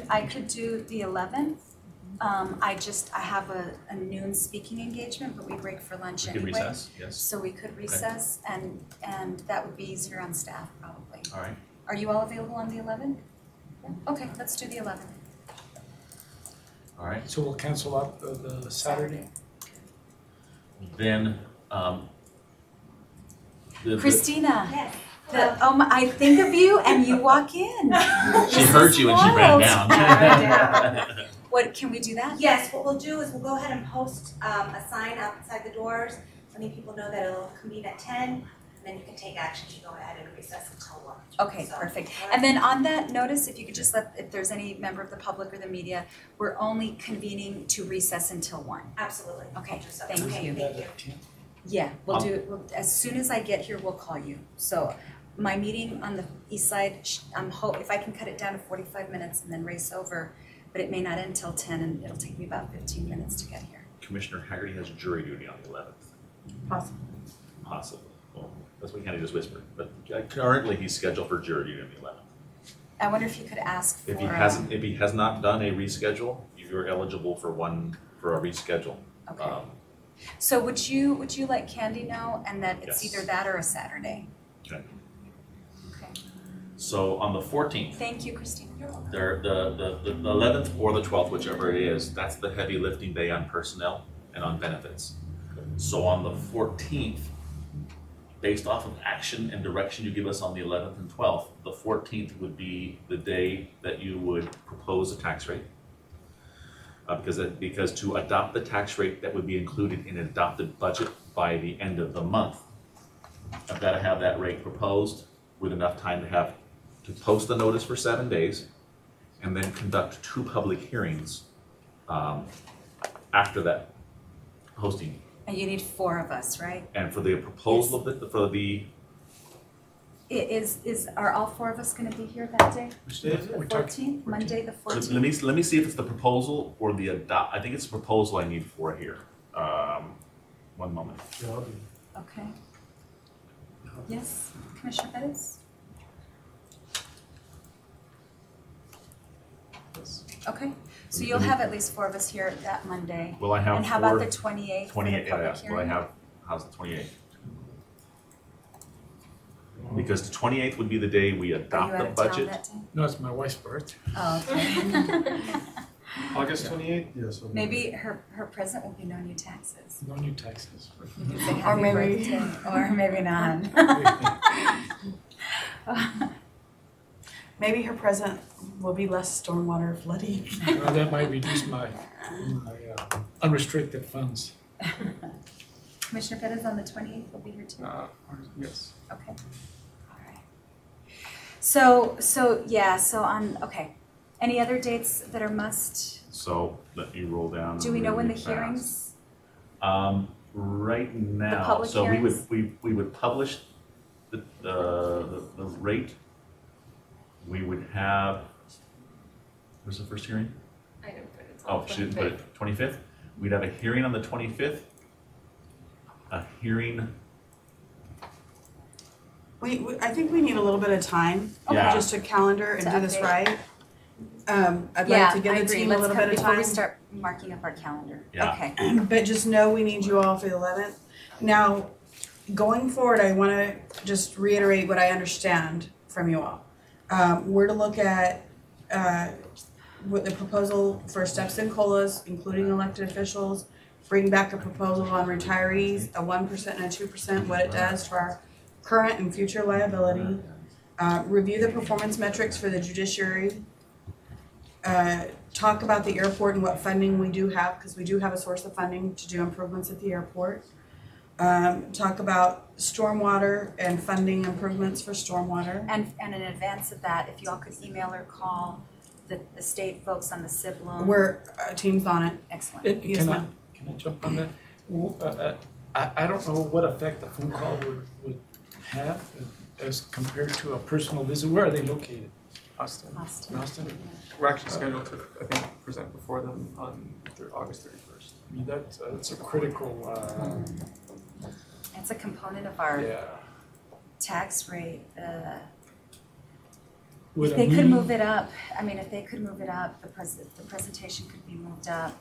I could do the 11th. I have a noon speaking engagement, but we break for lunch We anyway. could recess, yes. So we could recess and that would be easier on staff probably. All right. Are you all available on the 11th? Okay, let's do the 11th. All right. So we'll cancel out the Saturday. Then, Christina. Yes. I think of you and you walk in. she heard you and she ran down. What, can we do that? Yes, what we'll do is we'll go ahead and post a sign outside the doors, letting people know that it'll convene at 10, and then you can take action to go ahead and recess until 1. Okay, So, perfect. all right. And then on that notice, if you could just if there's any member of the public or the media, we're only convening to recess until 1. Absolutely. Okay, I'll do so. thank Okay, you. Thank you. Yeah, we'll do it, as soon as I get here, we'll call you. So my meeting on the east side, if I can cut it down to 45 minutes and then race over, but it may not end till 10 and it'll take me about 15 minutes to get here. Commissioner Haggerty has jury duty on the 11th. Possible. Possible. Well, that's what Kenny just whispered. But currently, he's scheduled for jury duty on the 11th. I wonder if you could ask for. If he has not done a reschedule, you're eligible for a reschedule. Okay. So would you let Candy know, and that it's Yes. either that or a Saturday? Okay. Okay. So on the 14th, Thank you, Christina. the 11th or the 12th, whichever it is, that's the heavy lifting day on personnel and on benefits. So on the 14th, based off of action and direction you give us on the 11th and 12th, the 14th would be the day that you would propose a tax rate. Because to adopt the tax rate that would be included in an adopted budget by the end of the month, I've got to have that rate proposed with enough time to post the notice for 7 days and then conduct 2 public hearings after that hosting. And you need 4 of us, right? And for the proposal for the, Are all 4 of us gonna be here that day? Which day is it? The 14th, Monday the 14th? let me see if it's the proposal or the I think it's the proposal I need for here. One moment. Yeah, I'll be. Okay. Yes, Commissioner Pettis? Okay, so you'll have at least 4 of us here that Monday. Will I have And how about 4? the 28th for the 28, public yeah, hearing? will I have, how's the 28th? Because the 28th would be the day we Are you adopt out the of town budget. that day? No, it's my wife's birthday. Oh, okay. August 28th? Yes. Maybe her present will be no new taxes. No new taxes. You can say Or happy maybe- birthday, or maybe not. Maybe her present will be less stormwater flooding. Well, that might reduce my unrestricted funds. Commissioner Pettis on the 28th will be here too? Yes. Okay. All right. So on, okay. Any other dates that are must? So let me roll down. Do we know when the really fast. hearings? Right now, public so hearings? we would publish the rate. We would have, where's the first hearing? I didn't put it. Oh, she didn't put it, 25th? We'd have a hearing on the 25th. A hearing, I think we need a little bit of time, Yeah. just to calendar and To do this update. right. I'd Yeah, like to give I the agree. team a Let's little come bit of before we time. start marking up our calendar. Yeah. Okay. But just know we need you all for the 11th. Now, going forward, I want to just reiterate what I understand from you all. We're to look at what the proposal for steps and COLAs, including elected officials, bring back a proposal on retirees, a 1% and a 2%, what it does for our current and future liability. Review the performance metrics for the judiciary. Talk about the airport and what funding we do have, because we do have a source of funding to do improvements at the airport. Talk about stormwater and funding improvements for stormwater. And in advance of that, if you all could email or call the state folks on the SIB loan. We're teams on it. Excellent. Yes, Can I, ma'am. can I jump on that? I don't know what effect a phone call would have as compared to a personal visit. Where are they located? Austin. Austin. Austin? We're actually scheduled to, I think, present before them on August 31st. I mean, that's a critical, It's a component of our yeah. tax rate. Would If a they could meeting- move it up, I mean, if they could move it up, the presentation could be moved up.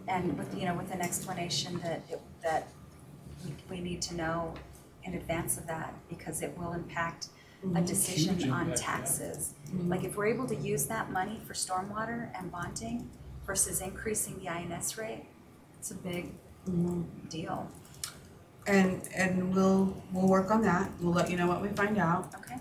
And with, with an explanation that we need to know in advance of that, because it will impact a decision Huge on impact, yeah. taxes. Like if we're able to use that money for stormwater and bonding versus increasing the INS rate, it's a big deal. And we'll work on that. We'll let you know what we find out. Okay.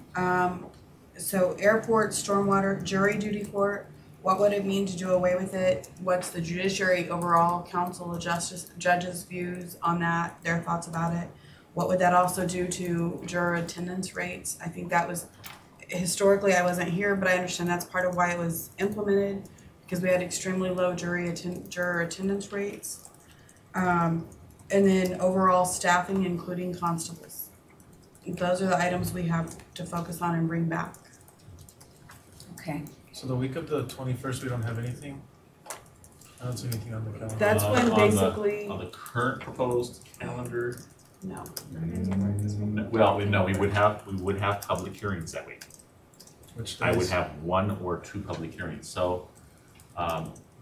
So airport, stormwater, jury duty court, what would it mean to do away with it? What's the judiciary overall, council of justice, judges' views on that, their thoughts about it? What would that also do to juror attendance rates? I think that was, historically, I wasn't here, but I understand that's part of why it was implemented, because we had extremely low juror attendance rates. And then overall staffing, including constables. Those are the items we have to focus on and bring back. Okay. So the week of the 21st, we don't have anything? I don't see anything on the calendar. That's when basically, On the current proposed calendar, no. well, we would have public hearings that week. Which I would days? have 1 or 2 public hearings, so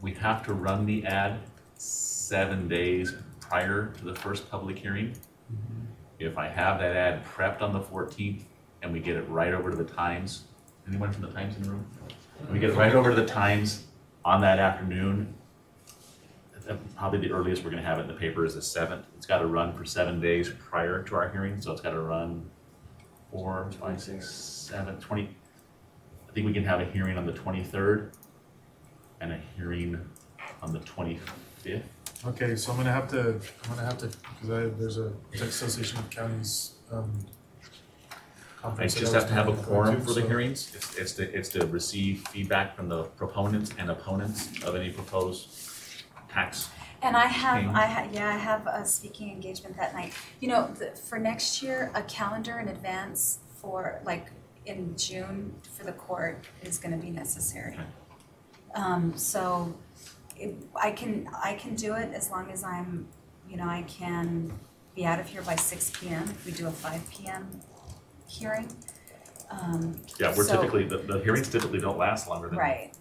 we have to run the ad 7 days prior to the first public hearing. If I have that ad prepped on the 14th and we get it right over to the Times, anyone from the Times in the room? We get it right over to the Times on that afternoon. Probably the earliest we're gonna have it in the paper is the 7th. It's gotta run for 7 days prior to our hearing, so it's gotta run 4, 5, 6, 7, 20. I think we can have a hearing on the 23rd and a hearing on the 25th. Okay, so I'm gonna have to, because there's a Association of Counties, I conference. just that have to have a was quorum going for the so- hearings. It's to receive feedback from the proponents and opponents of any proposed tax? And I have, Change. I have a speaking engagement that night. You know, for next year, a calendar in advance for like in June for the court is gonna be necessary. So I can do it as long as I'm, you know, I can be out of here by 6 p.m. if we do a 5 p.m. hearing. Yeah, we're so- typically, the hearings typically don't last longer than Right.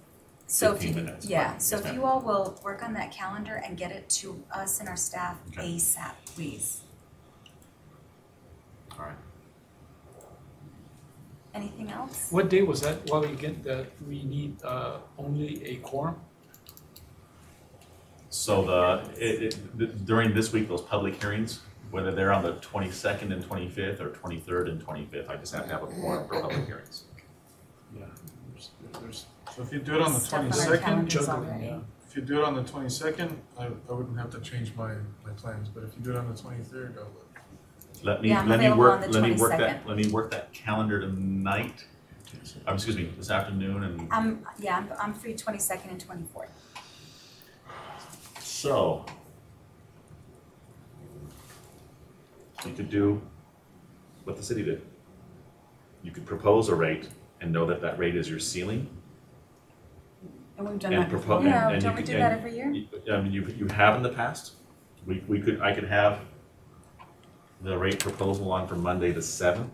So if 15 you, minutes. yeah, Right. so Yes, if ma'am. you all will work on that calendar and get it to us and our staff Okay. ASAP, please. All right. Anything else? What day was that, while we get that we need only a quorum? So during this week, those public hearings, whether they're on the 22nd and 25th or 23rd and 25th, I just have to have a quorum for public hearings. Yeah. So if you do it on the Stuff on our 22nd, calendars Juggling, already. yeah. if you do it on the 22nd, I wouldn't have to change my plans, but if you do it on the 23rd, I would. Yeah, I'm available on the let me work 22nd. let me work that calendar tonight. Excuse me, this afternoon, and I'm free 22nd and 24th. so you could do what the city did. You could propose a rate and know that that rate is your ceiling. And we've done And that propose, before. Yeah, and you don't we could, do that every year? I mean, you have in the past. I could have the rate proposal on for Monday the 7th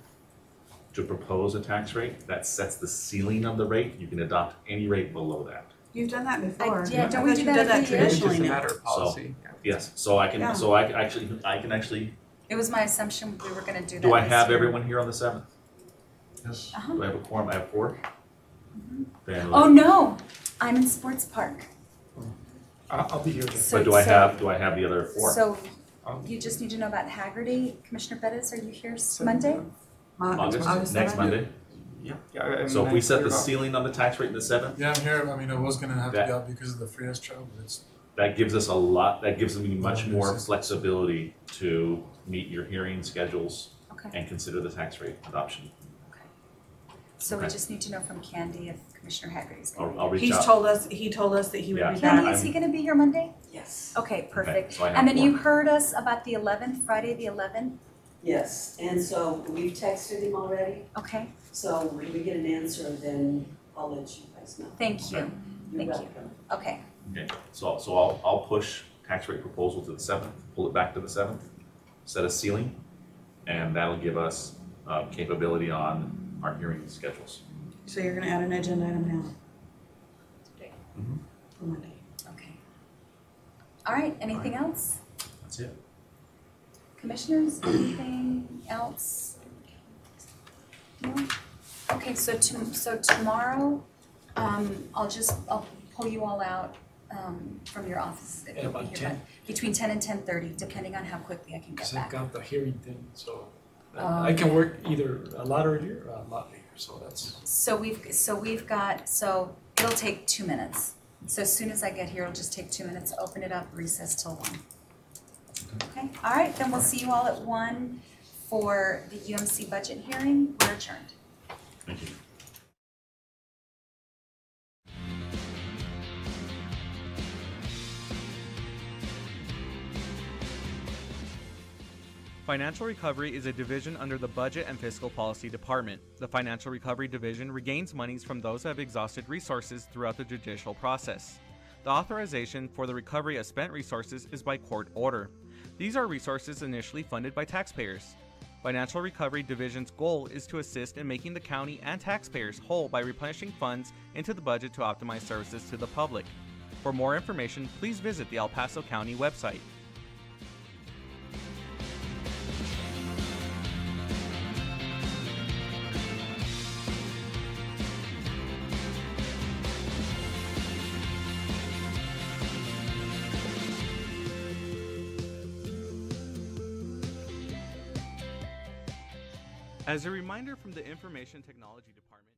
to propose a tax rate that sets the ceiling of the rate. You can adopt any rate below that. You've done that before. yeah, don't I we thought do you've that done every year? It's just traditionally a now. matter of policy. Yeah. Yes, so I can, Yeah. so I can actually, It was my assumption we were gonna do that do I this have year. everyone here on the 7th? Yes. Uh-huh. Do I have a quorum? I have 4? Then, Oh, no, I'm in Sports Park. I'll be here then. So- but do I so- have the other 4? So Um, you just need to know about Haggerty. Commissioner Bettis, are you here Monday? August, next 7th? Monday? Yeah. I So mean, if we I set the cleared off- ceiling on the tax rate in the 7th, Yeah, I'm here. I mean, I was gonna have to That- be out because of the Frias trial, but it's, that gives us that gives me much Oh, more yes. flexibility to meet your hearing schedules Okay, and consider the tax rate adoption. so we okay. just need to know from Candy if Commissioner Haggerty's gonna be I'll here. reach out. He told us that he would Yeah. be Candy, back. is he gonna be here Monday? Yes, Okay, perfect. so I have And then you 4. heard us about the 11th, Friday the 11th, yes, and so we've texted him already, okay? so when we get an answer, then I'll let you guys know. Thank you, Okay. You're thank you. welcome. Okay, Okay, so I'll push tax rate proposal to the 7th, pull it back to the 7th, set a ceiling, and that'll give us capability on our hearing schedules. So you're gonna add an agenda item now Mhm. for Monday. okay. All right, anything else? That's it. Commissioners, anything else? No? Okay, so tomorrow, I'll pull you all out, from your office. if At you'll be about here 10? Between 10 and 10:30, depending on how quickly I can get Because I've back. got the hearing thing, so Oh, I can okay. work either a lot earlier or a lot later, so that's, So it'll take 2 minutes. So as soon as I get here, it'll just take 2 minutes, open it up, recess till 1. Okay, all right, then we'll see you all at 1 for the UMC budget hearing. We're adjourned. Thank you. Financial Recovery is a division under the Budget and Fiscal Policy Department. The Financial Recovery Division regains monies from those who have exhausted resources throughout the judicial process. The authorization for the recovery of spent resources is by court order. These are resources initially funded by taxpayers. Financial Recovery Division's goal is to assist in making the county and taxpayers whole by replenishing funds into the budget to optimize services to the public. For more information, please visit the El Paso County website. As a reminder from the Information Technology Department,